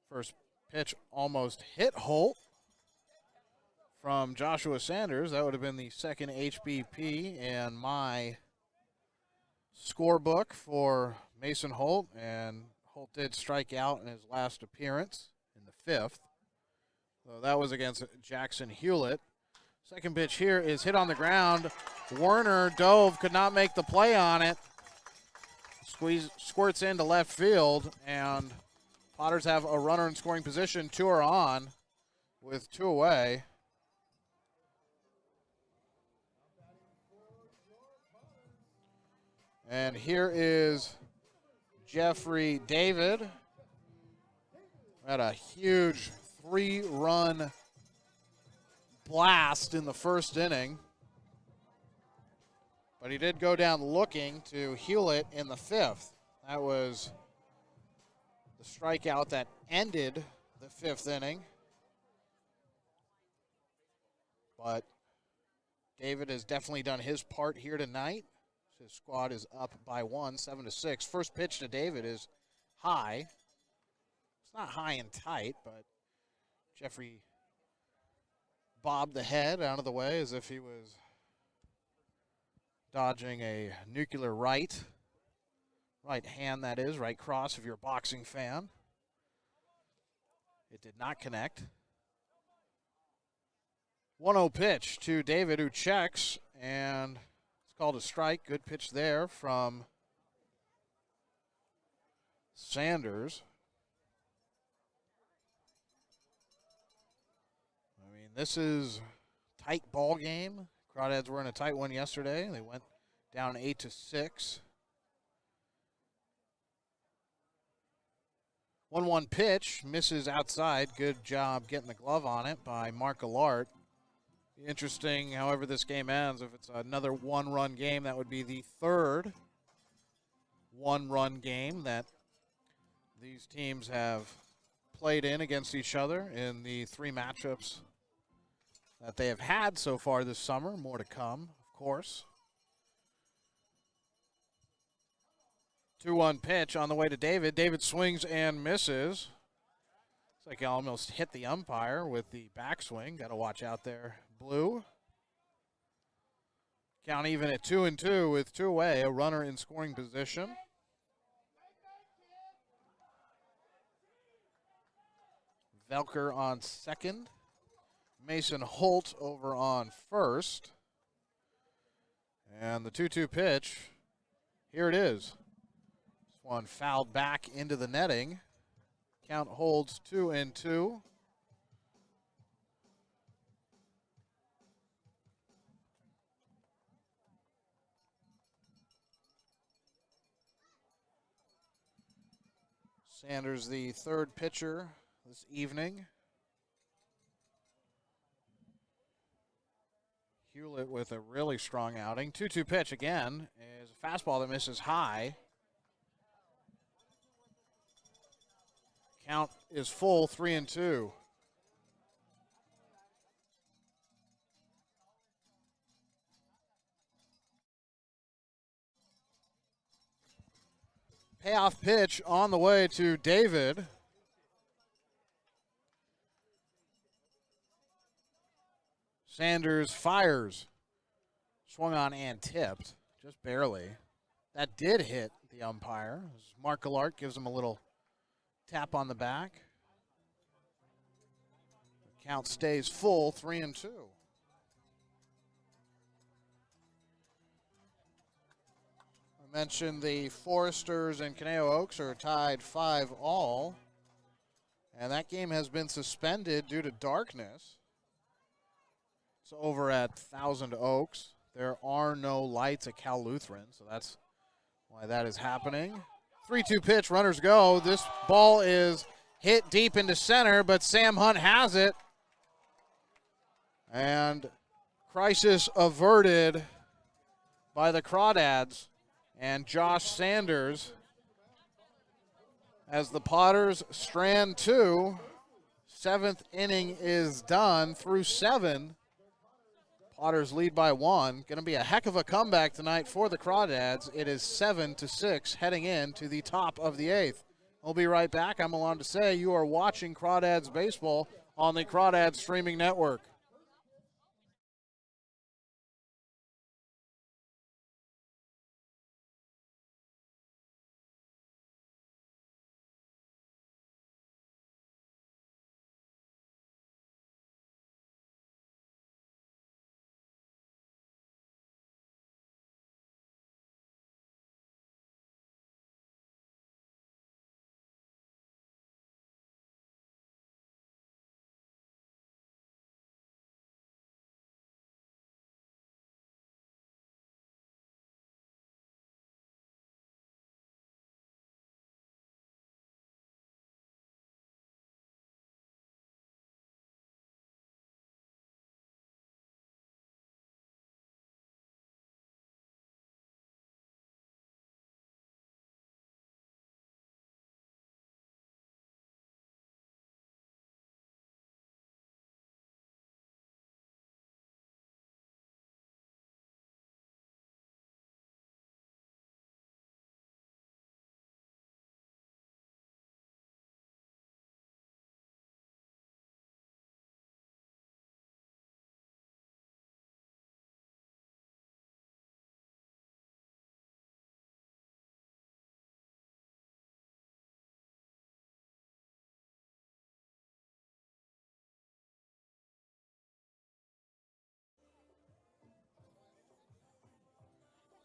A: First pitch almost hit Holt from Joshua Sanders. That would have been the second HBP in my scorebook for Mason Holt, and Holt did strike out in his last appearance in the 5th. So that was against Jackson Hewlett. Second pitch here is hit on the ground. Werner dove, could not make the play on it. Squirts into left field, and Potters have a runner in scoring position. 2 are on with 2 away. And here is Jeffrey David. Had a huge 3-run blast in the first inning. But he did go down looking to Hewlett in the 5th. That was the strikeout that ended the 5th inning. But David has definitely done his part here tonight. His squad is up by 1, 7-6. First pitch to David is high. It's not high and tight, but Jeffrey bobbed the head out of the way as if he was dodging a nuclear right. Right hand, that is. Right cross if you're a boxing fan. It did not connect. 1-0 pitch to David, who checks, and it's called a strike. Good pitch there from Sanders. I mean, this is a tight ball game. Crawdads were in a tight one yesterday. They went down 8-6. 1-1 pitch, misses outside. Good job getting the glove on it by Mark Allard. Interesting, however this game ends. If it's another one-run game, that would be the third one-run game that these teams have played in against each other in the 3 matchups that they have had so far this summer. More to come, of course. 2-1 pitch on the way to David. David swings and misses. It's like he almost hit the umpire with the backswing. Got to watch out there, Blue. Count even at 2-2 with 2 away. A runner in scoring position. Velker on second. Mason Holt over on first. And the 2-2 pitch, here it is. This one fouled back into the netting. Count holds 2-2. Sanders, the third pitcher this evening. Hewlett with a really strong outing. 2-2 pitch again is a fastball that misses high. Count is full, 3-2. Payoff pitch on the way to David. Sanders fires. Swung on and tipped, just barely. That did hit the umpire. Mark Gallart gives him a little tap on the back. The count stays full, 3-2. I mentioned the Foresters and Conejo Oaks are tied 5-all. And that game has been suspended due to darkness. It's over at Thousand Oaks. There are no lights at Cal Lutheran, so that's why that is happening. 3-2 pitch, runners go. This ball is hit deep into center, but Sam Hunt has it. And crisis averted by the Crawdads and Josh Sanders as the Potters strand 2. Seventh inning is done through 7. Potters lead by 1. Going to be a heck of a comeback tonight for the Crawdads. It is 7-6 heading into the top of the 8th. We'll be right back. I'm allowed to say you are watching Crawdads baseball on the Crawdads streaming network.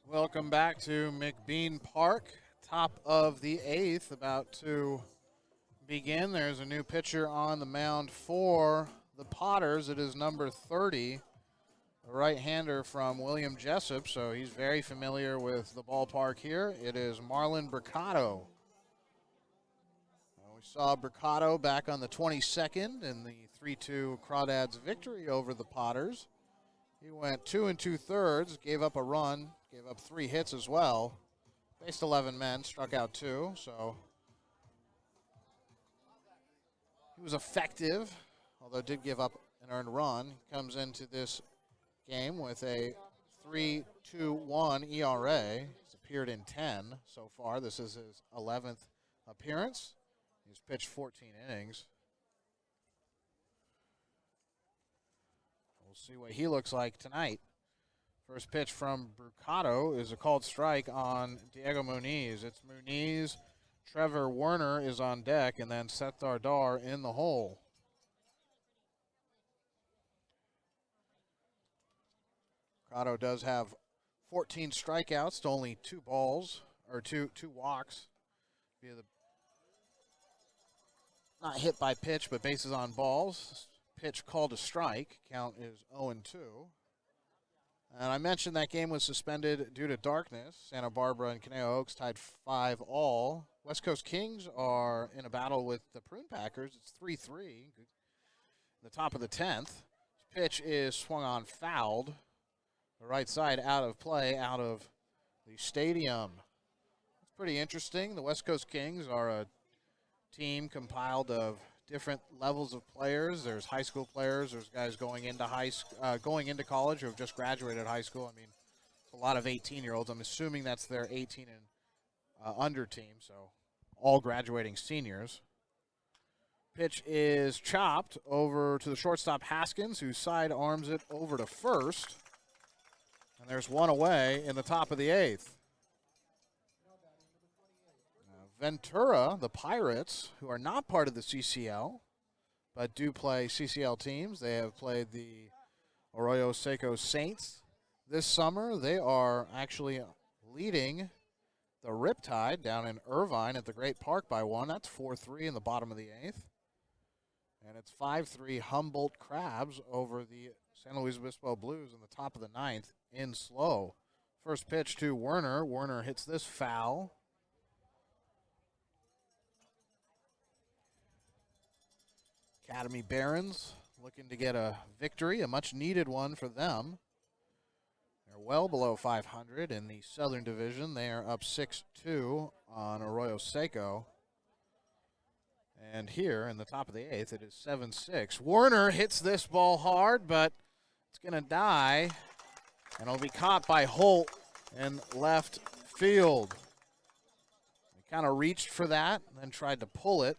A: Welcome back to McBean Park, top of the 8th, about to begin. There's a new pitcher on the mound for the Potters. It is number 30, a right-hander from William Jessup, so he's very familiar with the ballpark here. It is Marlon Bricado. We saw Bricado back on the 22nd in the 3-2 Crawdads victory over the Potters. He went 2 2/3, gave up a run, gave up 3 hits as well. Faced 11 men, struck out 2, so he was effective, although did give up an earned run. He comes into this game with a 3.21 ERA. He's appeared in 10 so far. This is his 11th appearance. He's pitched 14 innings. We'll see what he looks like tonight. First pitch from Bricado is a called strike on Diego Muniz. It's Muniz, Trevor Werner is on deck, and then Seth Dardar in the hole. Bricado does have 14 strikeouts to only 2 balls, or two walks. via the not hit by pitch, but bases on balls. Pitch called a strike. Count is 0-2. And I mentioned that game was suspended due to darkness. Santa Barbara and Conejo Oaks tied 5-all. West Coast Kings are in a battle with the Prune Packers. It's 3-3. The top of the 10th. Pitch is swung on, fouled. The right side out of play, out of the stadium. It's pretty interesting. The West Coast Kings are a team compiled of different levels of players. There's high school players. There's guys going into going into college who have just graduated high school. I mean, it's a lot of 18-year-olds. I'm assuming that's their 18 and under team, so all graduating seniors. Pitch is chopped over to the shortstop Haskins, who sidearms it over to first. And there's one away in the top of the 8th. Ventura, the Pirates, who are not part of the CCL, but do play CCL teams. They have played the Arroyo Seco Saints this summer. They are actually leading the Riptide down in Irvine at the Great Park by 1. That's 4-3 in the bottom of the 8th. And it's 5-3 Humboldt Crabs over the San Luis Obispo Blues in the top of the 9th in slow. First pitch to Werner. Werner hits this foul. Academy Barons looking to get a victory, a much-needed one for them. They're well below 500 in the Southern Division. They are up 6-2 on Arroyo Seco. And here in the top of the 8th, it is 7-6. Werner hits this ball hard, but it's going to die, and it'll be caught by Holt in left field. He kind of reached for that and then tried to pull it.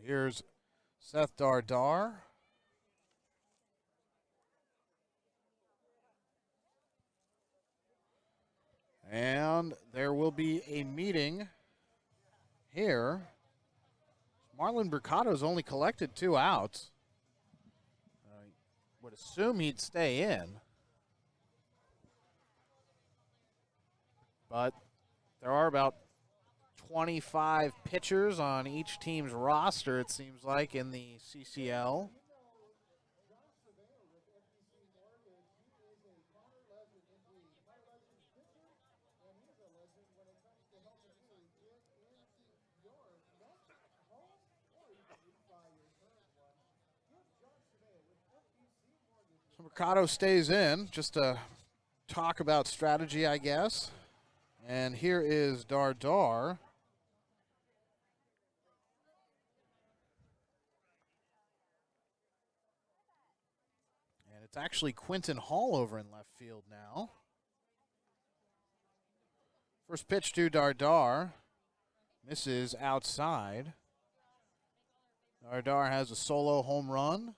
A: Here's Seth Dardar. And there will be a meeting here. Marlon Mercado's only collected 2 outs. Would assume he'd stay in. But there are about 25 pitchers on each team's roster, it seems like, in the CCL. So Mercado stays in just to talk about strategy, I guess. And here is Dardar. It's actually Quinton Hall over in left field now. First pitch to Dardar. Misses outside. Dardar has a solo home run.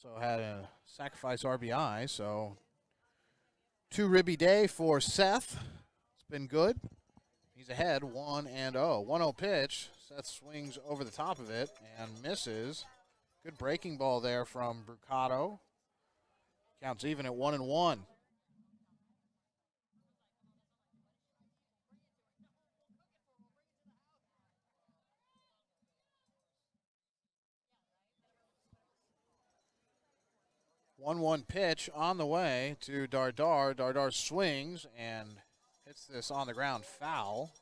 A: So had a sacrifice RBI. So 2 ribby day for Seth. It's been good. He's ahead 1-0. 1-0 pitch. Seth swings over the top of it and misses. Good breaking ball there from Mercado. Counts even at 1-1. One pitch on the way to Dardar. Dardar swings and hits this on the ground foul.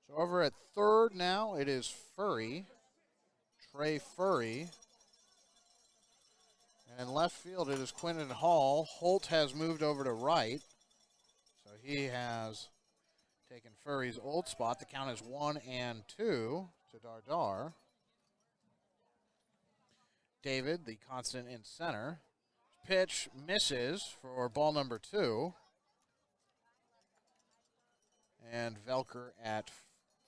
A: So over at third now, it is Furry. Trey Furry. And in left field, it is Quinton Hall. Holt has moved over to right. So he has taken Furry's old spot. The count is 1-2 to Dardar. David, the constant in center. Pitch misses for ball number 2. And Velker at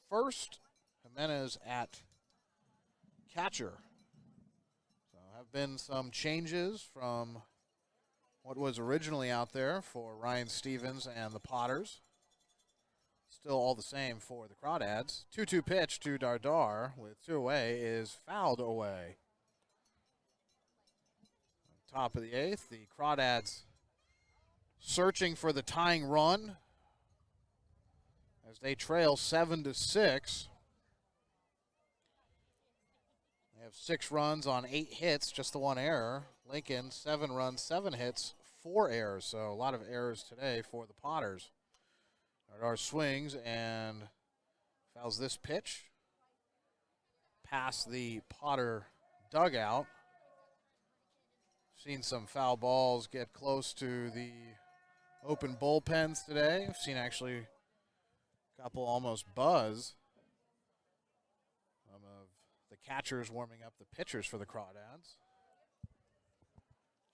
A: first. Jimenez at catcher. So have been some changes from what was originally out there for Ryan Stevens and the Potters. still all the same for the Crawdads. 2-2 pitch to Dardar with 2 away is fouled away. Top of the 8th, the Crawdads searching for the tying run as they trail 7-6. They have 6 runs on 8 hits, just the 1 error. Lincoln, 7 runs, 7 hits, 4 errors. So a lot of errors today for the Potters. Dardar swings and fouls this pitch past the Potter dugout. Seen some foul balls get close to the open bullpens today. I've seen actually a couple almost buzz. Some of the catchers warming up the pitchers for the Crawdads.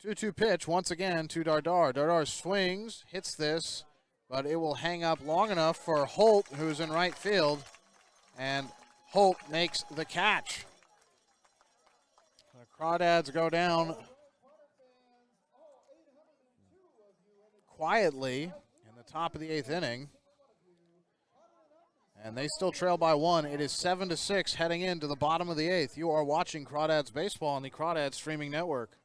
A: 2-2 pitch once again to Dardar. Dardar swings, hits this, but it will hang up long enough for Holt, who's in right field, and Holt makes the catch. The Crawdads go down quietly in the top of the 8th inning, and they still trail by 1. It is 7-6 heading into the bottom of the 8th. You are watching Crawdads Baseball on the Crawdads Streaming Network.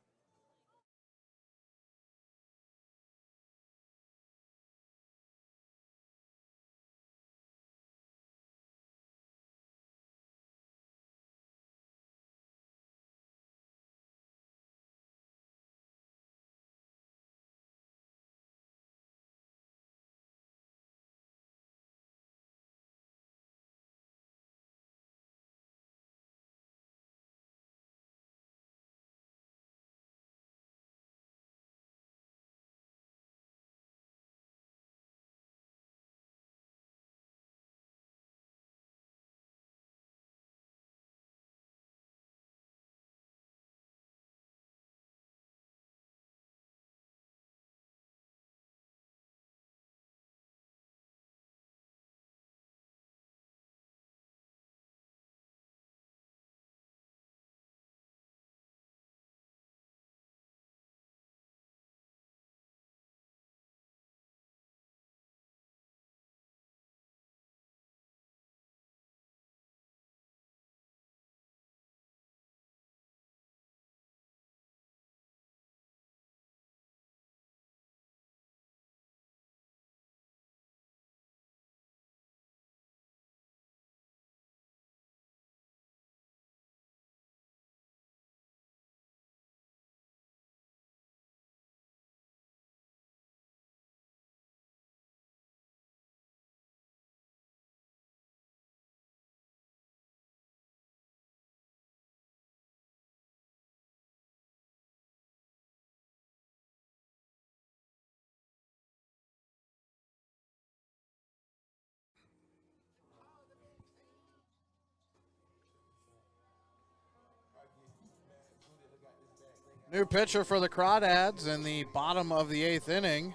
A: New pitcher for the Crawdads in the bottom of the 8th inning.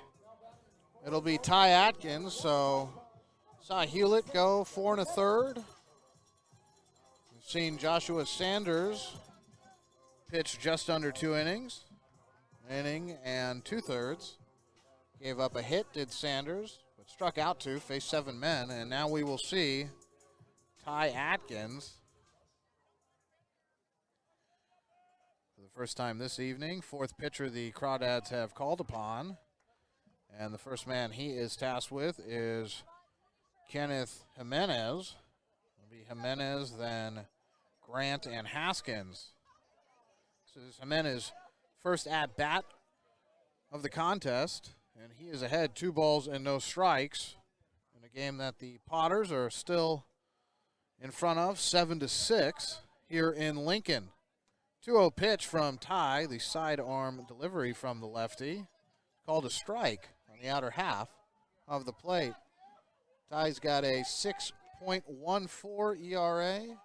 A: It'll be Ty Atkins, so saw Hewlett go 4 1/3. We've seen Joshua Sanders pitch just under 2 innings. Inning and 2/3. Gave up a hit, did Sanders, but struck out 2, faced 7 men, and now we will see Ty Atkins for the first time this evening. 4th pitcher the Crawdads have called upon. And the first man he is tasked with is Kenneth Jimenez. It'll be Jimenez, then Grant and Haskins. So this is Jimenez' first at-bat of the contest, and he is ahead 2 balls and no strikes in a game that the Potters are still in front of 7-6 here in Lincoln. 2-0 pitch from Ty, the sidearm delivery from the lefty, called a strike on the outer half of the plate. Ty's got a 6.14 ERA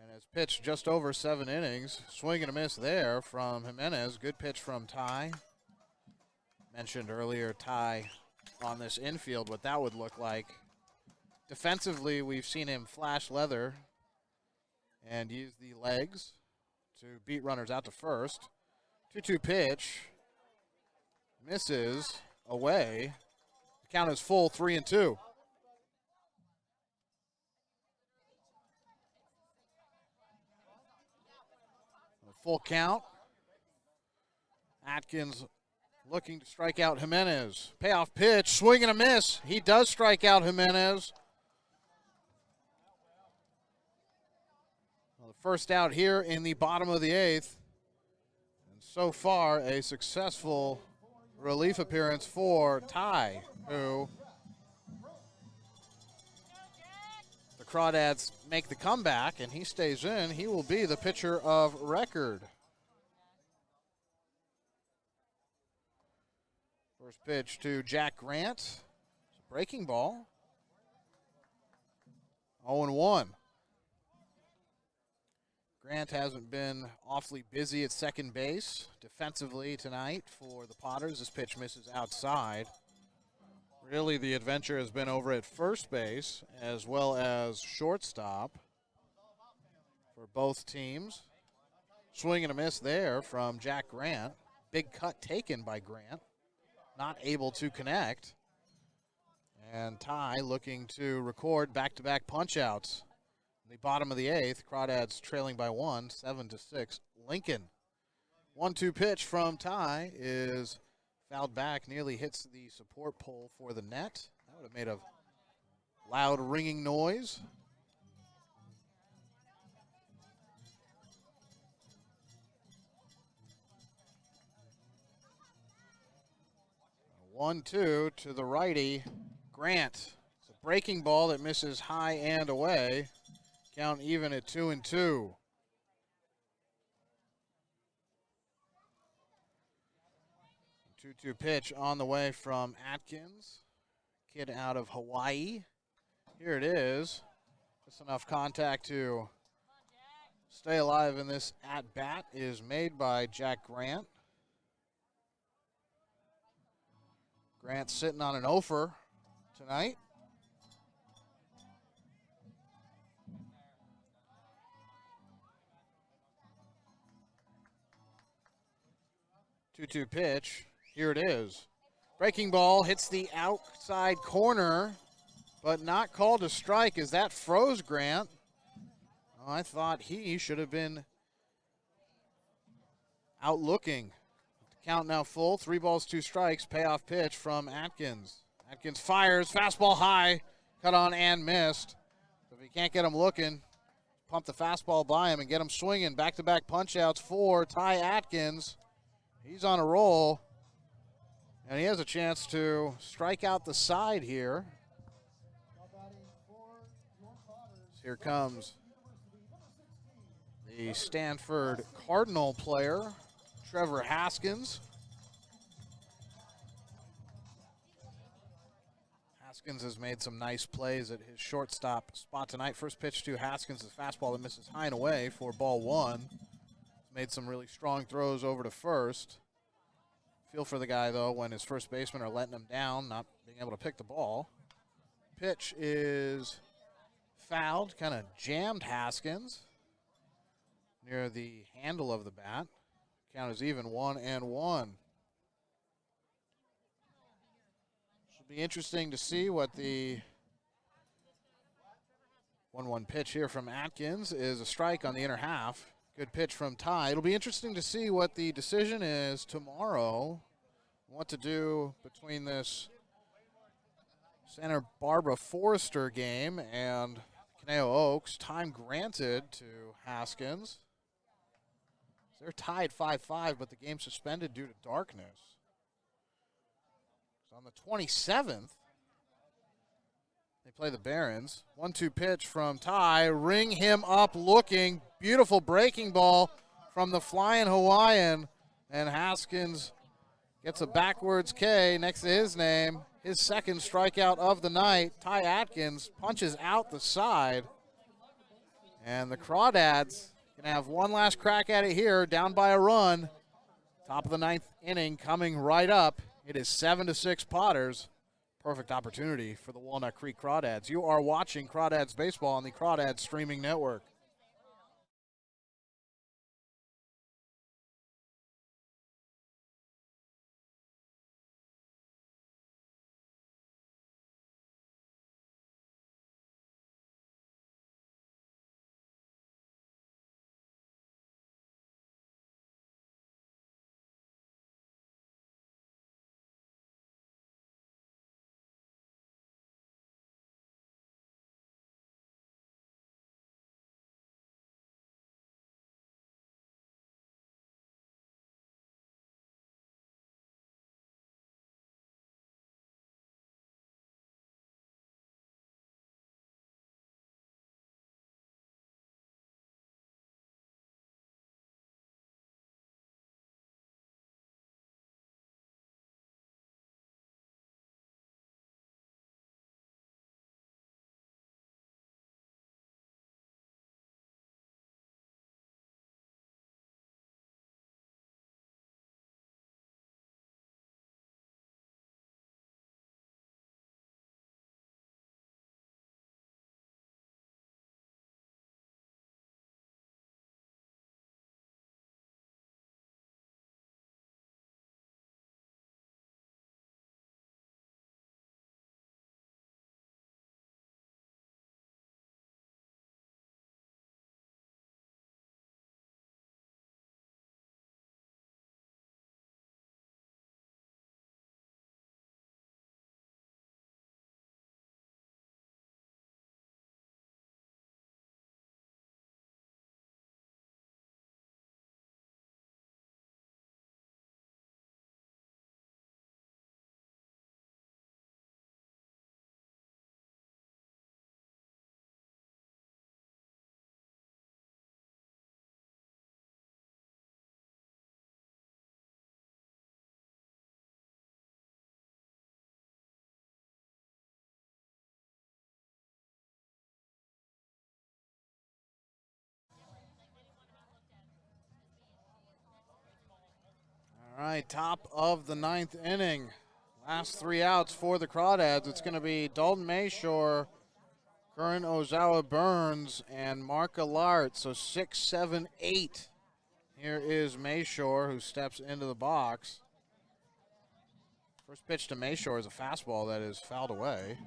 A: and has pitched just over 7 innings. Swing and a miss there from Jimenez. Good pitch from Ty. Mentioned earlier, Ty on this infield, what that would look like. Defensively, we've seen him flash leather and use the legs to beat runners out to first. 2-2 pitch. Misses away. Count is full, 3-2. Full count. Atkins looking to strike out Jimenez. Payoff pitch, swing and a miss. He does strike out Jimenez. Well, the first out here in the bottom of the 8th. And so far, a successful relief appearance for Ty, who the Crawdads make the comeback, and he stays in. He will be the pitcher of record. First pitch to Jack Grant. It's a breaking ball. 0-1. Grant hasn't been awfully busy at second base defensively tonight for the Potters. This pitch misses outside. Really, the adventure has been over at first base as well as shortstop for both teams. Swing and a miss there from Jack Grant. Big cut taken by Grant. Not able to connect. And Ty looking to record back-to-back punch-outs. In the bottom of the 8th, Crawdads trailing by 1, 7-6. Lincoln. 1-2 pitch from Ty is fouled back, nearly hits the support pole for the net. That would have made a loud ringing noise. One-two to the righty, Grant. It's a breaking ball that misses high and away. Count even at 2-2. 2-2 pitch on the way from Atkins, kid out of Hawaii. Here it is. Just enough contact to stay alive in this at-bat is made by Jack Grant. Grant sitting on an offer tonight. Two-two pitch. Here it is. Breaking ball hits the outside corner, but not called a strike as that froze Grant. Oh, I thought he should have been out looking. Count now full, 3 balls, 2 strikes, payoff pitch from Atkins. Atkins fires, fastball high, cut on and missed. So if he can't get him looking, pump the fastball by him and get him swinging. Back-to-back punch-outs for Ty Atkins. He's on a roll, and he has a chance to strike out the side here. Here comes the Stanford Cardinal player, Trevor Haskins. Haskins has made some nice plays at his shortstop spot tonight. First pitch to Haskins is fastball that misses high and away for ball 1. Made some really strong throws over to first. Feel for the guy, though, when his first basemen are letting him down, not being able to pick the ball. Pitch is fouled, kind of jammed Haskins near the handle of the bat. Count is even, 1-1. Should be interesting to see what the 1-1 pitch here from Atkins is. A strike on the inner half. Good pitch from Ty. It'll be interesting to see what the decision is tomorrow, what to do between this Santa Barbara Forester game and Caneo Oaks. Time granted to Haskins. They're tied 5-5, but the game's suspended due to darkness. So on the 27th, they play the Barons. 1-2 pitch from Ty. Ring him up looking. Beautiful breaking ball from the flying Hawaiian. And Haskins gets a backwards K next to his name. His second strikeout of the night. Ty Atkins punches out the side. And the Crawdads going to have one last crack at it here, down by a run. Top of the 9th inning coming right up. It is 7-6 Potters. Perfect opportunity for the Walnut Creek Crawdads. You are watching Crawdads Baseball on the Crawdads Streaming Network. All right, top of the ninth inning. Last 3 outs for the Crawdads. It's going to be Dalton Mayshore, Curran Ozawa Burns, and Mark Allard. So 6, 7, 8. Here is Mayshore, who steps into the box. First pitch to Mayshore is a fastball that is fouled away.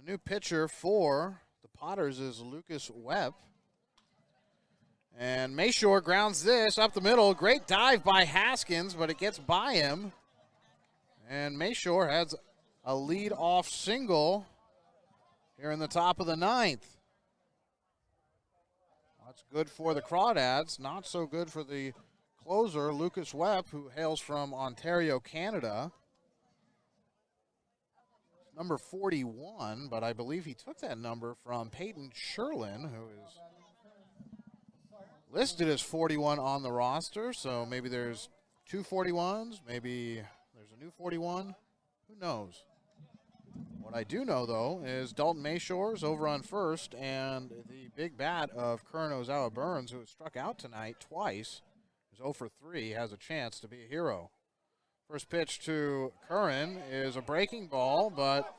A: The new pitcher for the Potters is Lucas Webb. And Mayshore grounds this up the middle. Great dive by Haskins, but it gets by him. And Mayshore has a lead-off single here in the top of the ninth. That's good for the Crawdads. Not so good for the closer, Lucas Webb, who hails from Ontario, Canada. Number 41, but I believe he took that number from Peyton Sherlin, who is listed as 41 on the roster. So maybe there's 2 41s, maybe there's a new 41. Who knows? What I do know, though, is Dalton Mayshore's over on first, and the big bat of Curran Ozawa Burns, who has struck out tonight twice, is 0 for 3, has a chance to be a hero. First pitch to Curran is a breaking ball, but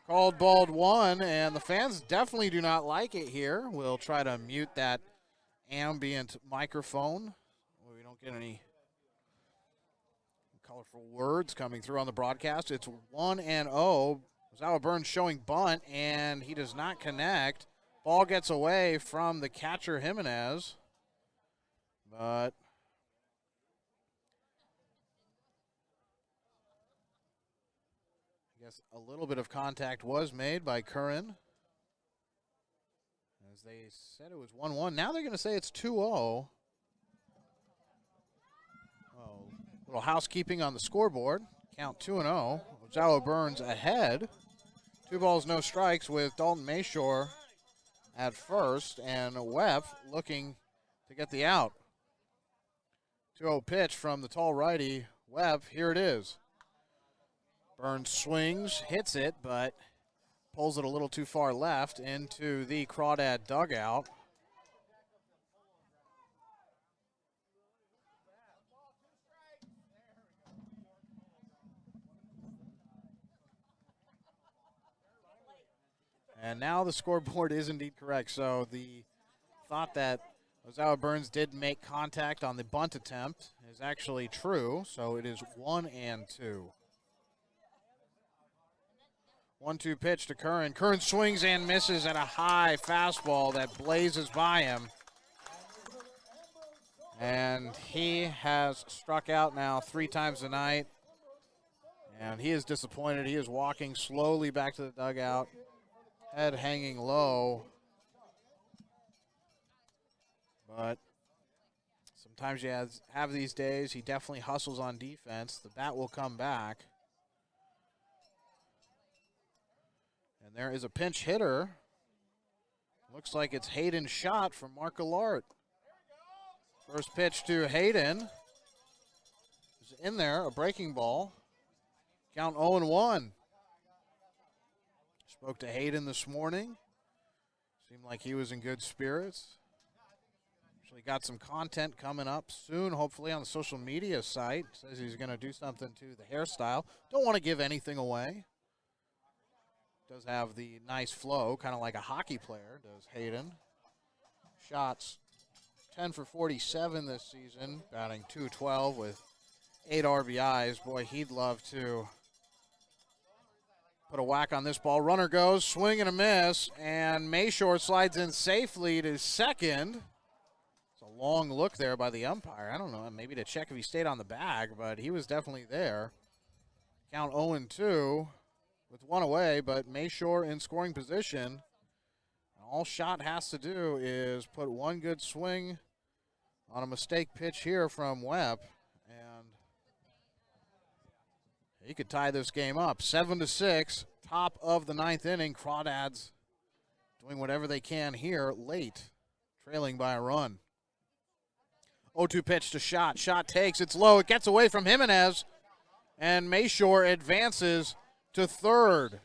A: called balled 1, and the fans definitely do not like it here. We'll try to mute that ambient microphone. We don't get any colorful words coming through on the broadcast. It's 1-0. Ozawa Burns showing bunt, and he does not connect. Ball gets away from the catcher Jimenez, but I guess a little bit of contact was made by Curran. As they said it was 1-1. Now they're going to say it's 2-0. Oh, little housekeeping on the scoreboard. Count 2-0. Ozawa Burns ahead. 2 balls, no strikes with Dalton Mayshore at first, and Webb looking to get the out. 2-0 pitch from the tall righty Webb. Here it is. Burns swings, hits it, but pulls it a little too far left into the Crawdad dugout. And now the scoreboard is indeed correct. So the thought that Ozawa Burns did make contact on the bunt attempt is actually true. So it is 1-2. 1-2 pitch to Curran. Curran swings and misses at a high fastball that blazes by him. And he has struck out now 3 times tonight. And he is disappointed. He is walking slowly back to the dugout. Head hanging low. But sometimes you have these days. He definitely hustles on defense. The bat will come back. And there is a pinch hitter. Looks like it's Hayden's shot from Mark Allard. First pitch to Hayden. Is in there, a breaking ball. Count 0-1. Spoke to Hayden this morning. Seemed like he was in good spirits. Actually got some content coming up soon, hopefully on the social media site. Says he's going to do something to the hairstyle. Don't want to give anything away. Does have the nice flow, kind of like a hockey player, does Hayden. Shots 10 for 47 this season, batting .212 with 8 RBIs. Boy, he'd love to put a whack on this ball. Runner goes, swing and a miss, and Mayshore slides in safely to second. It's a long look there by the umpire. I don't know, maybe to check if he stayed on the bag, but he was definitely there. Count 0-2 with 1 away, but Mayshore in scoring position. All Shot has to do is put 1 good swing on a mistake pitch here from Webb, and he could tie this game up. 7-6, top of the 9th inning. Crawdads doing whatever they can here late, trailing by a run. 0-2 pitch to Shot. Shot takes, it's low, it gets away from Jimenez, and Mayshore advances to third.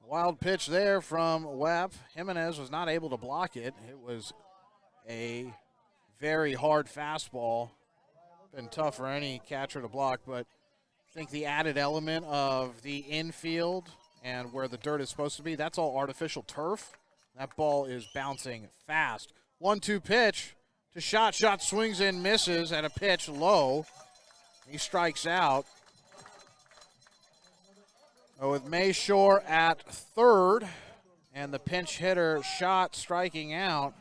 A: Wild pitch there from Webb. Jimenez was not able to block it. It was a very hard fastball. Been tough for any catcher to block, but I think the added element of the infield and where the dirt is supposed to be, that's all artificial turf. That ball is bouncing fast. 1-2 pitch to Schott. Schott swings and misses at a pitch low. He strikes out. With Mayshore at third and the pinch hitter Schott striking out,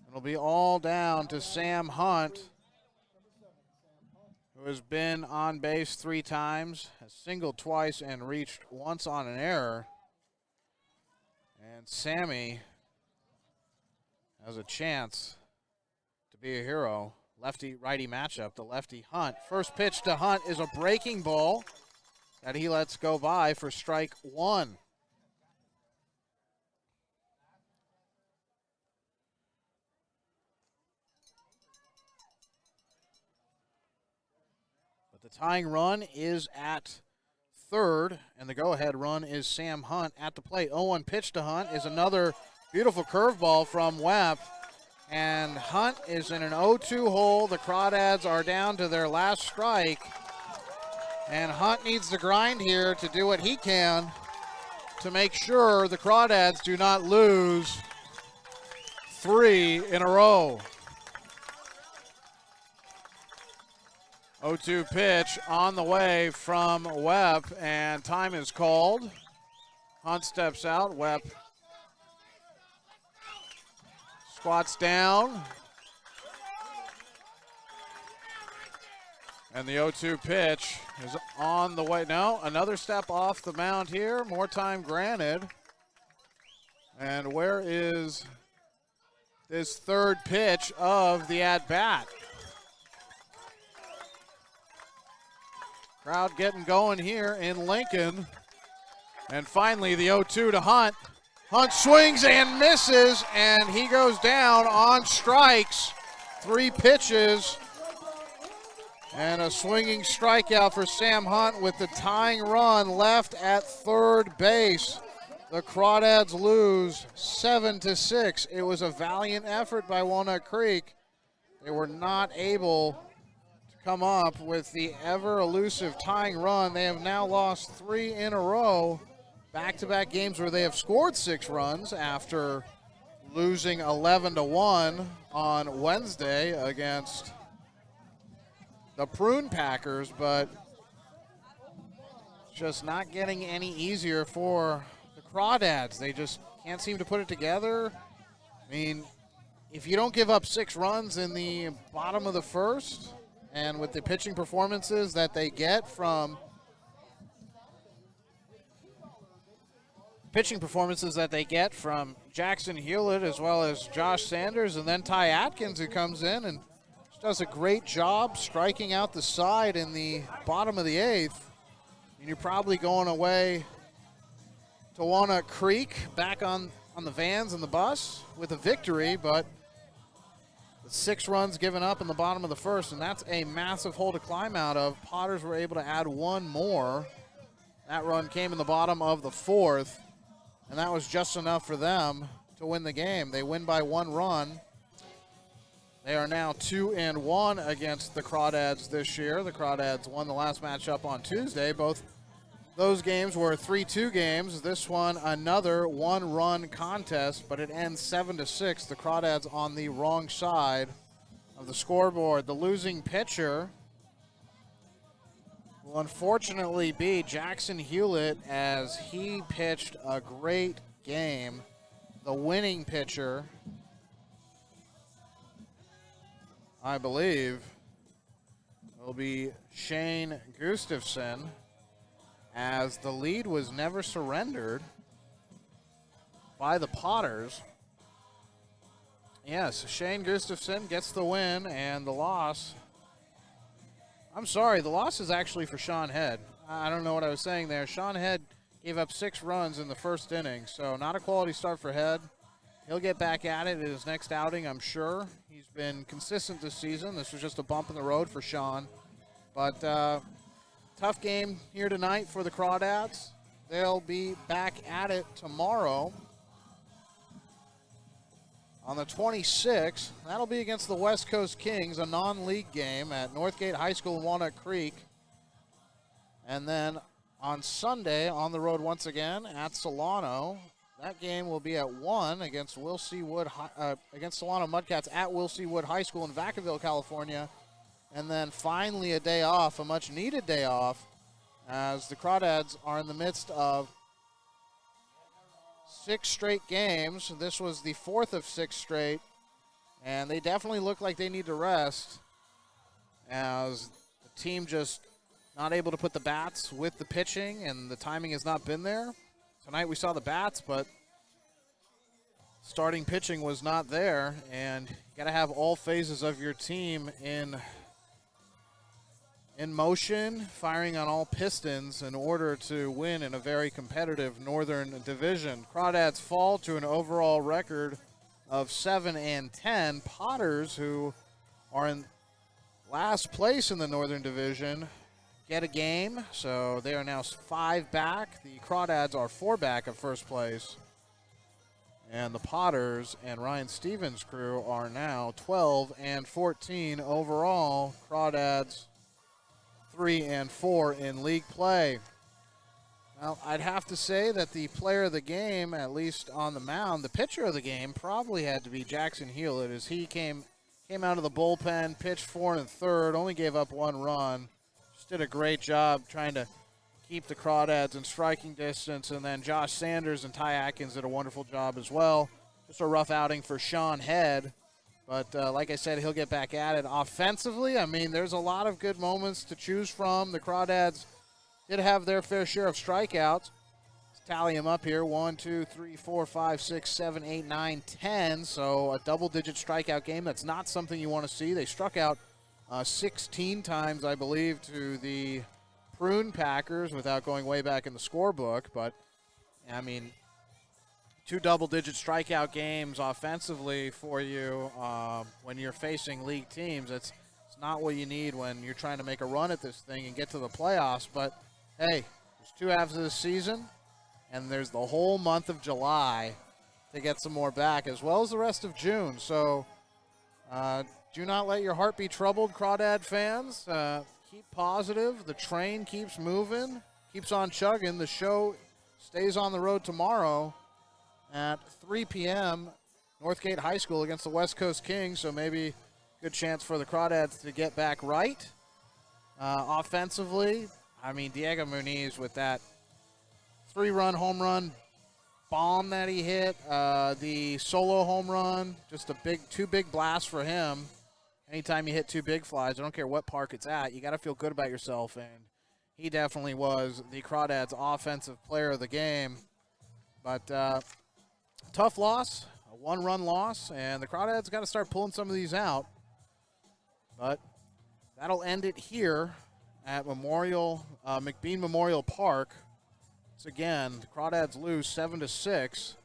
A: it'll be all down to Sam Hunt, who has been on base 3 times, has singled twice and reached once on an error. And Sammy has a chance to be a hero. Lefty-righty matchup, the lefty Hunt. First pitch to Hunt is a breaking ball that he lets go by for strike 1. But the tying run is at third, and the go-ahead run is Sam Hunt at the plate. 0-1 pitch to Hunt is another beautiful curveball from Webb. And Hunt is in an 0-2 hole. The Crawdads are down to their last strike. And Hunt needs to grind here to do what he can to make sure the Crawdads do not lose 3 in a row. 0-2 pitch on the way from Webb, and time is called. Hunt steps out. Webb squats down. And the 0-2 pitch is on the way. No, another step off the mound here. More time granted. And where is this third pitch of the at-bat? Crowd getting going here in Lincoln. And finally the 0-2 to Hunt. Hunt swings and misses, and he goes down on strikes. 3 pitches. And a swinging strikeout for Sam Hunt with the tying run left at third base. The Crawdads lose 7-6. It was a valiant effort by Walnut Creek. They were not able to come up with the ever elusive tying run. They have now lost 3 in a row. Back-to-back games where they have scored 6 runs after losing 11-1 on Wednesday against the Prune Packers, but just not getting any easier for the Crawdads. They just can't seem to put it together. I mean, if you don't give up 6 runs in the bottom of the first, and with the pitching performances that they get from Jackson Hewlett as well as Josh Sanders, and then Ty Atkins, who comes in and does a great job striking out the side in the bottom of the 8th. And you're probably going away to Walnut Creek back on the vans and the bus with a victory, but the 6 runs given up in the bottom of the first, and that's a massive hole to climb out of. Potters were able to add 1 more. That run came in the bottom of the 4th, and that was just enough for them to win the game. They win by 1 run. They are now 2-1 against the Crawdads this year. The Crawdads won the last matchup on Tuesday. Both those games were 3-2 games. This one, another 1-run contest, but it ends 7-6. The Crawdads on the wrong side of the scoreboard. The losing pitcher will unfortunately be Jackson Hewlett, as he pitched a great game. The winning pitcher, I believe, will be Shane Gustafson, as the lead was never surrendered by the Potters. Yes, Shane Gustafson gets the win, and the loss, I'm sorry, the loss is actually for Sean Head. I don't know what I was saying there. Sean Head gave up 6 runs in the first inning, so not a quality start for Head. He'll get back at it in his next outing, I'm sure. He's been consistent this season. This was just a bump in the road for Sean. But tough game here tonight for the Crawdads. they'll be back at it tomorrow on the 26th. That'll be against the West Coast Kings, a non-league game at Northgate High School in Walnut Creek. And then on Sunday, on the road once again at Solano. That game will be at 1 against against Solano Mudcats at Wilsey Wood High School in Vacaville, California. And then finally a day off, a much-needed day off, as the Crawdads are in the midst of 6 straight games. This was the 4th of 6 straight, and they definitely look like they need to rest, as the team just not able to put the bats with the pitching, and the timing has not been there. Tonight we saw the bats, but starting pitching was not there, and you got to have all phases of your team in motion, firing on all pistons in order to win in a very competitive Northern Division. Crawdads fall to an overall record of 7-10. Potters, who are in last place in the Northern Division, get a game, so they are now 5 back. The Crawdads are 4 back at first place. And the Potters and Ryan Stevens' crew are now 12-14 overall. Crawdads 3-4 in league play. Now, I'd have to say that the player of the game, at least on the mound, the pitcher of the game probably had to be Jackson Hewlett, as he came out of the bullpen, pitched 4 1/3, only gave up 1 run. Just did a great job trying to keep the Crawdads in striking distance, and then Josh Sanders and Ty Atkins did a wonderful job as well. Just a rough outing for Sean Head, but like I said, he'll get back at it. Offensively, I mean, there's a lot of good moments to choose from. The Crawdads did have their fair share of strikeouts. Let's tally them up here. 1, 2, 3, 4, 5, 6, 7, 8, 9, 10. So a double-digit strikeout game. That's not something you want to see. They struck out 16 times, I believe, to the Prune Packers without going way back in the scorebook. But, I mean, 2 double-digit strikeout games offensively for you when you're facing league teams. It's not what you need when you're trying to make a run at this thing and get to the playoffs. But, hey, there's 2 halves of the season, and there's the whole month of July to get some more back, as well as the rest of June. So do not let your heart be troubled, Crawdad fans. Keep positive. The train keeps moving, keeps on chugging. The show stays on the road tomorrow at 3 p.m., Northgate High School against the West Coast Kings, so maybe good chance for the Crawdads to get back right. Offensively, I mean, Diego Muniz with that 3-run home run bomb that he hit, the solo home run, just a 2 big blasts for him. Anytime you hit 2 big flies, I don't care what park it's at, you got to feel good about yourself, and he definitely was the Crawdads' offensive player of the game. But tough loss, a 1-run loss, and the Crawdads got to start pulling some of these out. But that'll end it here at McBean Memorial Park. Once again, the Crawdads lose 7-6.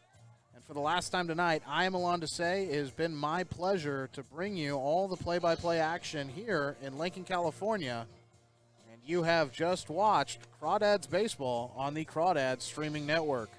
A: And for the last time tonight, I am Alon to say it has been my pleasure to bring you all the play-by-play action here in Lincoln, California. And you have just watched Crawdads Baseball on the Crawdads Streaming Network.